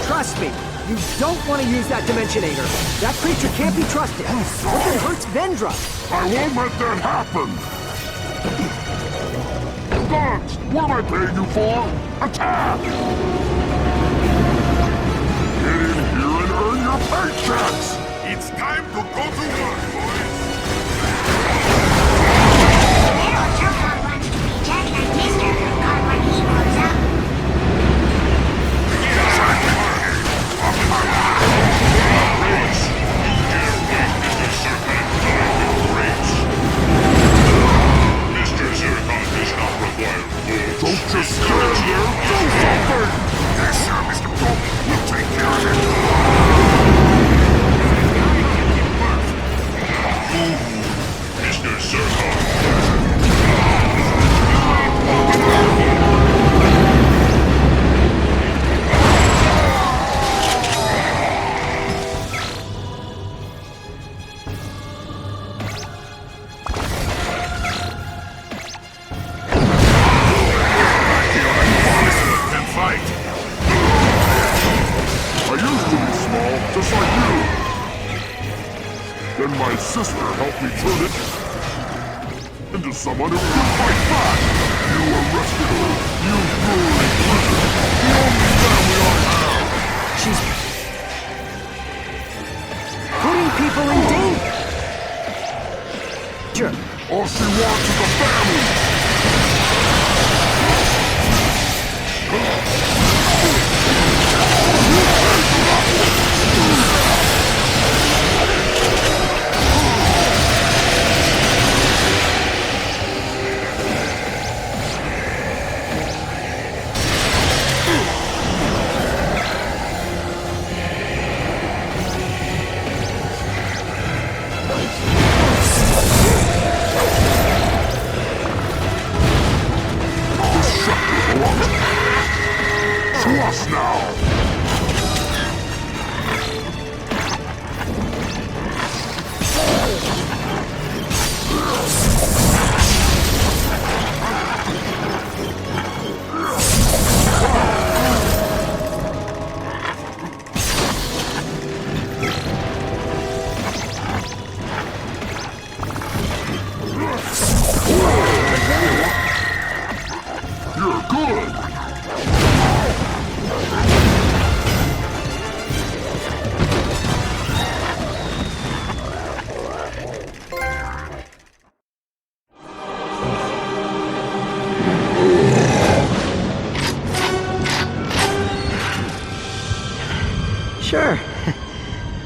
Trust me. You don't want to use that Dimensionator. That creature can't be trusted. What if it hurts Vendra? I won't let that happen! Guns! What am I paying you for? Attack! Get in here and earn your paychecks! It's time to go to work, boys! Little Choco wants to be just like Mr. Choco when he grows up. Don't just stand there! Do something! Yes, sir, Mr. Pope. We'll take care of it. Mr. Zircon. Just like you. Then my sister helped me turn it into someone who could fight back. You arrested her. You threw her in prison. The only family I have. She's putting people in danger. All she wants is a family. To us now!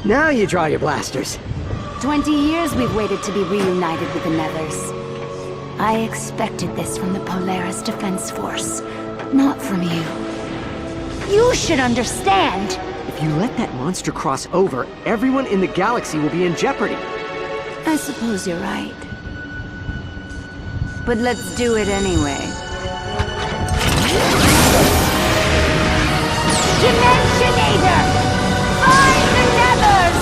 Now you draw your blasters. 20 years we've waited to be reunited with the Nethers. I expected this from the Polaris Defense Force, not from you. You should understand! If you let that monster cross over, everyone in the galaxy will be in jeopardy. I suppose you're right. But let's do it anyway. Dimensionator! Find the Nethers!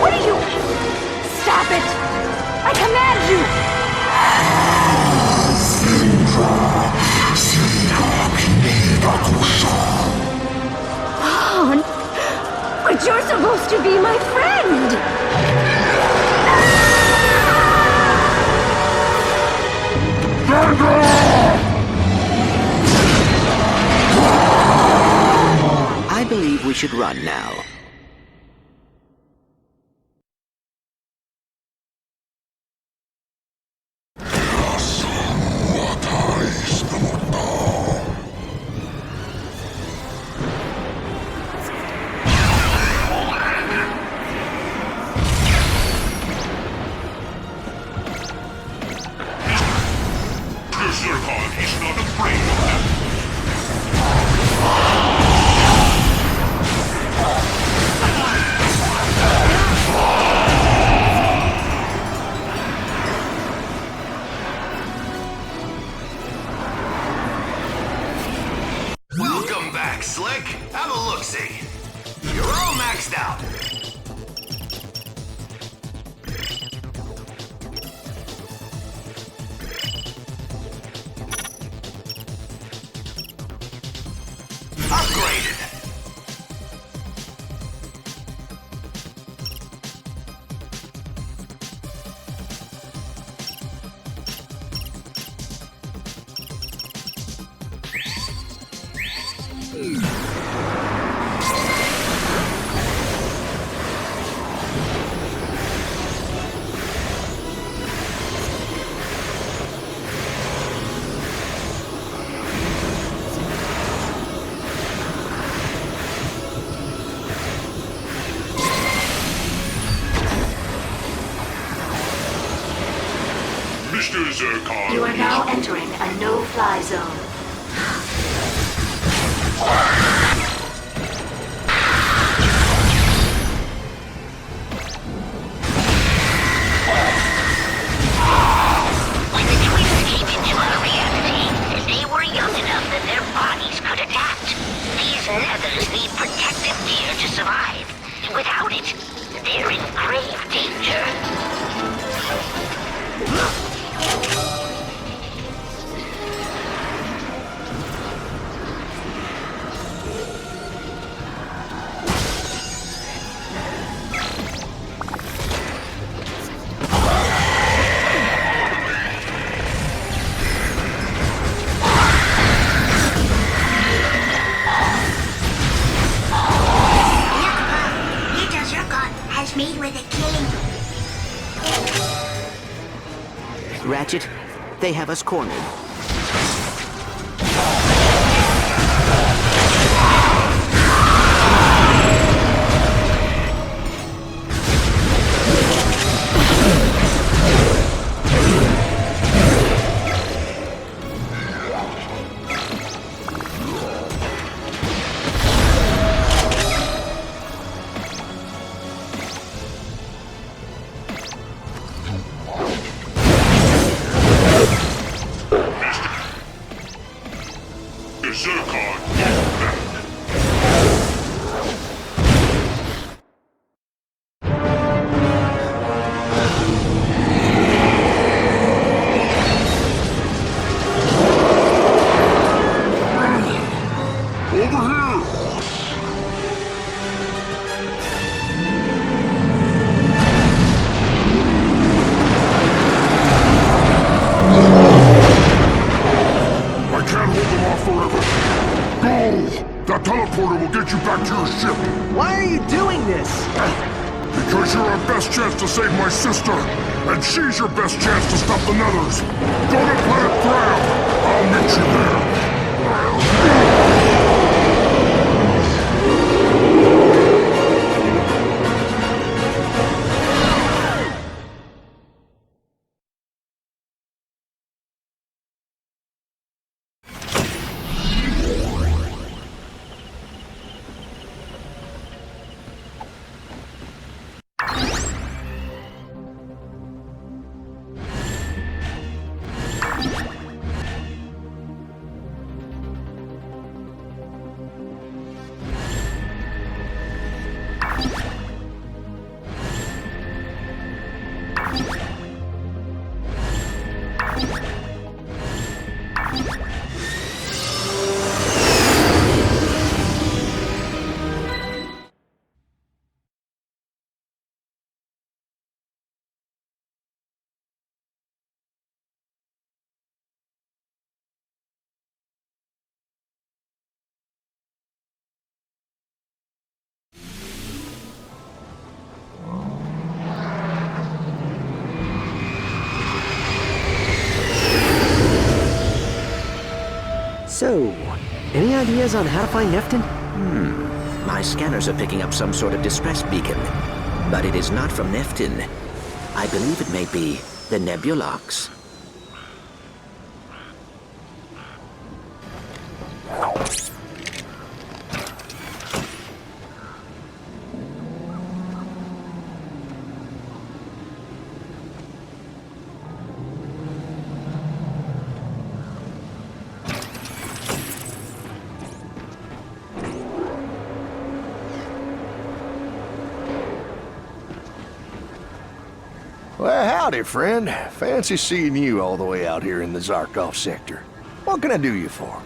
What are you? Stop it! I command you! Vaughn! But you're supposed to be my friend! I believe we should run now. Zircon is not afraid of them. Welcome back, Slick. Have a look-see. You're all maxed out. Upgraded. Mr. Zircon. You are now entering a no-fly zone. When the twins came into our reality, they were young enough that their bodies could adapt. These Nethers need protective gear to survive. Without it, they're in grave danger. Made with a killing. Ratchet, they have us cornered. Zircon. That teleporter will get you back to your ship. Why are you doing this? Because you're our best chance to save my sister, and she's your best chance to stop the Nethers. Go to Planet Thrav. I'll meet you there. So, any ideas on how to find Neftin? My scanners are picking up some sort of distress beacon. But it is not from Neftin. I believe it may be the Nebulox. Well, howdy, friend. Fancy seeing you all the way out here in the Zarkov sector. What can I do you for?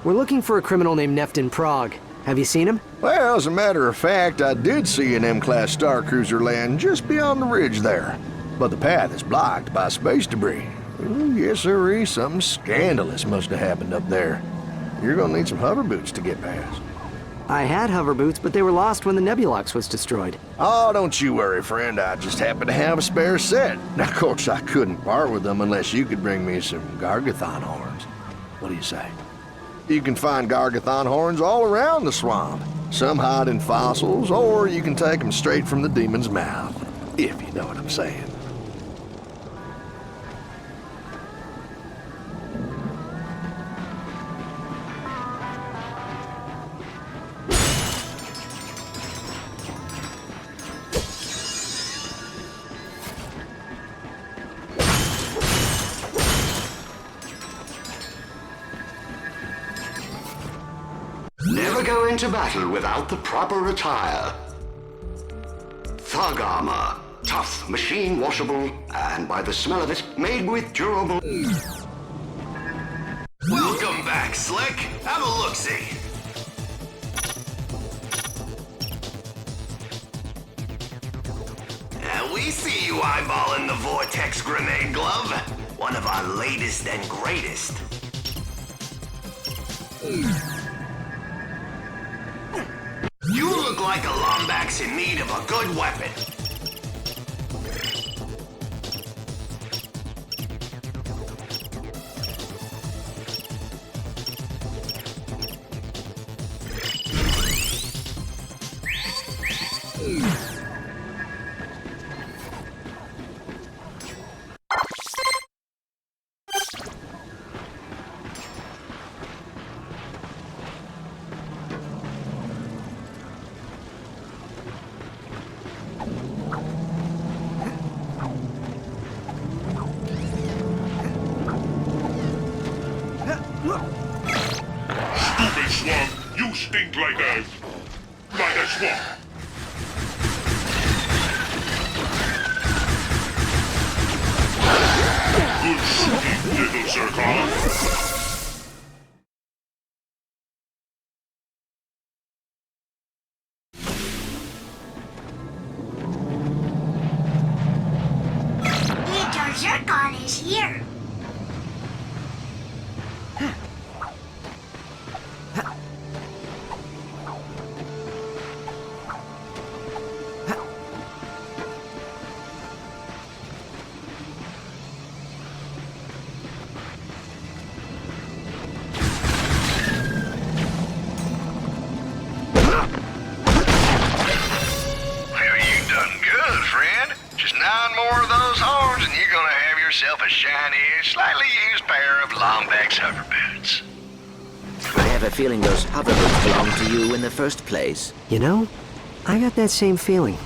We're looking for a criminal named Neftin Prague. Have you seen him? Well, as a matter of fact, I did see an M-class starcruiser land just beyond the ridge there. But the path is blocked by space debris. Ooh, yes, sirree, something scandalous must have happened up there. You're gonna need some hover boots to get past. I had hover boots, but they were lost when the Nebulox was destroyed. Oh, don't you worry, friend. I just happen to have a spare set. Now, of course, I couldn't part with them unless you could bring me some Gargathon horns. What do you say? You can find Gargathon horns all around the swamp. Some hide in fossils, or you can take them straight from the demon's mouth, if you know what I'm saying. Never go into battle without the proper attire. Thug armor. Tough, machine washable, and by the smell of it, made with durable... Welcome back, Slick. Have a look-see. We see you eyeballing the Vortex Grenade Glove. One of our latest and greatest. You look like a Lombax in need of a good weapon. Stupid swamp! You stink like a swamp! Good shooting, little Zircon. Little Zircon is here. upgrades. I have a feeling those hoverboards belonged to you in the first place. You know, I got that same feeling.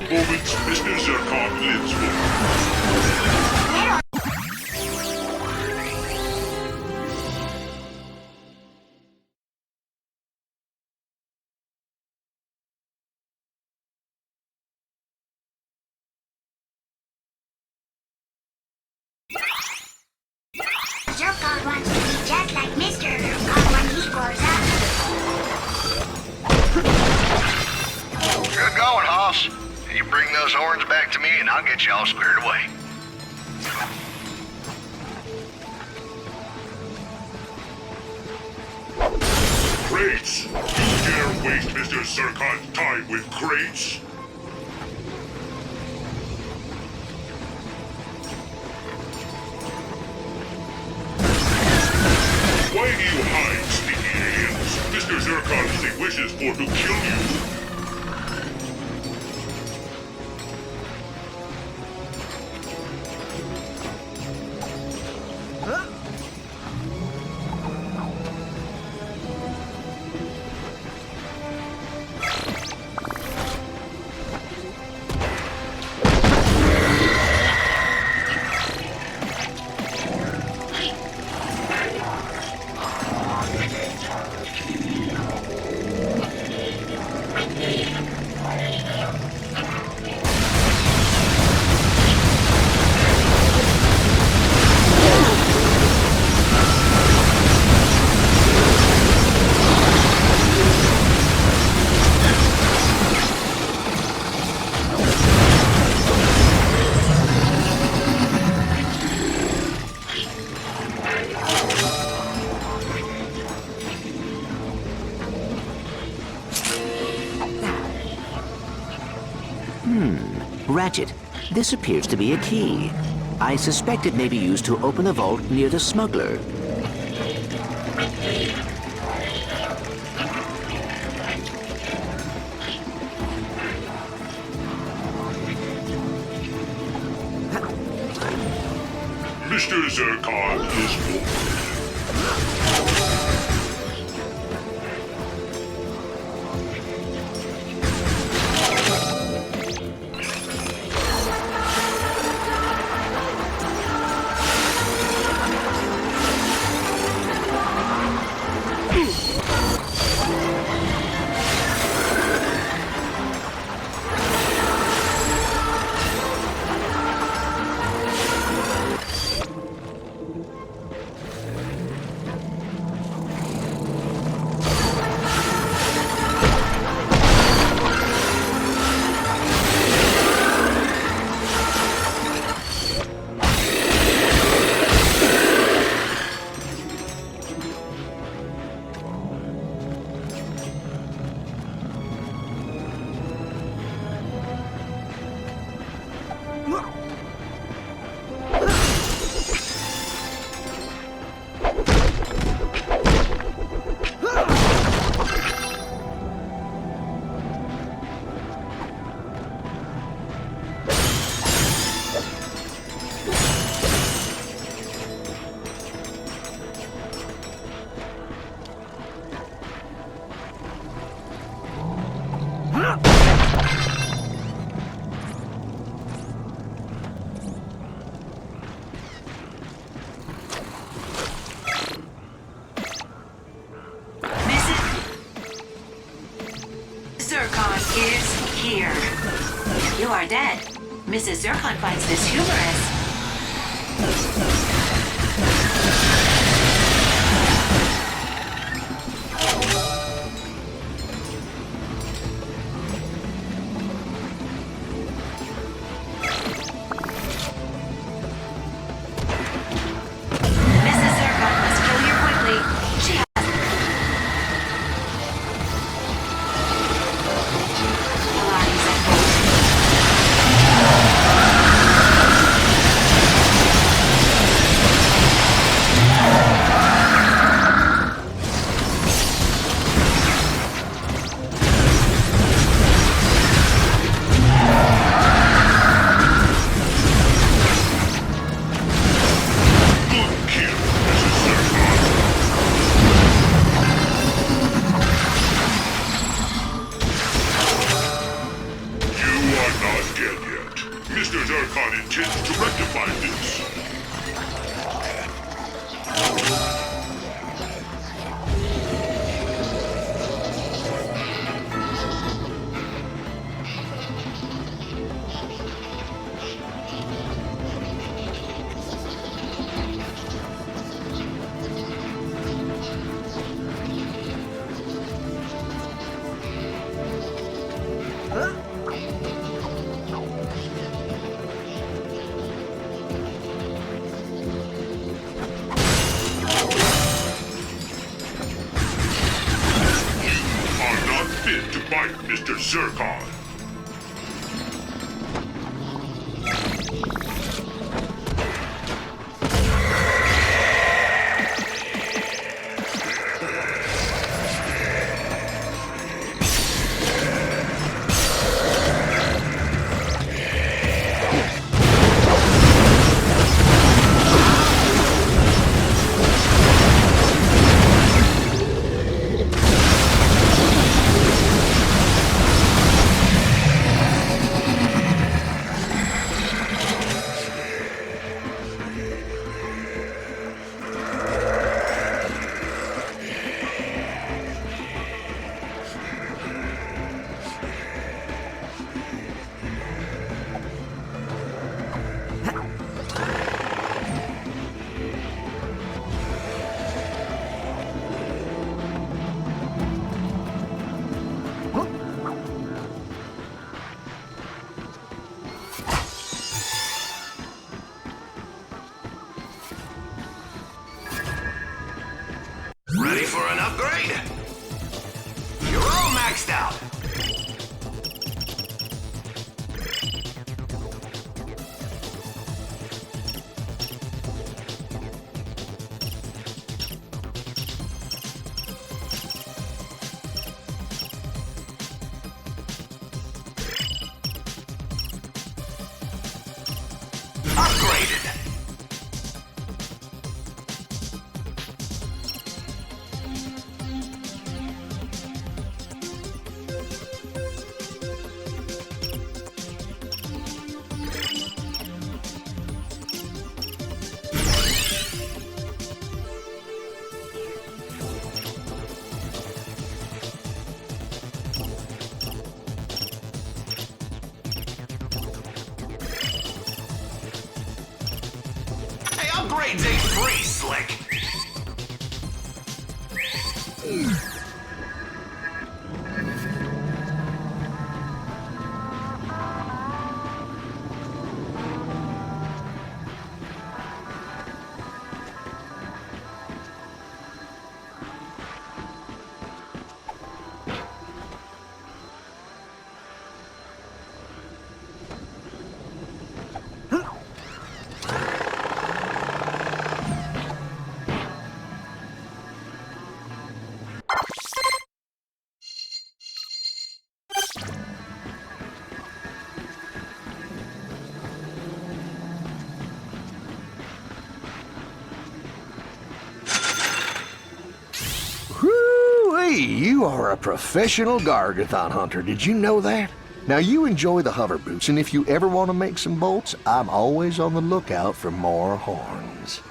Moments Mr. Zircon lives for. Zircon wants to be just like Mr. Zircon when he grows up. Good going, Hoss. You bring those horns back to me and I'll get you all squared away. Crates! You dare waste Mr. Zircon's time with crates? Why do you hide, sneaky aliens? Mr. Zircon only wishes for to kill you. Ratchet, this appears to be a key. I suspect it may be used to open a vault near the smuggler. Mr. Zircon is forward. You are dead. Mrs. Zircon finds this humorous. Mr. Zircon. Ready for an upgrade? You're all maxed out. Upgraded. Upgrades ain't free, Slick. You are a professional Gargathon hunter, did you know that? Now you enjoy the hover boots, and if you ever want to make some bolts, I'm always on the lookout for more horns.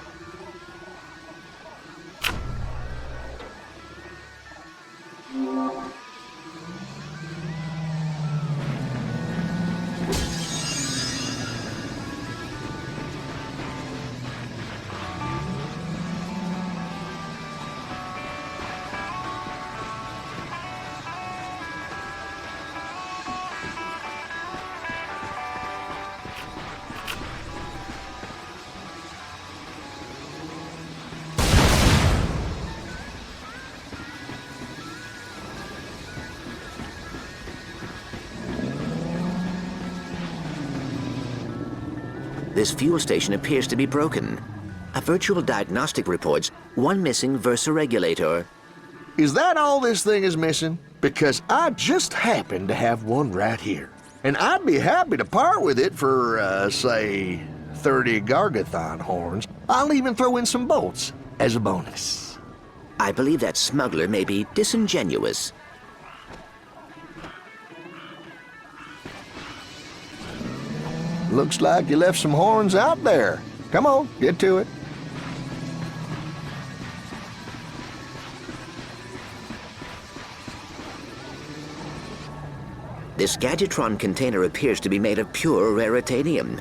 This fuel station appears to be broken. A virtual diagnostic reports one missing Versa regulator. Is that all this thing is missing? Because I just happen to have one right here. And I'd be happy to part with it for, say, 30 Gargathon horns. I'll even throw in some bolts as a bonus. I believe that smuggler may be disingenuous. Looks like you left some horns out there. Come on, get to it. This Gadgetron container appears to be made of pure raritanium.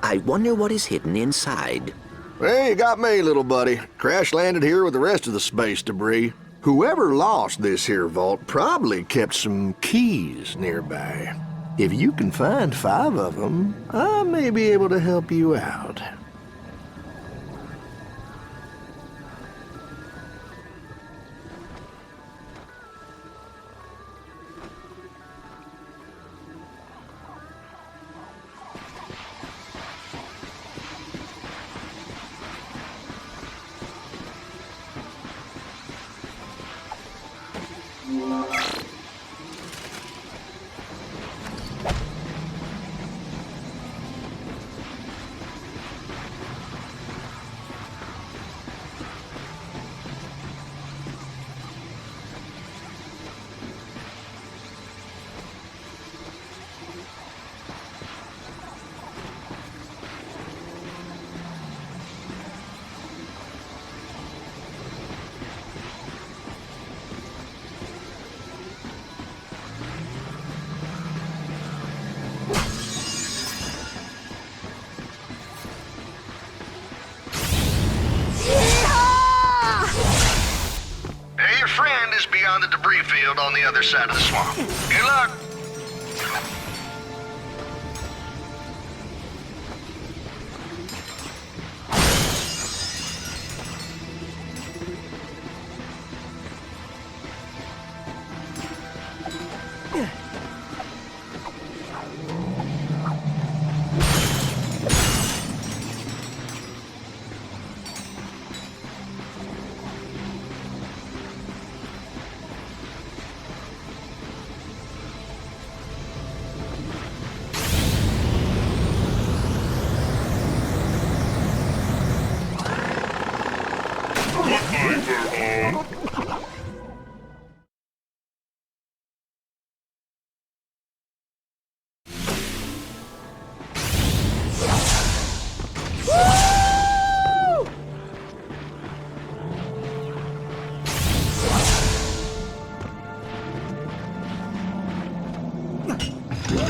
I wonder what is hidden inside. Well, you got me, little buddy. Crash landed here with the rest of the space debris. Whoever lost this here vault probably kept some keys nearby. If you can find 5 of them, I may be able to help you out. Beyond the debris field on the other side of the swamp. Good luck!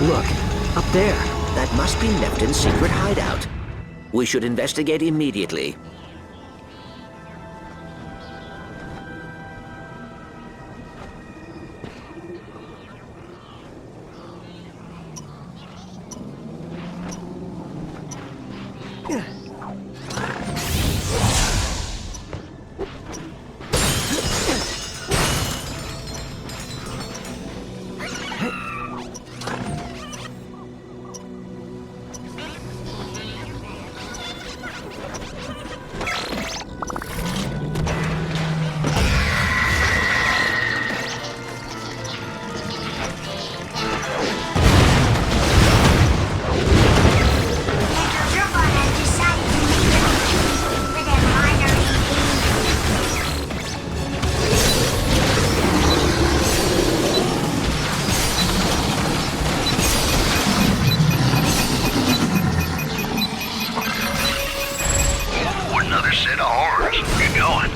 Look, up there. That must be Neftin's secret hideout. We should investigate immediately. Another set of horns. Get going.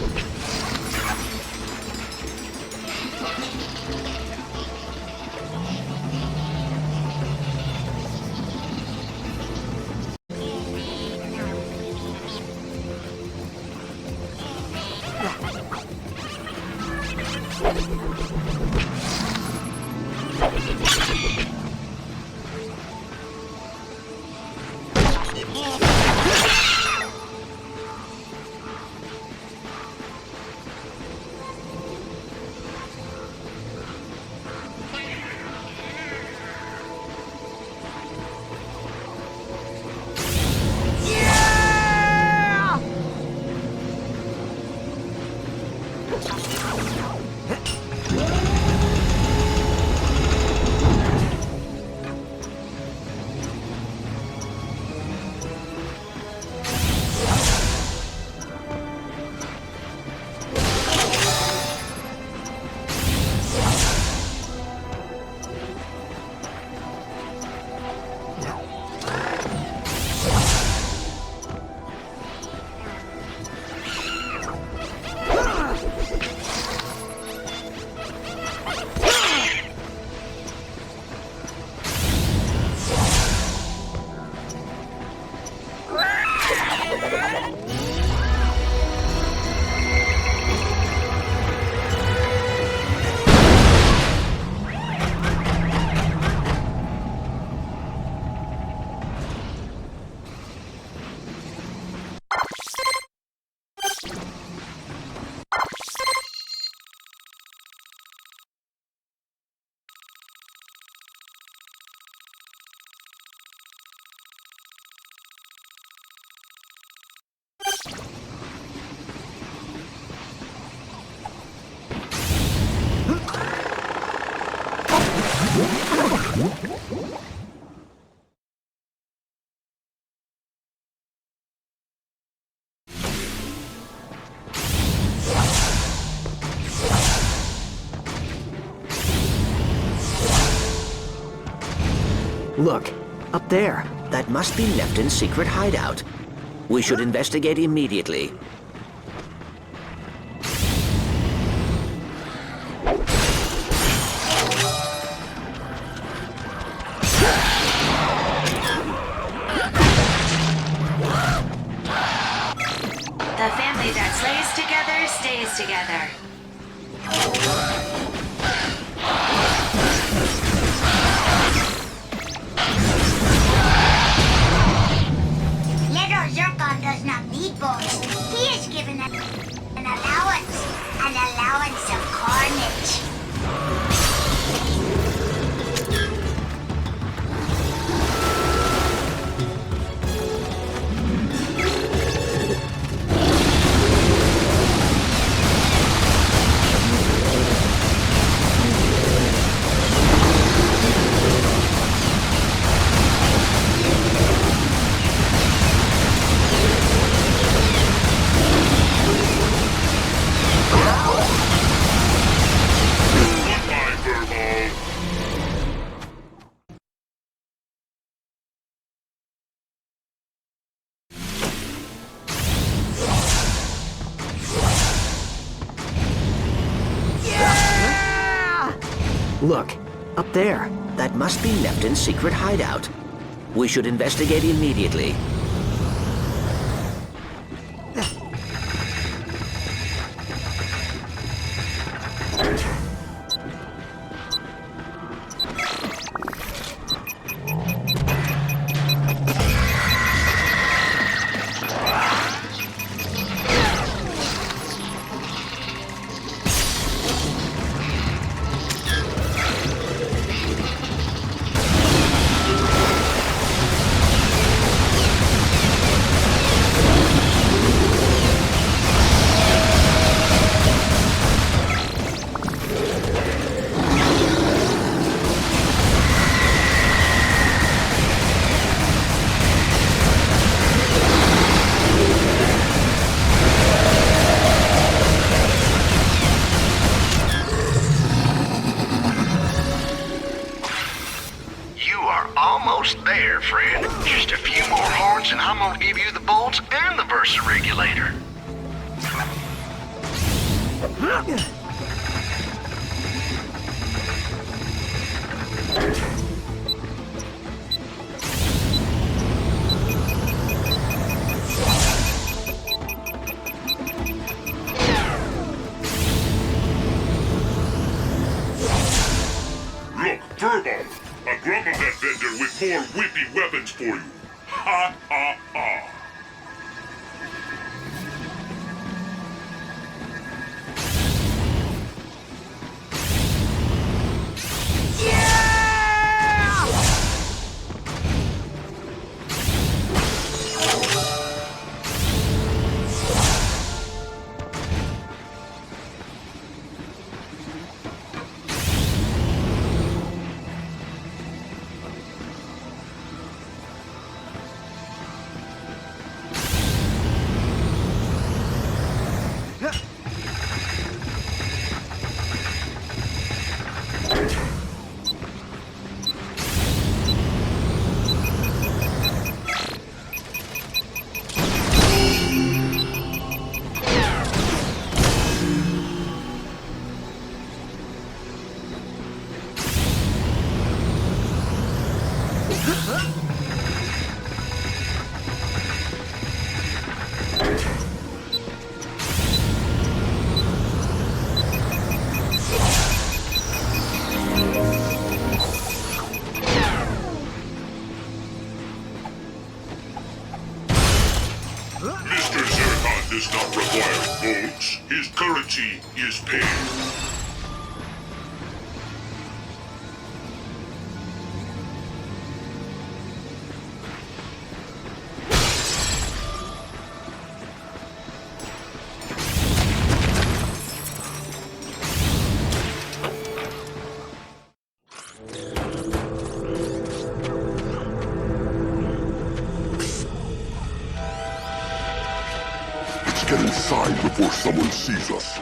Look, up there. That must be Nefton's secret hideout. We should investigate immediately. The family that slays together stays together. Little Zircon does not need bones. He is given an allowance of carnage. Look, up there. That must be Nefton's secret hideout. We should investigate immediately. almost there, friend. Just a few more hearts and I'm gonna give you the bolts and the Versa regulator. Look, Furball, I grumbled that vendor with more whippy weapons for you. Ha ha ha. Mr. Zircon does not require bolts. His currency is paid. Get inside before someone sees us.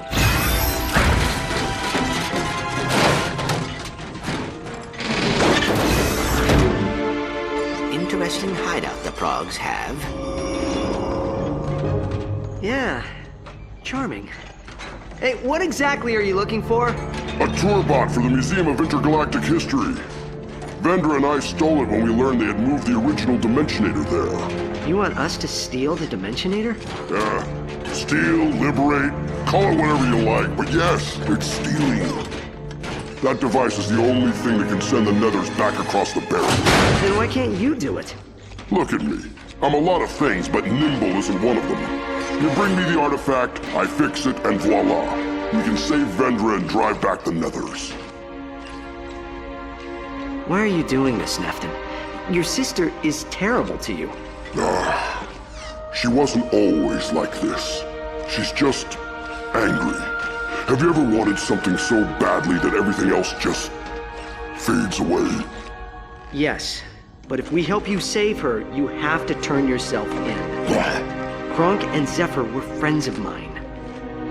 Interesting hideout the Progs have. Yeah, charming. Hey, what exactly are you looking for? A tour bot for the Museum of Intergalactic History. Vendor and I stole it when we learned they had moved the original Dimensionator there. You want us to steal the Dimensionator? Yeah. Steal, liberate, call it whatever you like, but yes, it's stealing. That device is the only thing that can send the Nethers back across the barrier. Then why can't you do it? Look at me. I'm a lot of things, but nimble isn't one of them. You bring me the artifact, I fix it, and voila. We can save Vendra and drive back the Nethers. Why are you doing this, Nefton? Your sister is terrible to you. She wasn't always like this. She's just angry. Have you ever wanted something so badly that everything else just fades away? Yes, but if we help you save her, you have to turn yourself in. Kronk and Zephyr were friends of mine.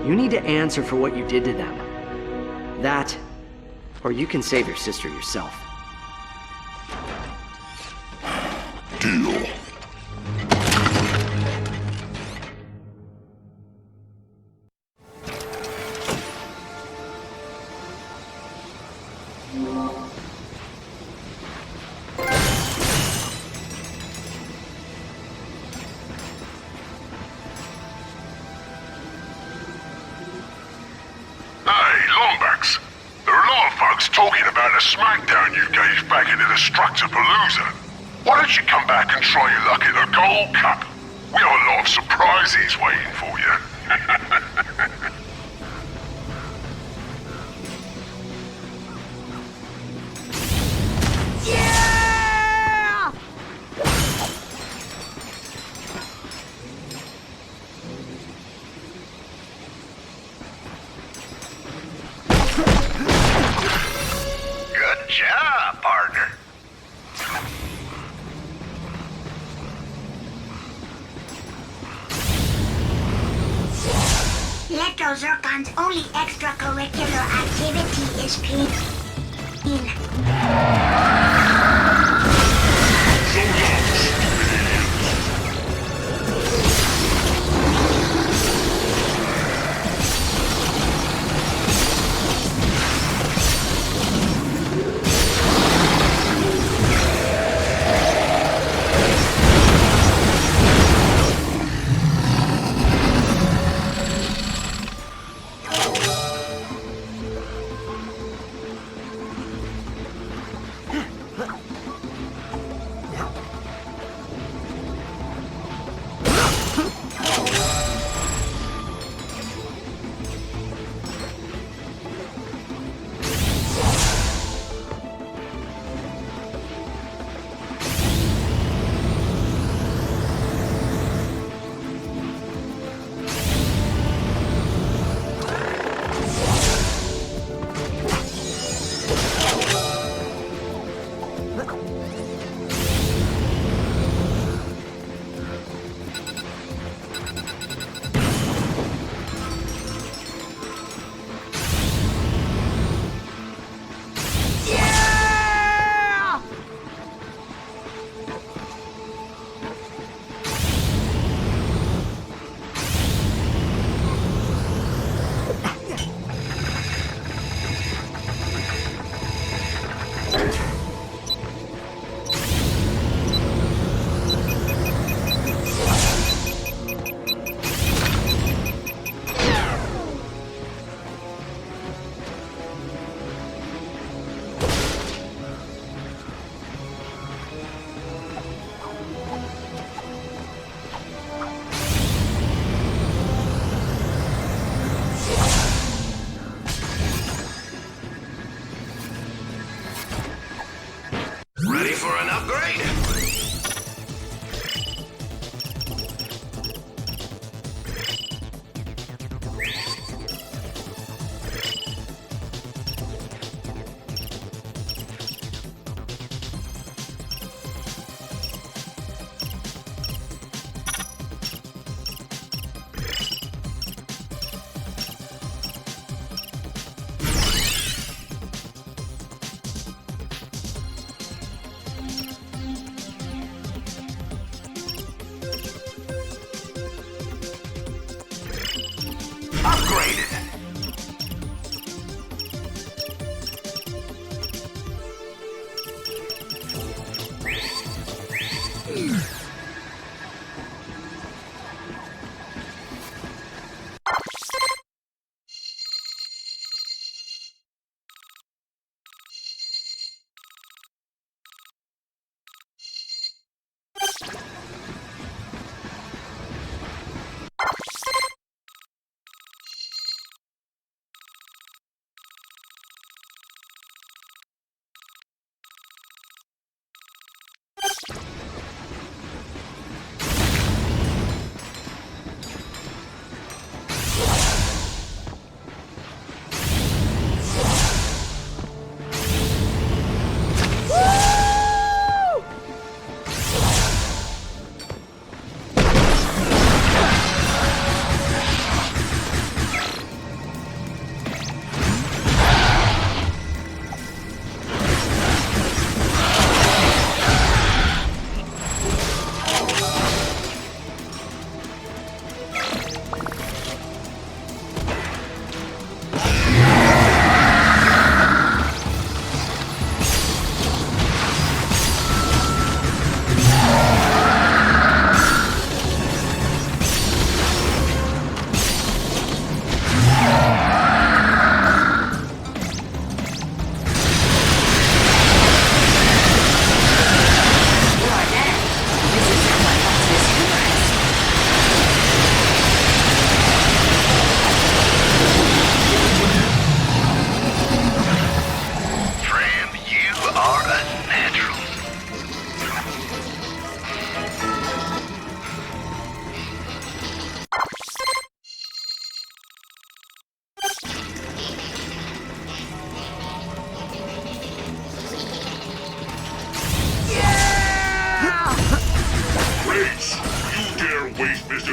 You need to answer for what you did to them. That, or you can save your sister yourself. Deal. Talking about the smackdown you gave back into the Structurepalooza. Why don't you come back and try your luck at the Gold Cup? We got a lot of surprises waiting for you. Good job, partner. Leto Zircon's only extracurricular activity is peeing.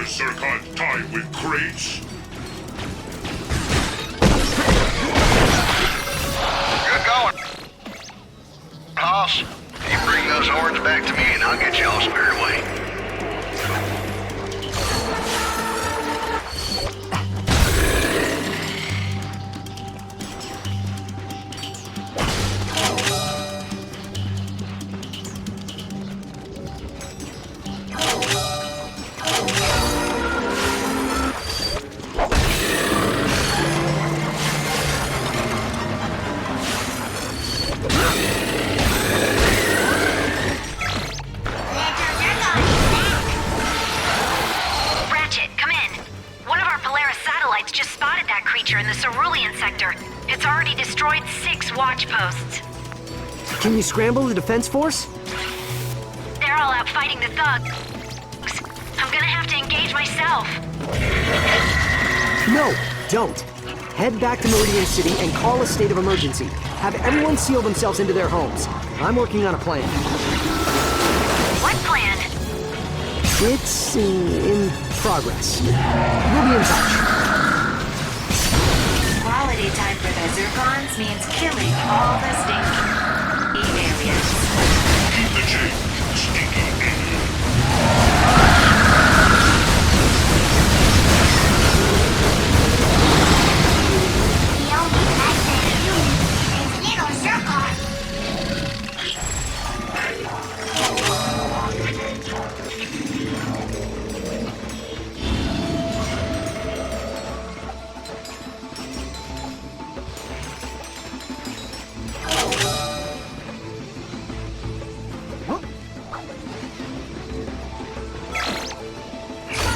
Zircon's time with crates. Good going. Hoss, you bring those horns back to me and I'll get you all squared away. Can you scramble the defense force? They're all out fighting the thugs. I'm gonna have to engage myself. No, don't. Head back to Meridian City and call a state of emergency. Have everyone seal themselves into their homes. I'm working on a plan. What plan? It's in progress. We'll be in touch. Quality time for the Zircons means killing all the stinky aliens. Keep the change, stinky alien. The only magnet human is little Zircon.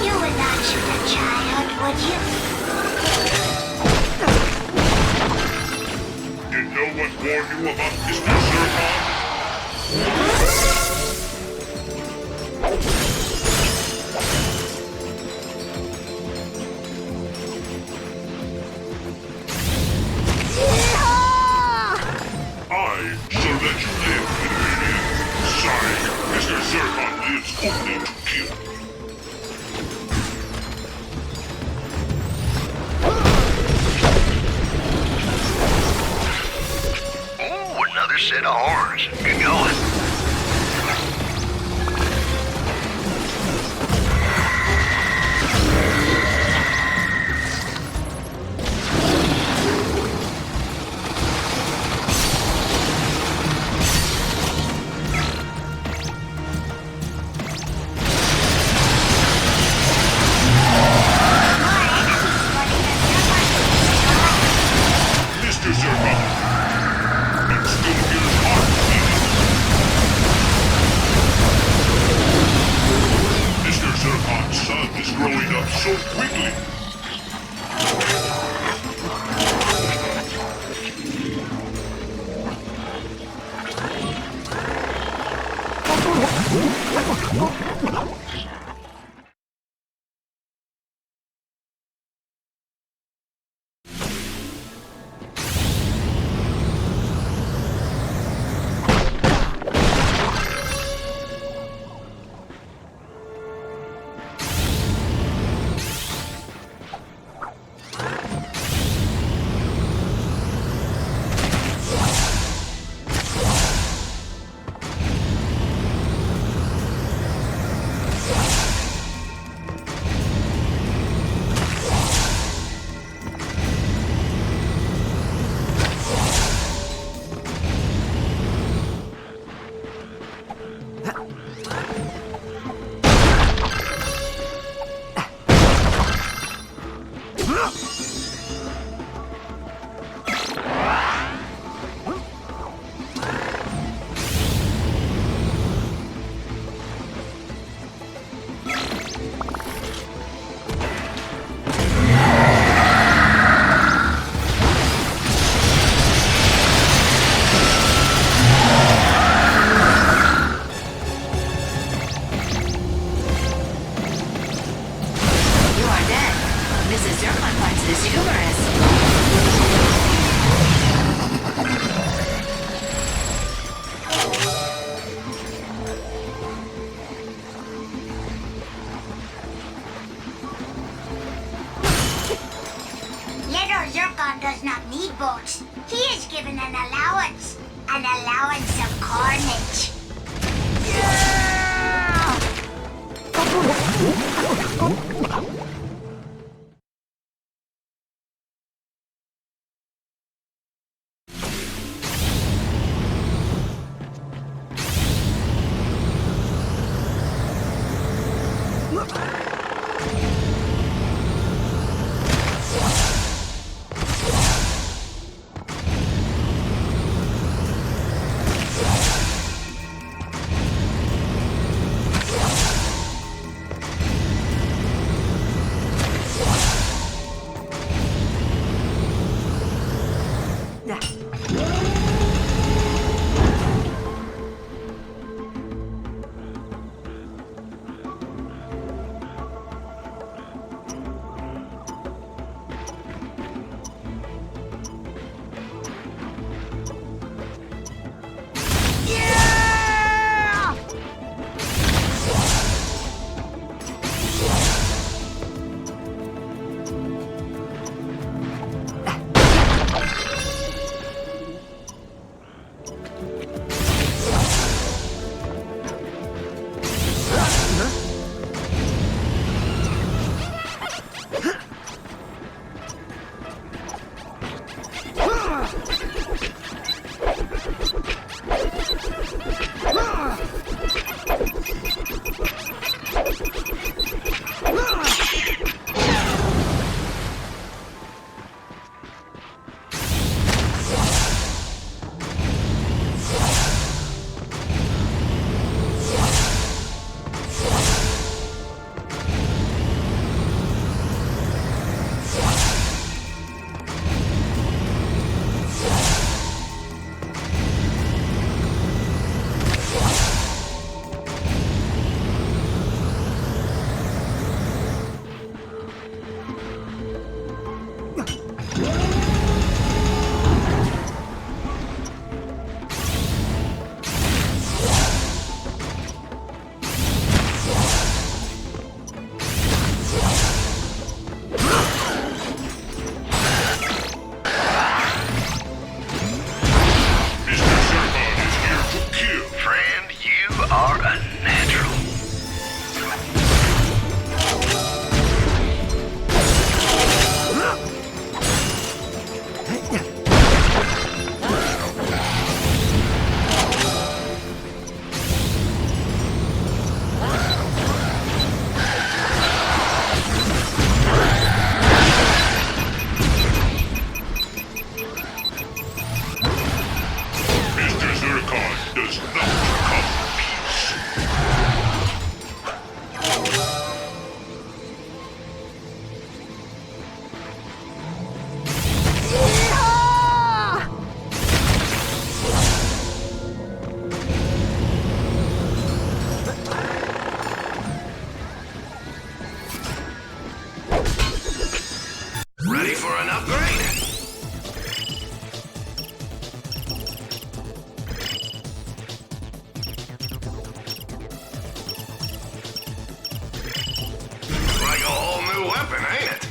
You would not shoot a child, would you? Did no one warn you about Mr. Zircon? I shall let you live, Meridian. Sorry, Mr. Zircon lives only to kill. Ooh, another set of horns. Good going. does not need boats. He is given an allowance. An allowance of carnage. weapon, ain't it?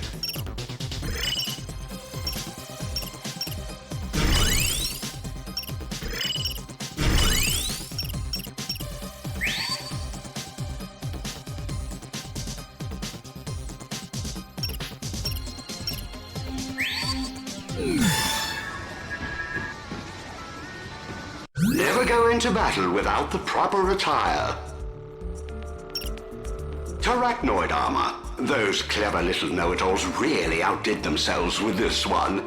Never go into battle without the proper attire. Arachnoid armor. Those clever little know-it-alls really outdid themselves with this one.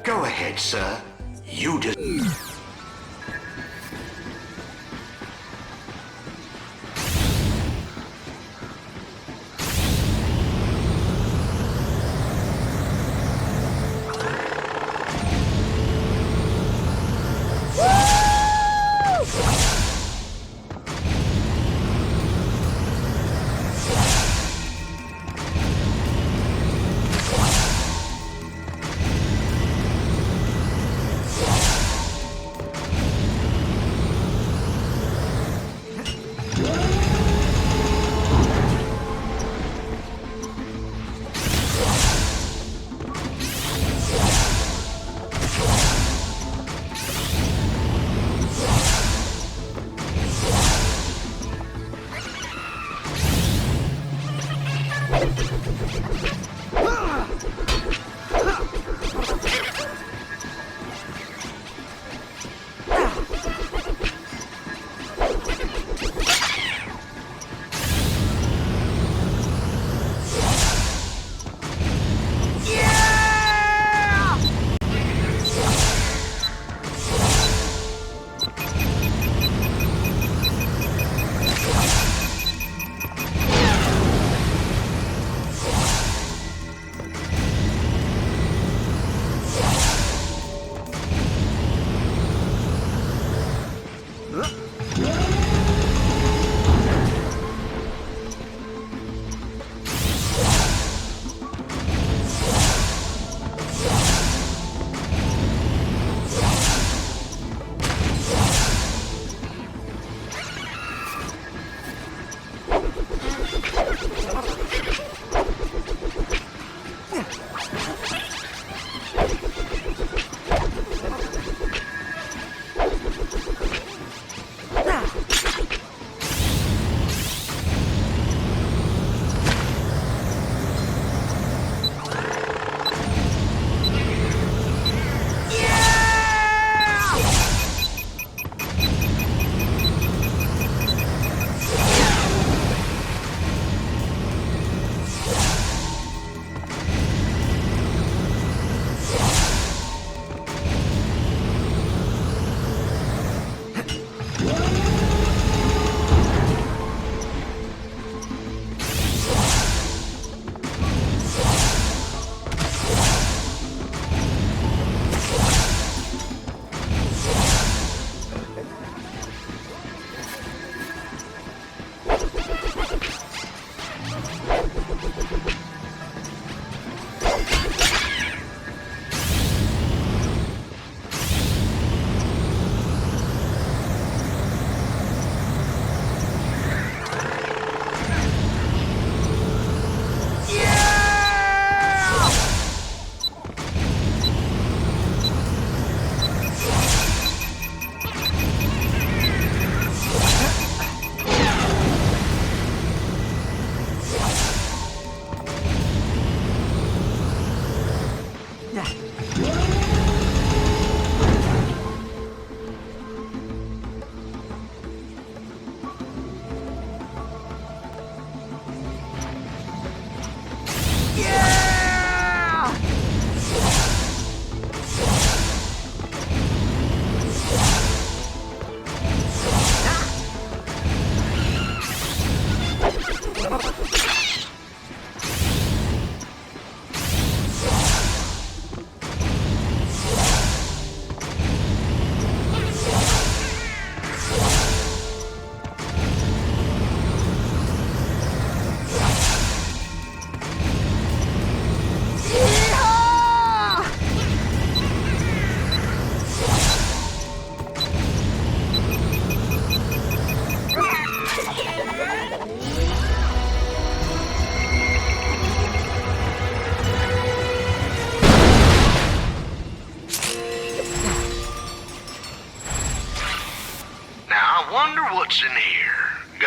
Go ahead, sir. You just...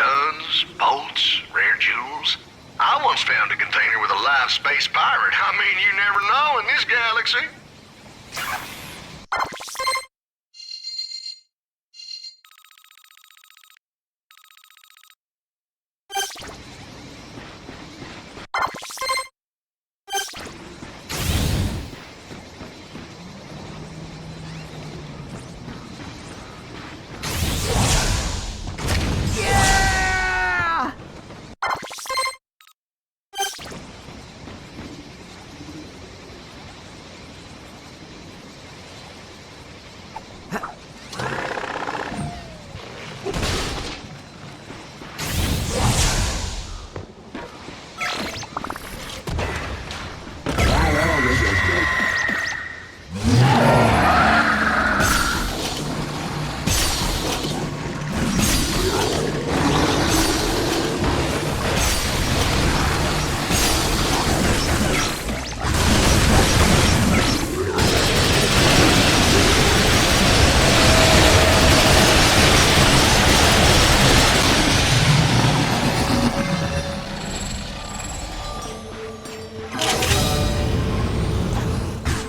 Guns, bolts, rare jewels. I once found a container with a live space pirate. I mean, you never know in this galaxy.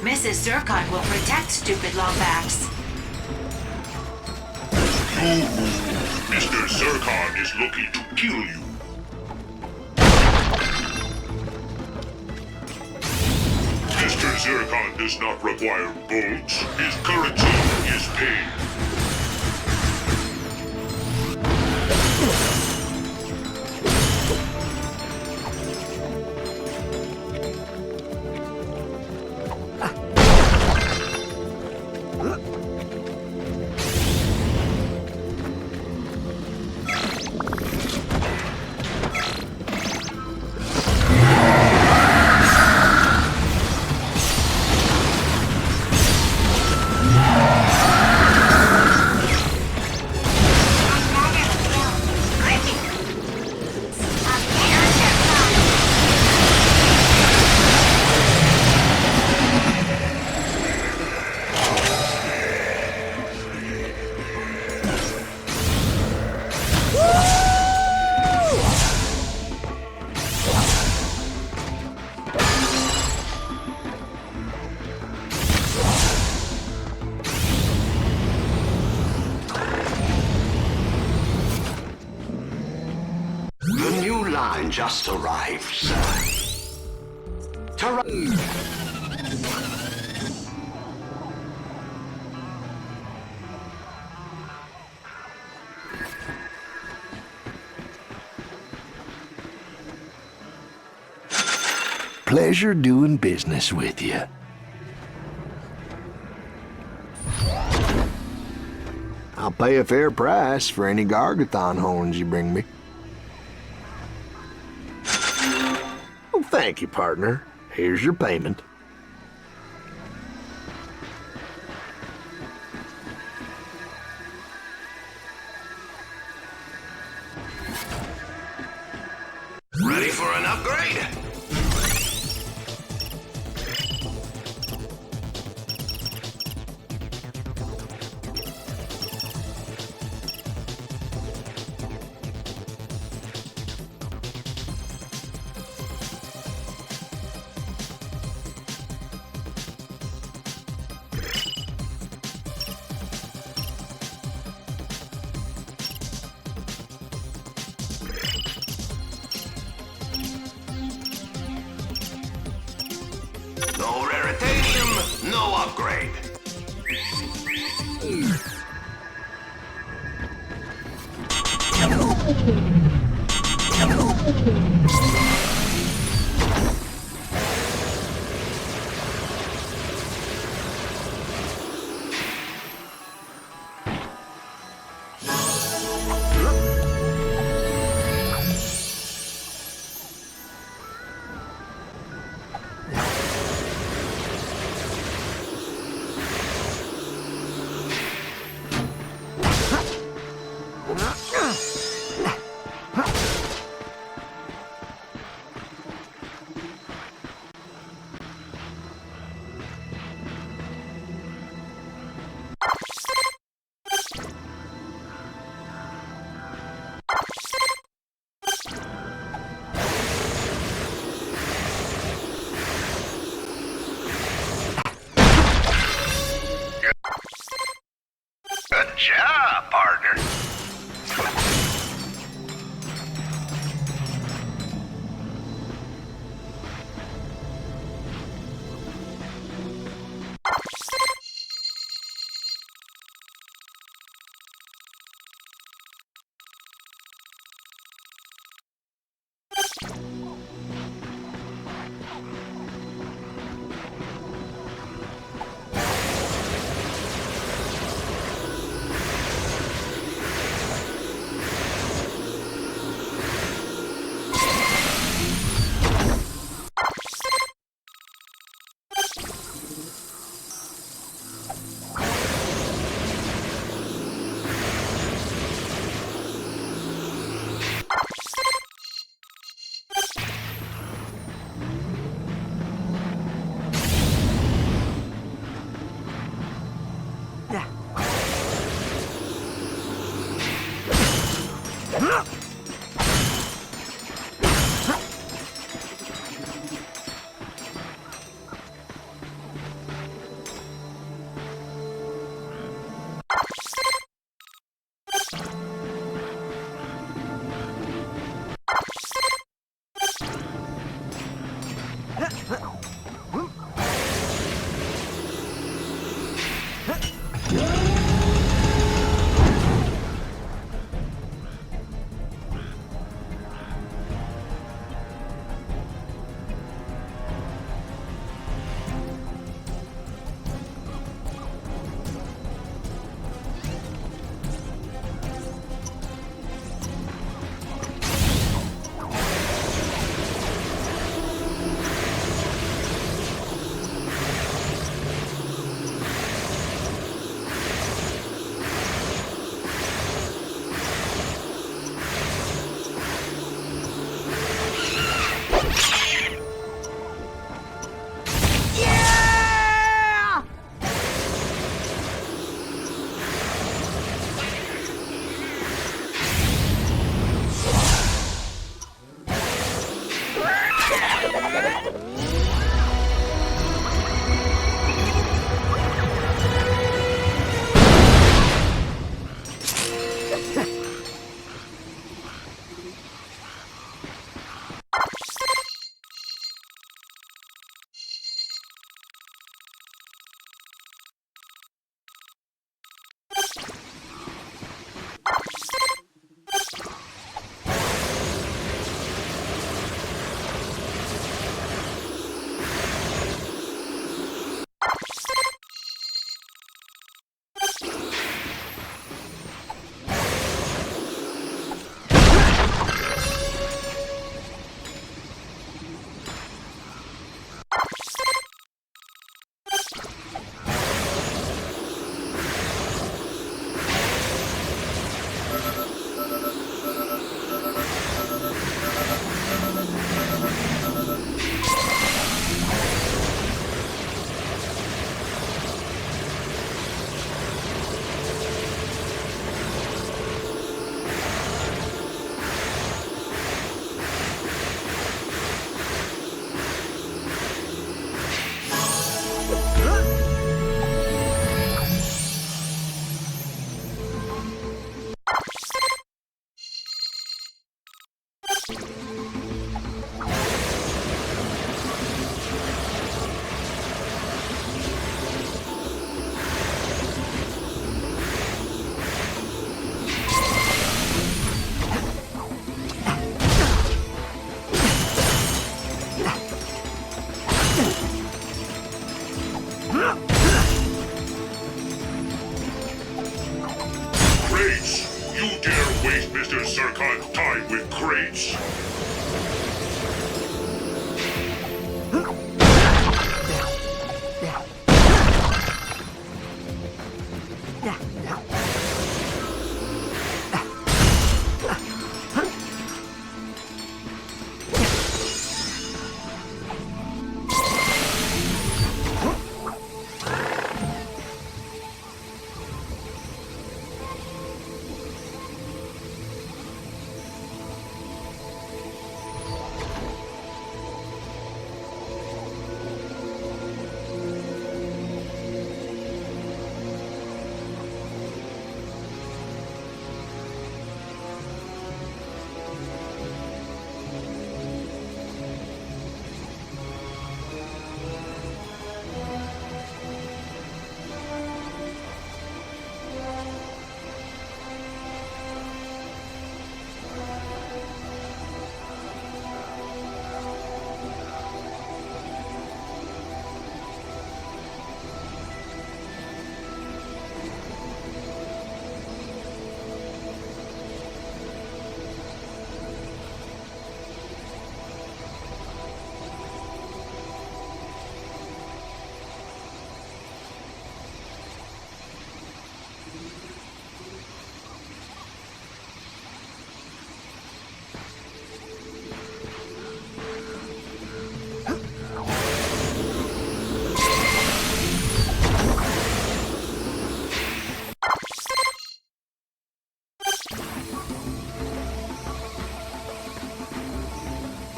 Mrs. Zircon will protect stupid longbacks. Mr. Zircon is looking to kill you. Mr. Zircon does not require bolts. His currency is pain. Just arrived, sir. Pleasure doing business with you. I'll pay a fair price for any Gargathon horns you bring me. Well, thank you, partner. Here's your payment. Ready for an upgrade? No raritanium, no upgrade.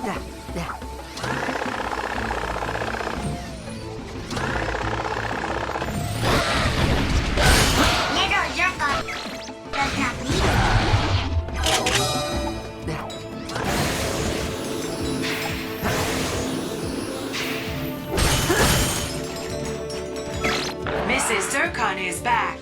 Little Zircon does not leave. Mrs. Zircon is back.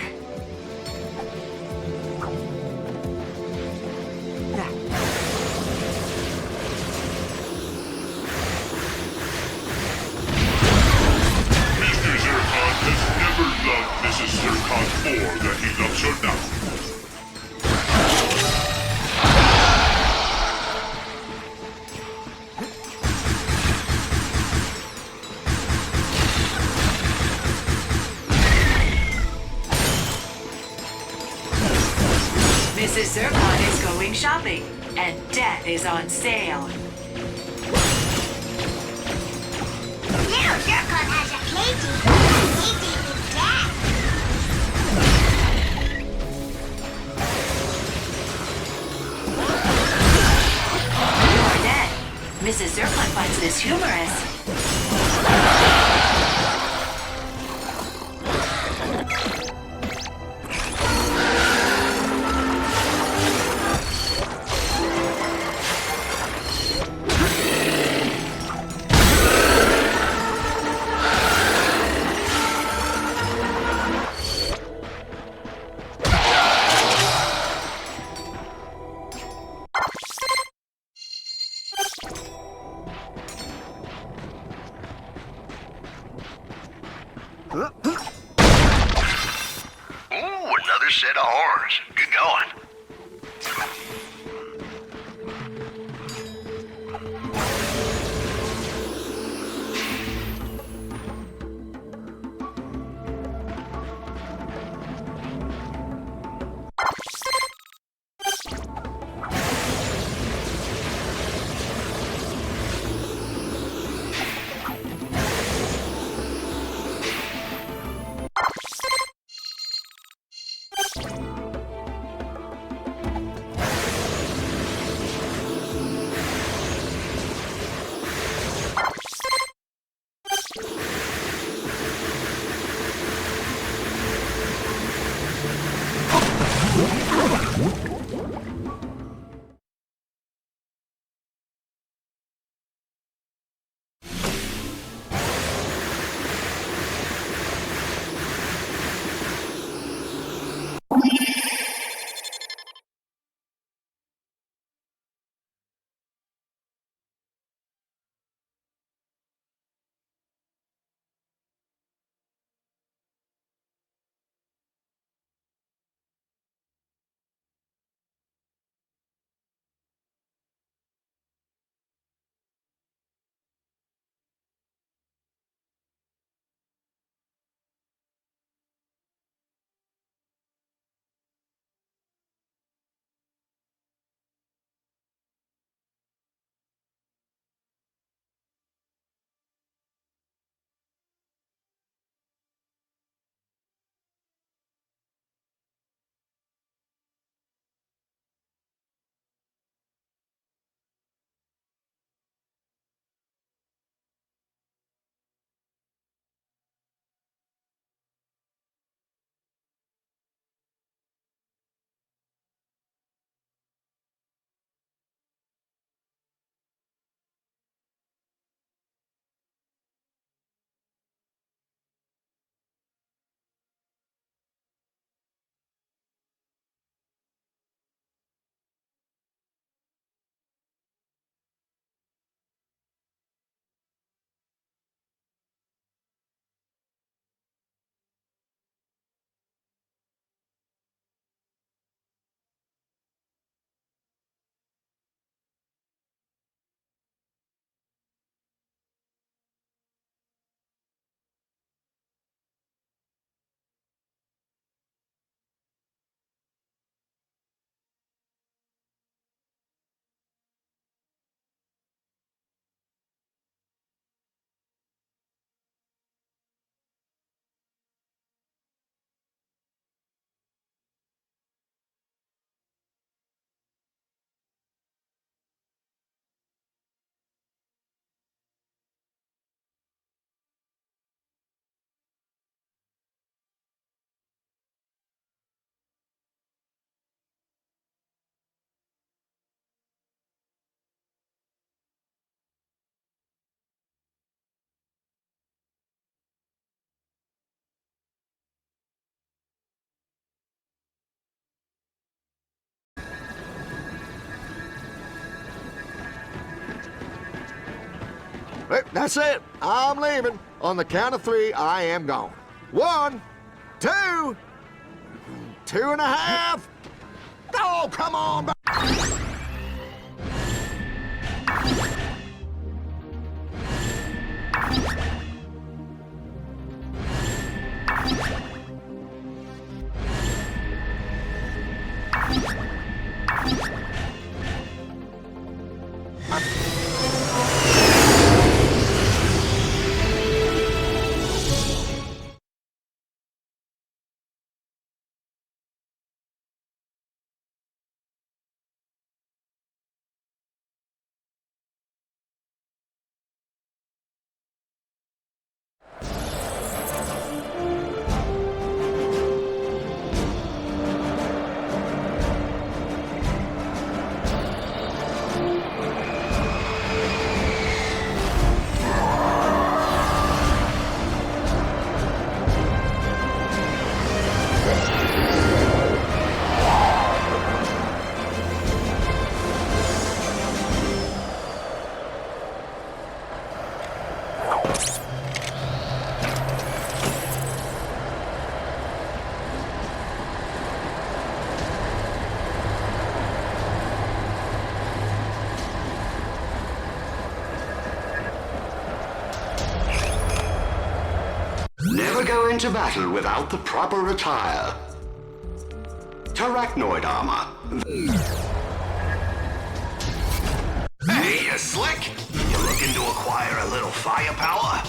Mr. Zircon has never loved Mrs. Zircon more than he loves her now. Mrs. Zircon is going shopping, and death is on sale. Little Zircon has a cagey. He's eating death. You are dead. Mrs. Zircon finds this humorous. Ooh, another set of horns. Good going. That's it. I'm leaving. On the count of 3, I am gone. 1, 2, 2.5. Oh, come on. Never go into battle without the proper attire. Terracnoid armor. Hey, you slick? You looking to acquire a little firepower?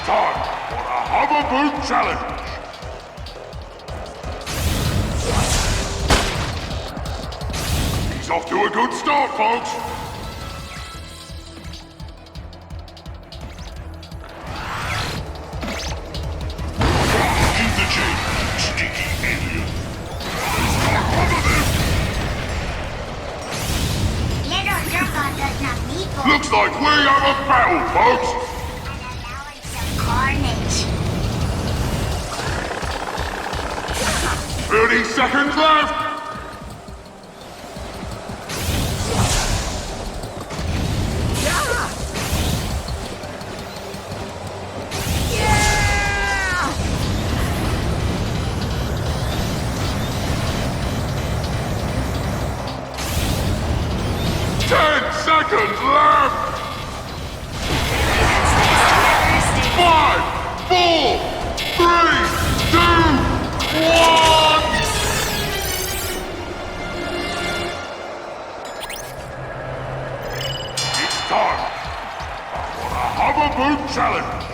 Time for a hover boot challenge. He's off to a good start, folks. Keep the chain, stinky alien. Start hover them. Little Zircon does not need for Looks like we have a battle, folks. carnage. 30 seconds left. Seconds left! 5, 4, 3, 2, 1! It's time for a hover boot challenge!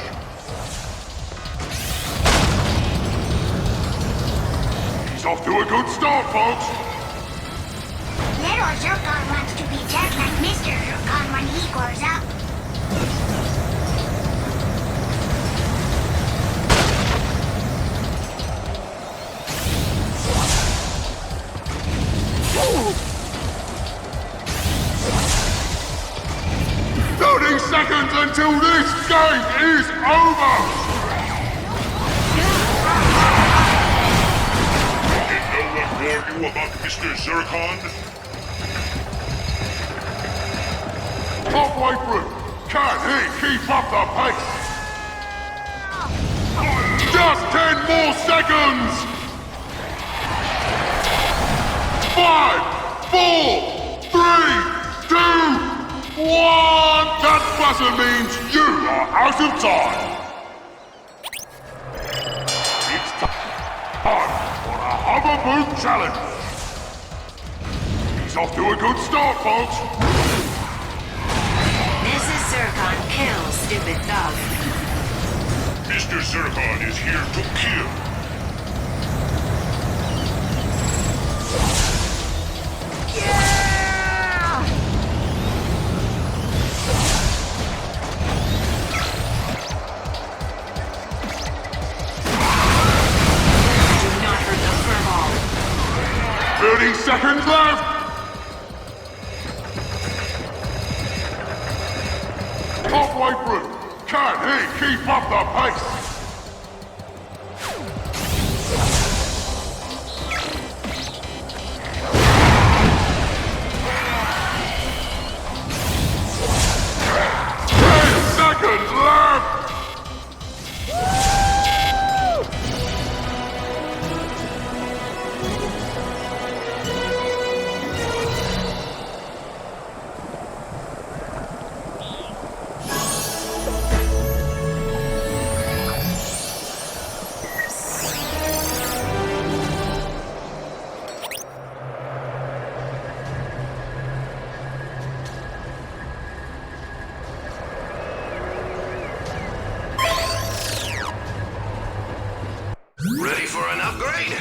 He's off to a good start, folks! Little Zircon wants to be just like Mr. Zircon when he grows up. Ooh. 30 seconds until this game is over! Did no one warn you about Mr. Zircon? Halfway through. Can he keep up the pace? Just 10 more seconds! 5, 4, 3, 2, 1! That buzzer means you are out of time! It's time for a hover boot challenge! He's off to a good start, folks! Zircon kills stupid thug. Mr. Zircon is here to kill. Yeah! the pace! Seconds left! Ready for an upgrade?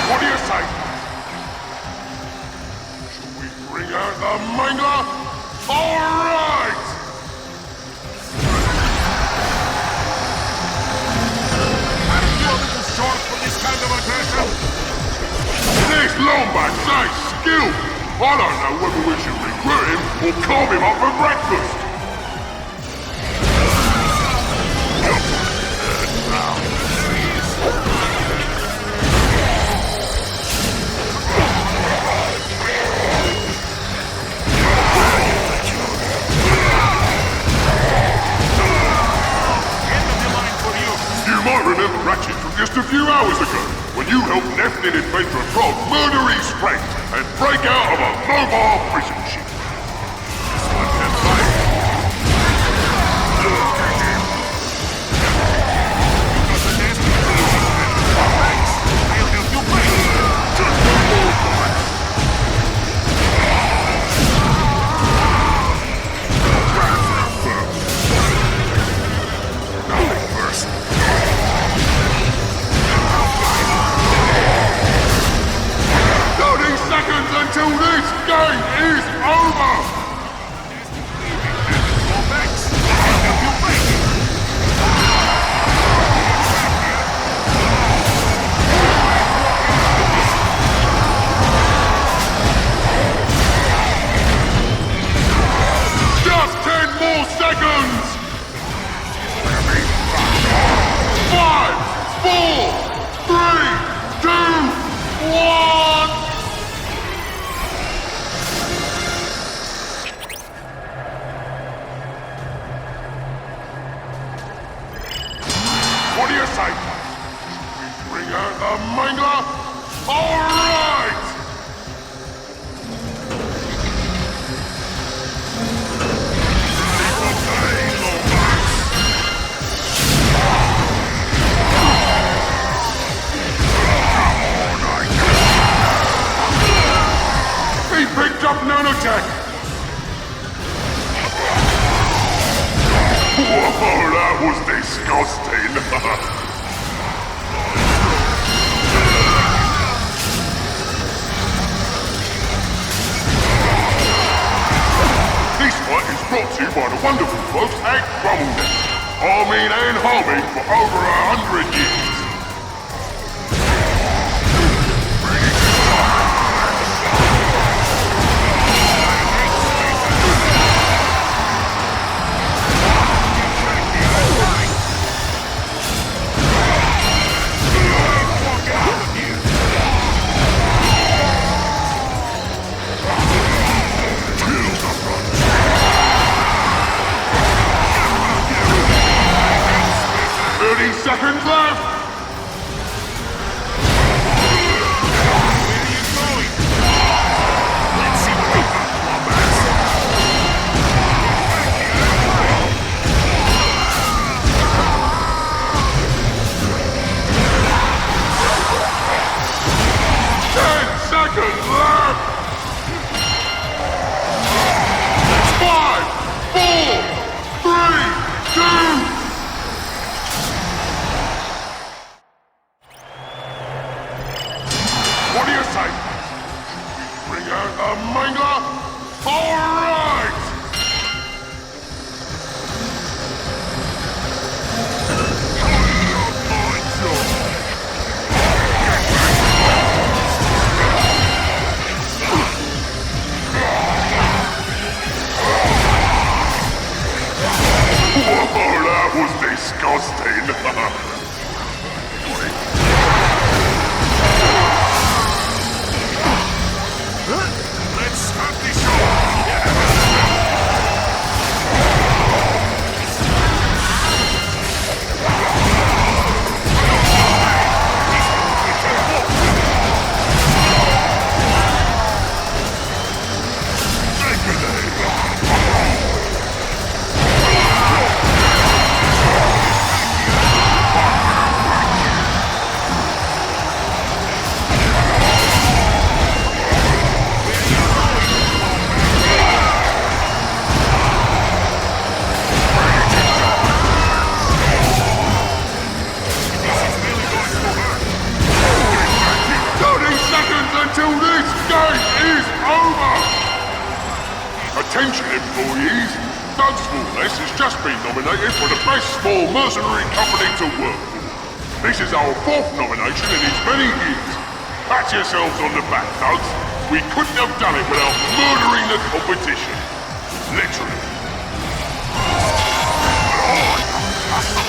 What do you say? Should we bring out the mangler? All right! Aren't you a little short for this kind of aggression? This Lombax ain't skilled. I don't know whether we should recruit him or carve him up for breakfast. You might remember Ratchet from just a few hours ago, when you helped Nephilim Adventurer Frog murder his friend and break out of a mobile prison ship. Until this game is over! Just 10 more seconds! 5, 4, 3, 2, 1! What do you say? Should we bring out the mangler? All right! He picked up nanotech! Whoa, that was disgusting! This fight is brought to you by the wonderful folks at Rumblenet. Arming and harming for over 100 years. Seconds left! was disgusting. Let's start this off. Until this game is over! Attention employees, Thugs for Less has just been nominated for the best small mercenary company to work for. This is our 4th nomination in as many years. Pat yourselves on the back, Thugs. We couldn't have done it without murdering the competition. Literally.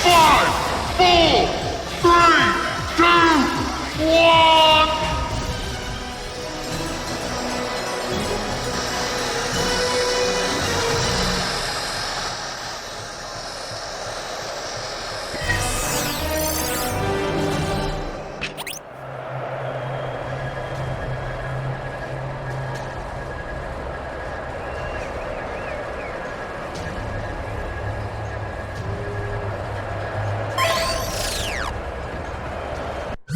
5, 4, 3, 2, 1...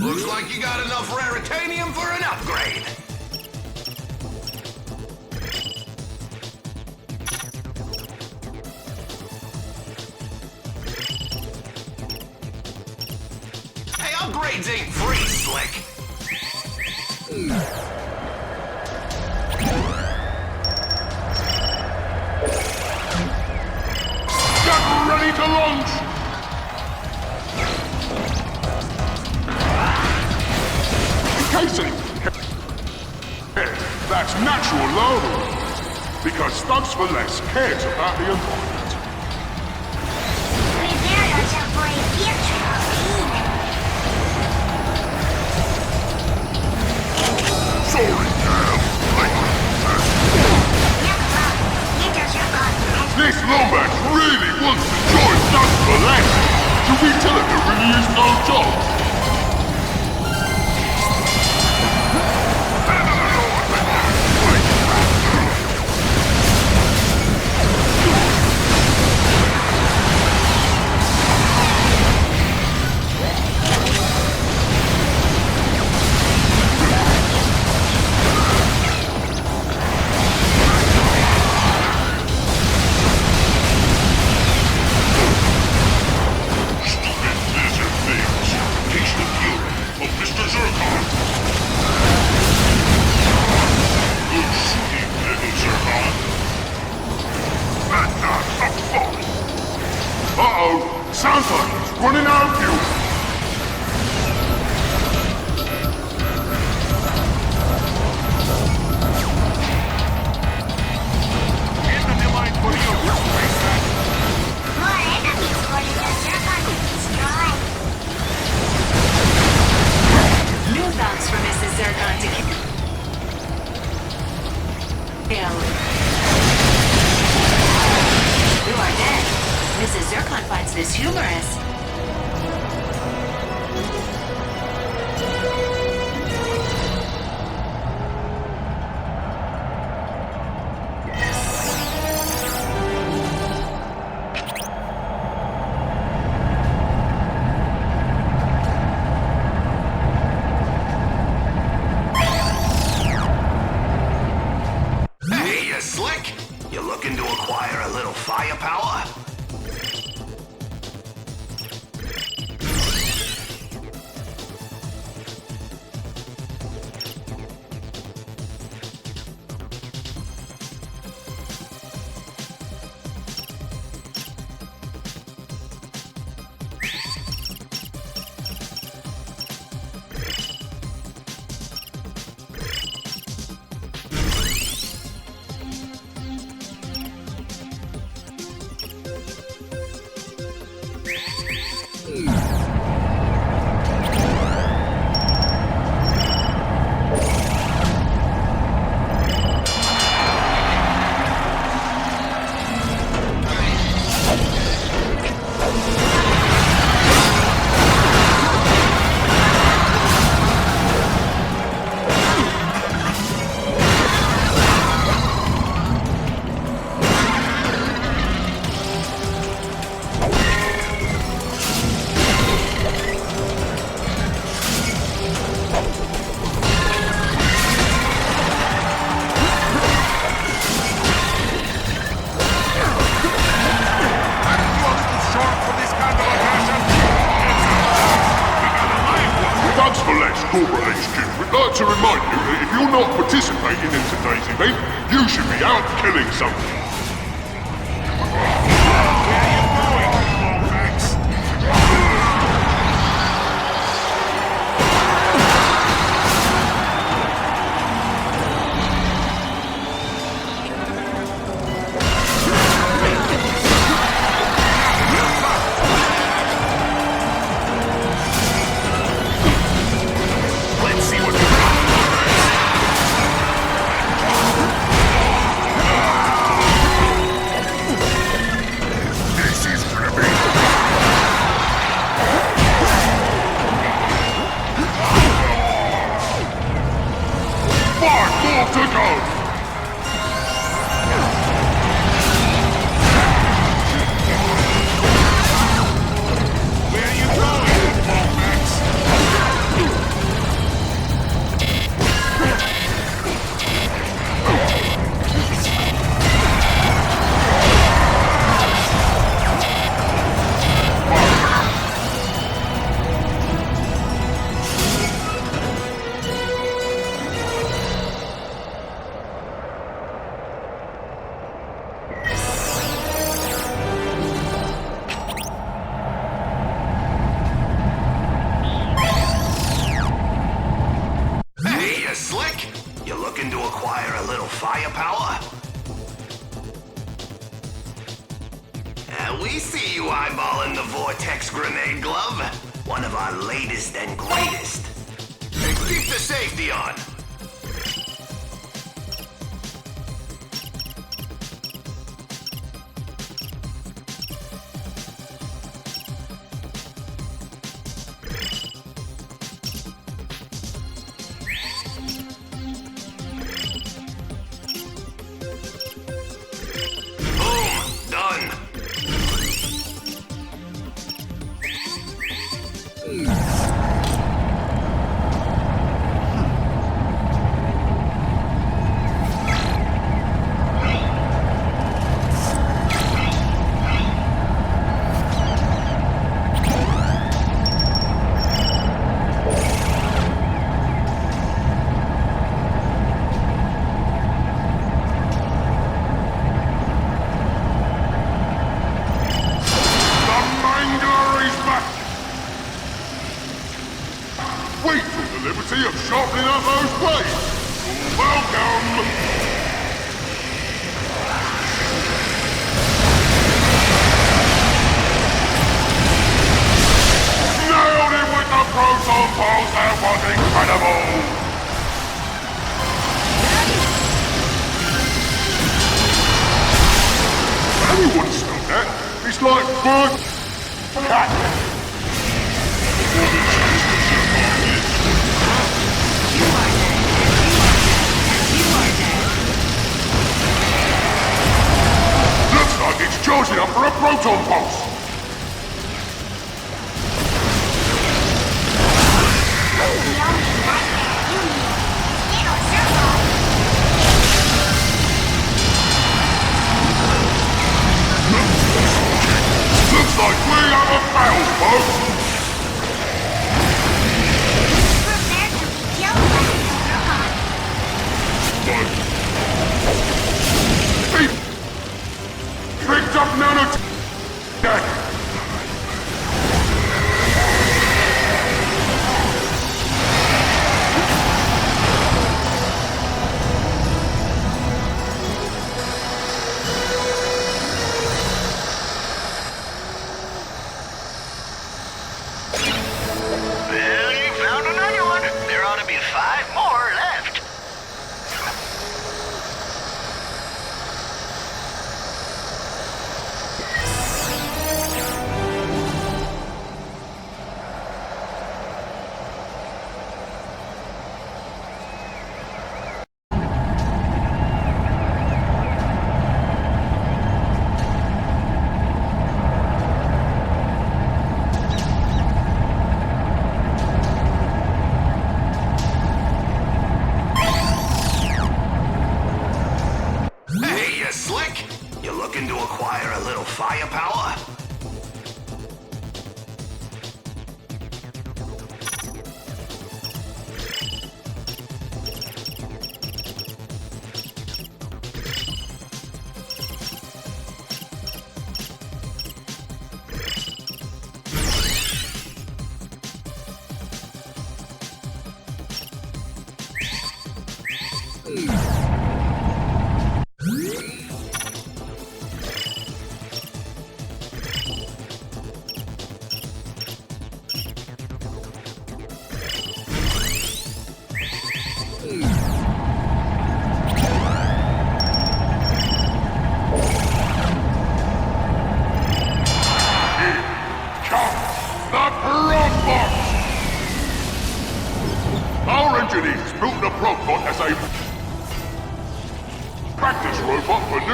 Looks like you got enough raritanium for an upgrade. Hey, upgrades ain't free, Slick. Get ready to launch! Casing! That's natural lowering, because Thugs for Less cares about the environment. Prepare yourself for a future of pain. Sorry, this Lombax really wants to join Thugs for Less. Should we tell him there really is no job? Uh-oh! Sounds like he's running out of fuel! More enemies holding the Zircon to destroy. New thoughts for Mrs. Zircon to kill. You are dead. Mrs. Zircon finds this humorous. Hey, you Slick? You looking to acquire a little firepower? To remind you that if you're not participating in today's event, you should be out killing something.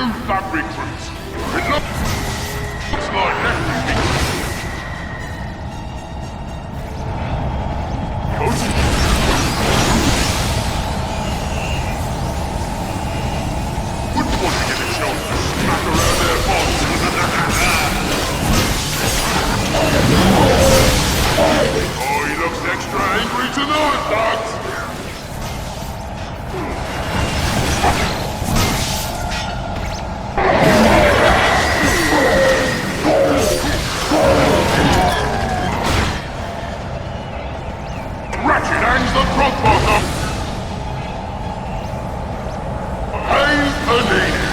Move that recruits. It looks like everything. Wouldn't want to get a chance to smack around their boss. Oh, he looks extra angry tonight, lads. Ratchet hangs the front bottom. Hail Anita.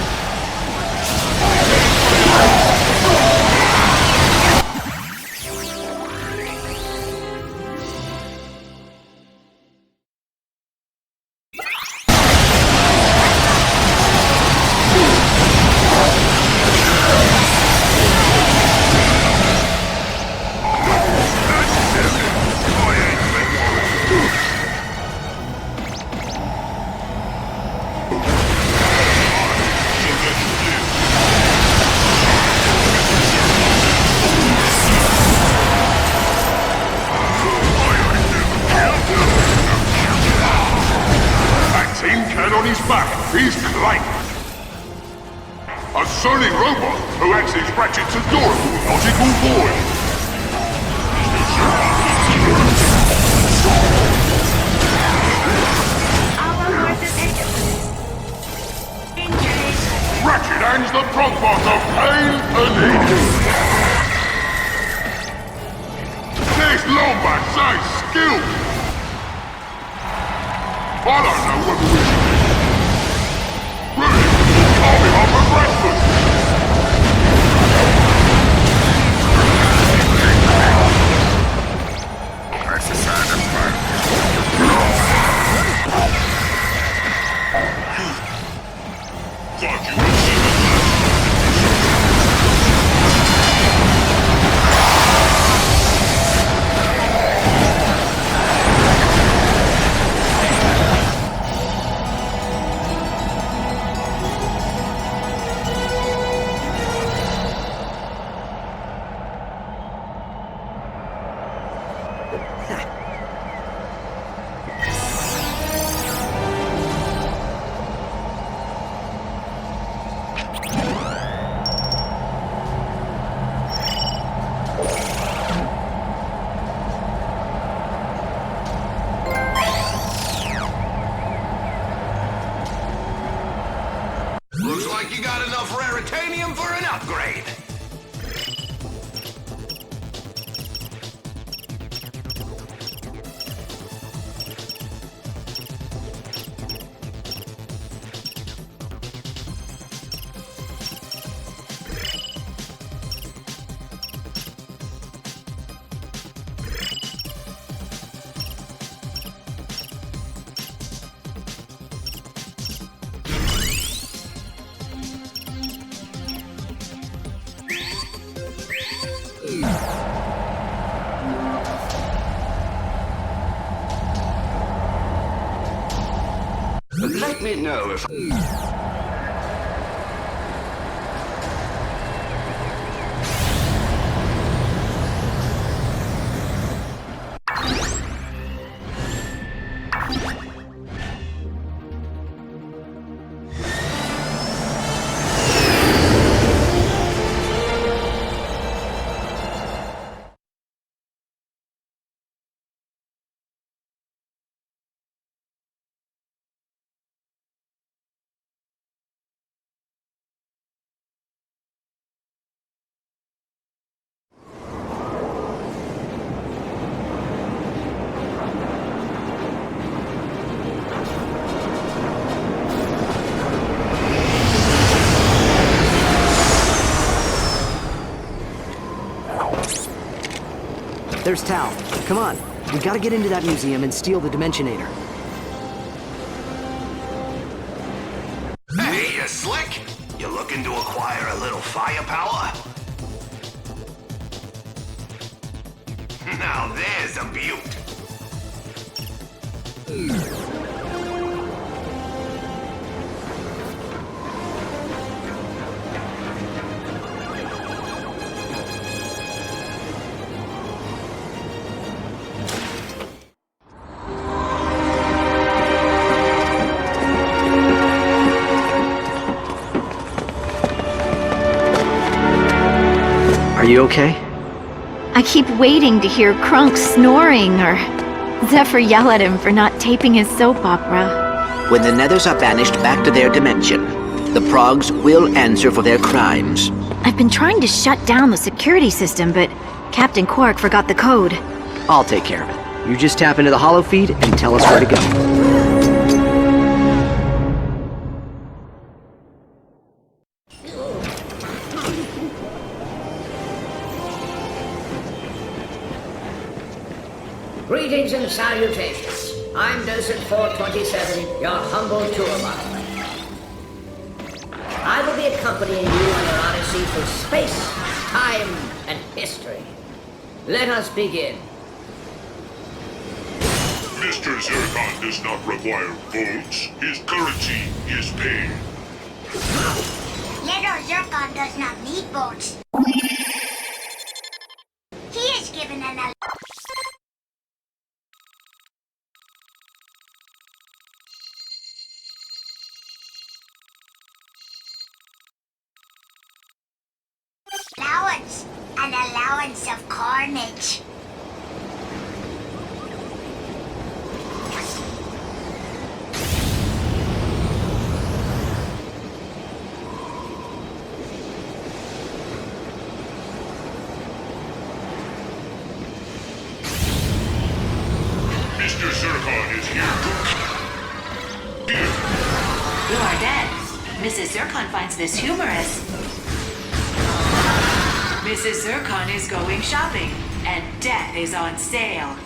On his back, he's Clank. A sonic robot who acts as Ratchet's adorable nautical boy. Ratchet hangs the front part of Hail Anita. This Lombax says skill. I don't know whether we should be... Rudy, I'll be home for breakfast! That's a sign of fire. Thought you would see the Looks like you got enough raritanium for an upgrade. Let me know if... There's Tal. Come on. We gotta get into that museum and steal the Dimensionator. Hey, you slick? You looking to acquire a little firepower? Now there's a beaut. you okay? I keep waiting to hear Krunk snoring or Zephyr yell at him for not taping his soap opera. When the Nethers are banished back to their dimension, the Progs will answer for their crimes. I've been trying to shut down the security system, but Captain Quark forgot the code. I'll take care of it. You just tap into the holofeed and tell us where to go. Greetings and salutations. I'm Docent 427, your humble tour guide. I will be accompanying you on your odyssey through space, time, and history. Let us begin. Mr. Zircon does not require votes. His currency is paid. Little Zircon does not need votes. He is given an allowance of carnage. Mr. Zircon is here. You are dead. Mrs. Zircon finds this humorous. Mrs. Zircon is going shopping, and death is on sale.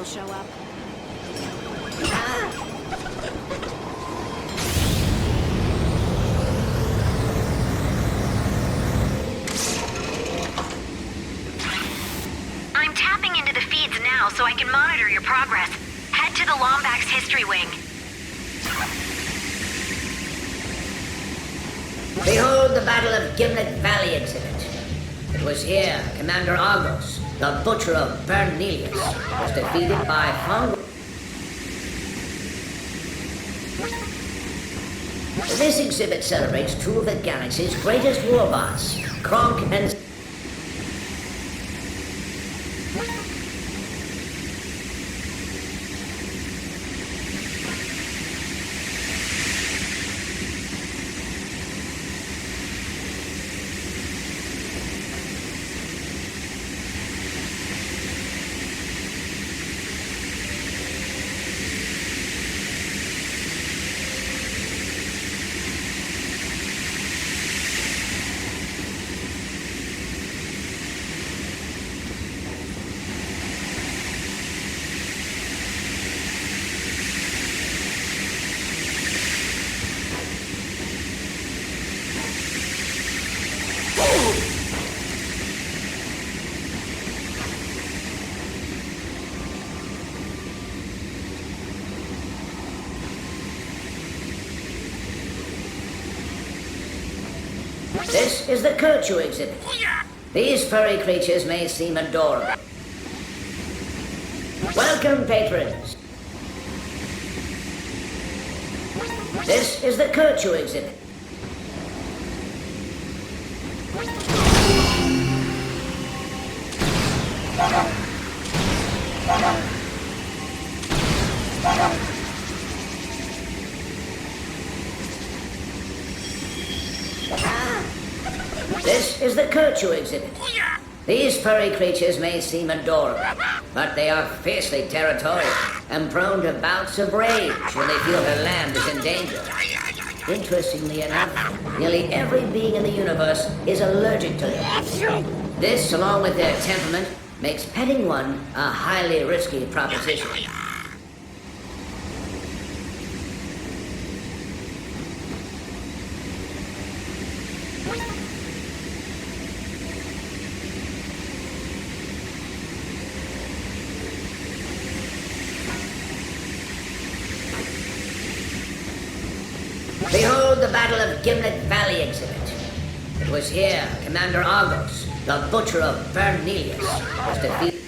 Show up. I'm tapping into the feeds now so I can monitor your progress. Head to the Lombax history wing. Behold the Battle of Gimlet Valley exhibit. It was here Commander Argos, the Butcher of Bernelius, was defeated by Fong. This exhibit celebrates two of the galaxy's greatest warbots, Kronk and... This is the Kirchu exhibit. These furry creatures may seem adorable. Welcome, patrons. This is the Kirchu exhibit. This is the Kirchu exhibit. These furry creatures may seem adorable, but they are fiercely territorial and prone to bouts of rage when they feel their land is in danger. Interestingly enough, nearly every being in the universe is allergic to them. This, along with their temperament, makes petting one a highly risky proposition. behold the Battle of Gimlet Valley exhibit. It was here Commander Argos, the Butcher of Vernelius, was defeated.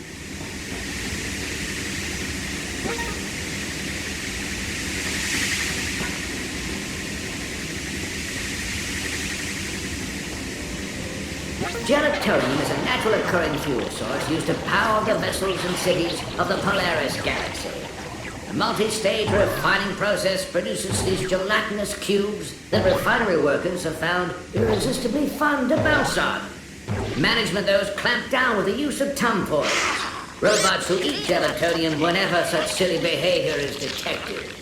Gelatonium is a natural occurring fuel source used to power the vessels and cities of the Polaris galaxy. The multi-stage refining process produces these gelatinous cubes that refinery workers have found irresistibly fun to bounce on. Management, though, is clamped down with the use of tomboys, robots who eat gelatonium whenever such silly behavior is detected.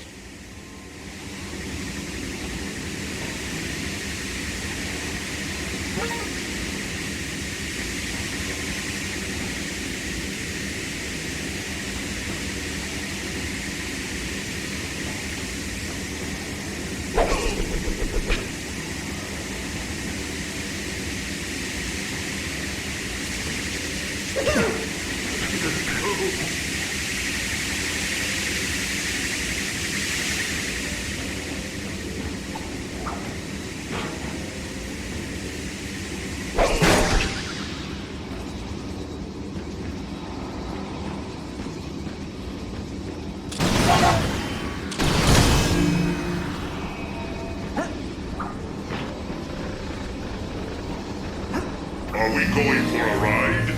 Are we going for a ride?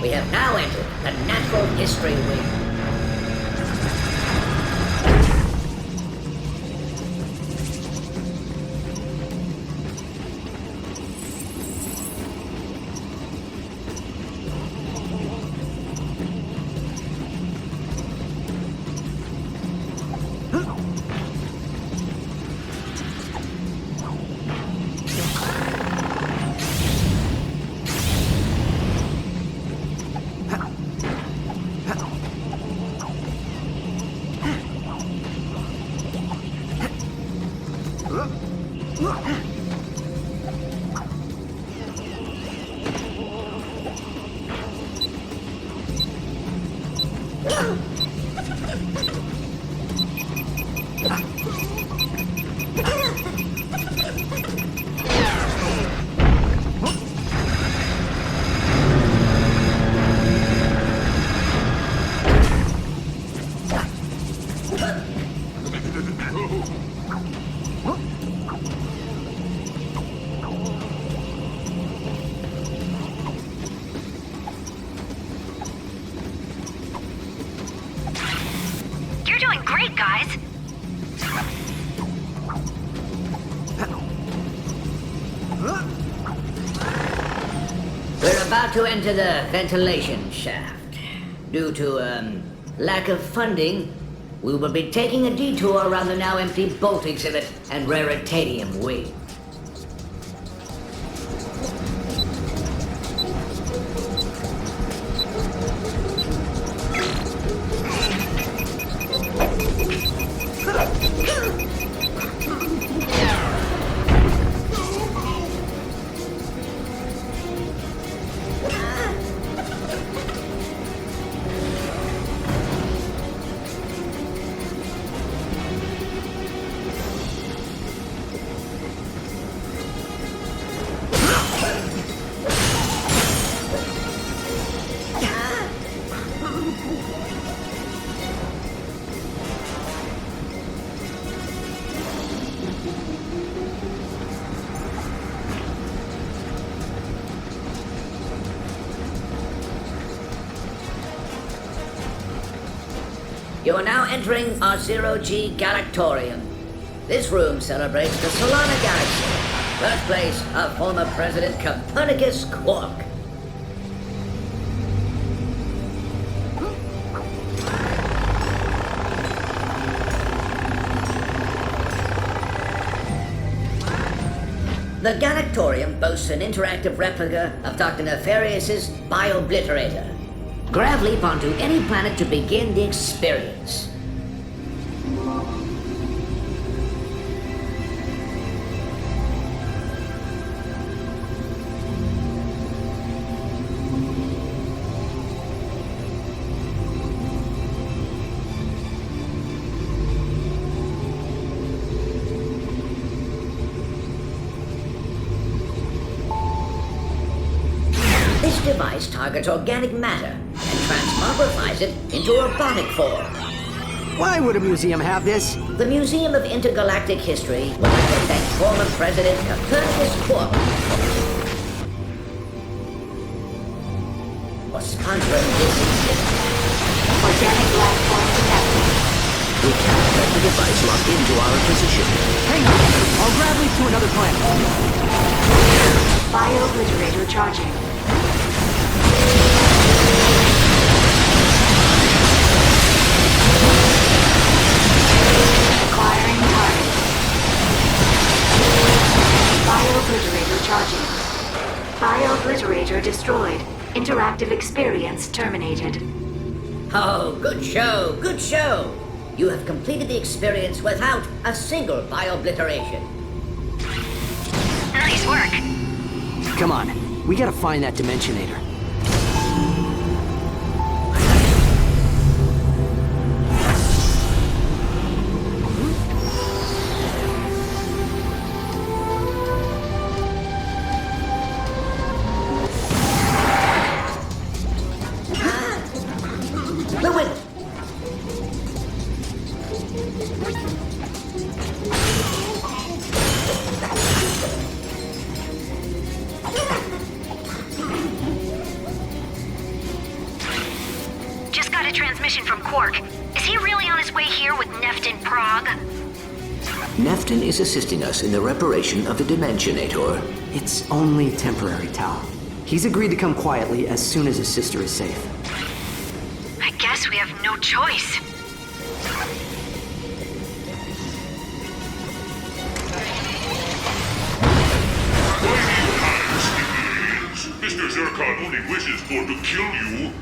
We have now entered the natural history wing. You're doing great, guys. We're about to enter the ventilation shaft. Due to, lack of funding, we will be taking a detour around the now empty Bolt exhibit and Raritanium wing. You are now entering our Zero-G Galactorium. This room celebrates the Solana Galaxy, birthplace of former President Copernicus Quark. The Galactorium boasts an interactive replica of Dr. Nefarious' Biobliterator. Grav leap onto any planet to begin the experience. This device targets organic matter and transmogrifies it into robotic form. Why would a museum have this? The Museum of Intergalactic History would like to thank former President Copernicus Quark for sponsoring this exhibit. Organic life form detected. We can't let the device lock into our position. Hang on, I'll grab leap to another planet. Bio-obliterator charging. Acquiring target. Bio-obliterator charging. Bio-obliterator destroyed. Interactive experience terminated. Oh, good show, good show! You have completed the experience without a single bio-obliteration. Nice work. Come on, we gotta find that Dimensionator. Just got a transmission from Quark. Is he really on his way here with Neft in Prague? Nefton is assisting us in the reparation of the Dimensionator. It's only temporary, Tal. He's agreed to come quietly as soon as his sister is safe. I guess we have no choice. Mr. Zircon only wishes for to kill you.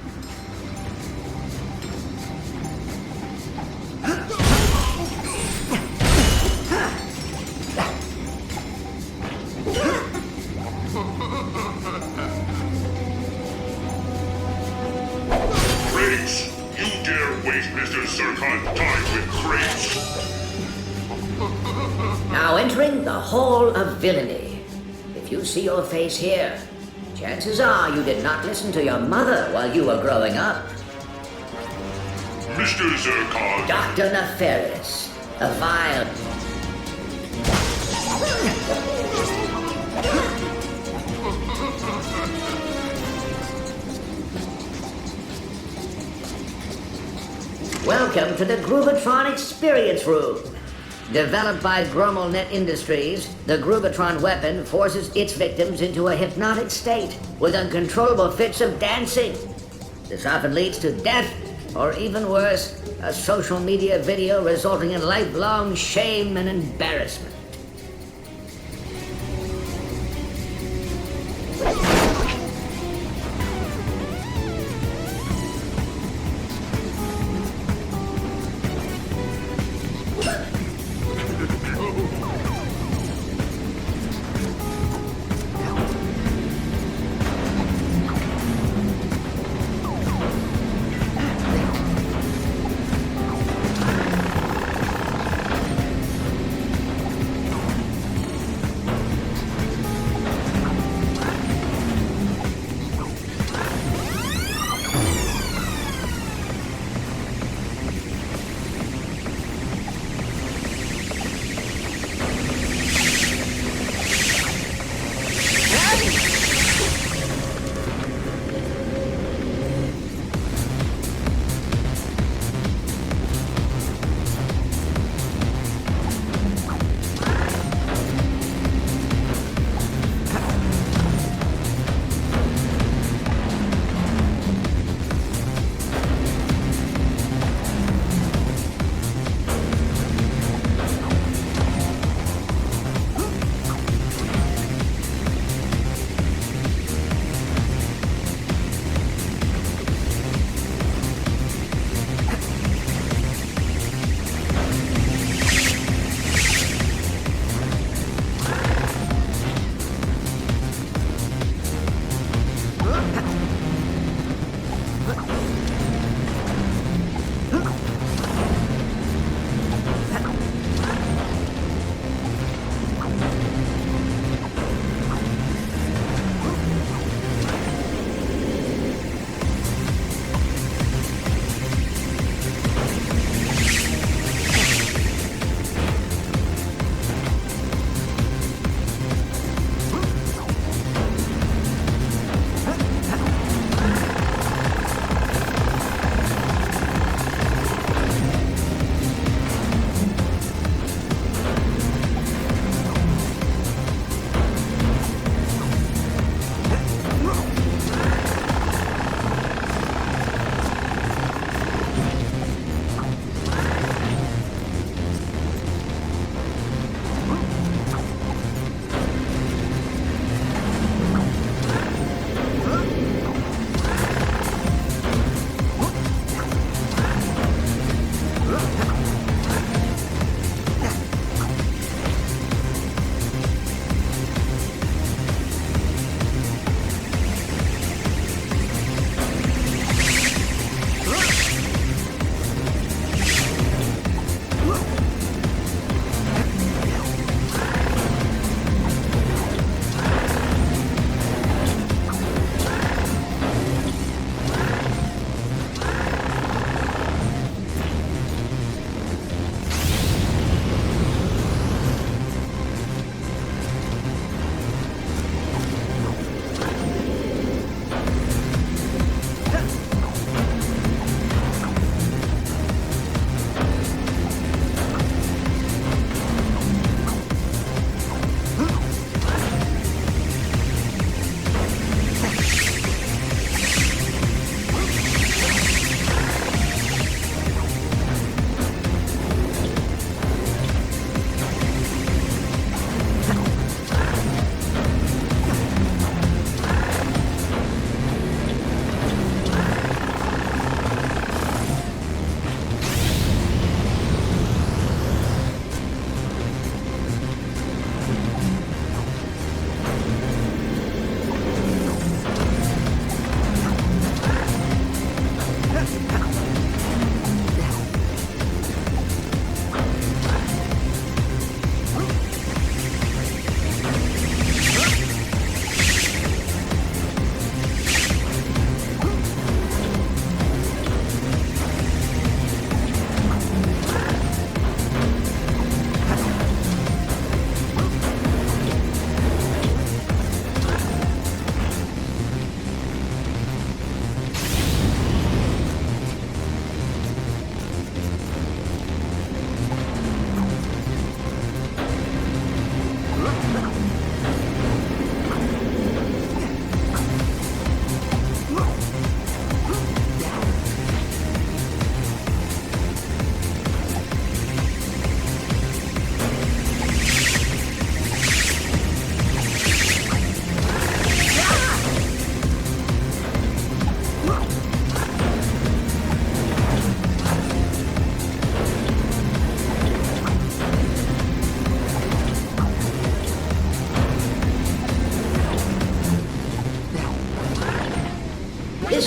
Crates! You dare waste Mr. Zircon's time with crates? Now entering the Hall of Villainy. If you see your face here, chances are you did not listen to your mother while you were growing up. Mr. Zircon! Dr. Nefarious, a vile... Welcome to the Groovatron Experience Room. Developed by GromelNet Industries, the Groovatron weapon forces its victims into a hypnotic state with uncontrollable fits of dancing. This often leads to death, or even worse, a social media video resulting in lifelong shame and embarrassment.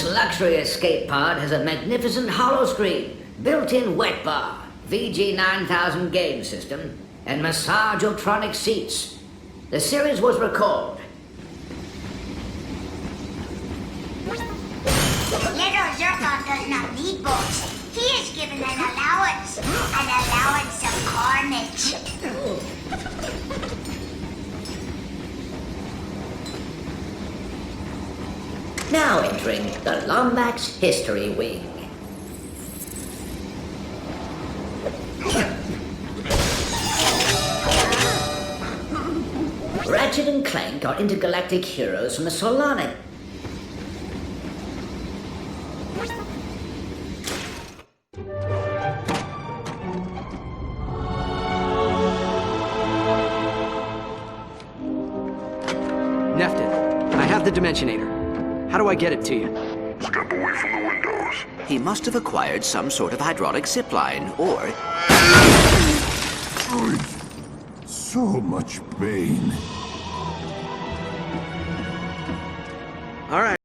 This luxury escape pod has a magnificent holoscreen, built-in wet bar, VG9000 game system, and Massageotronic seats. The series was recalled. Little Zircon does not need boats. He is given an allowance of carnage. Now entering the Lombax History Wing. Ratchet and Clank are intergalactic heroes from the Solana. Nefton, I have the Dimensionator. How do I get it to you? Step away from the windows. He must have acquired some sort of hydraulic zipline, or... So much pain. All right.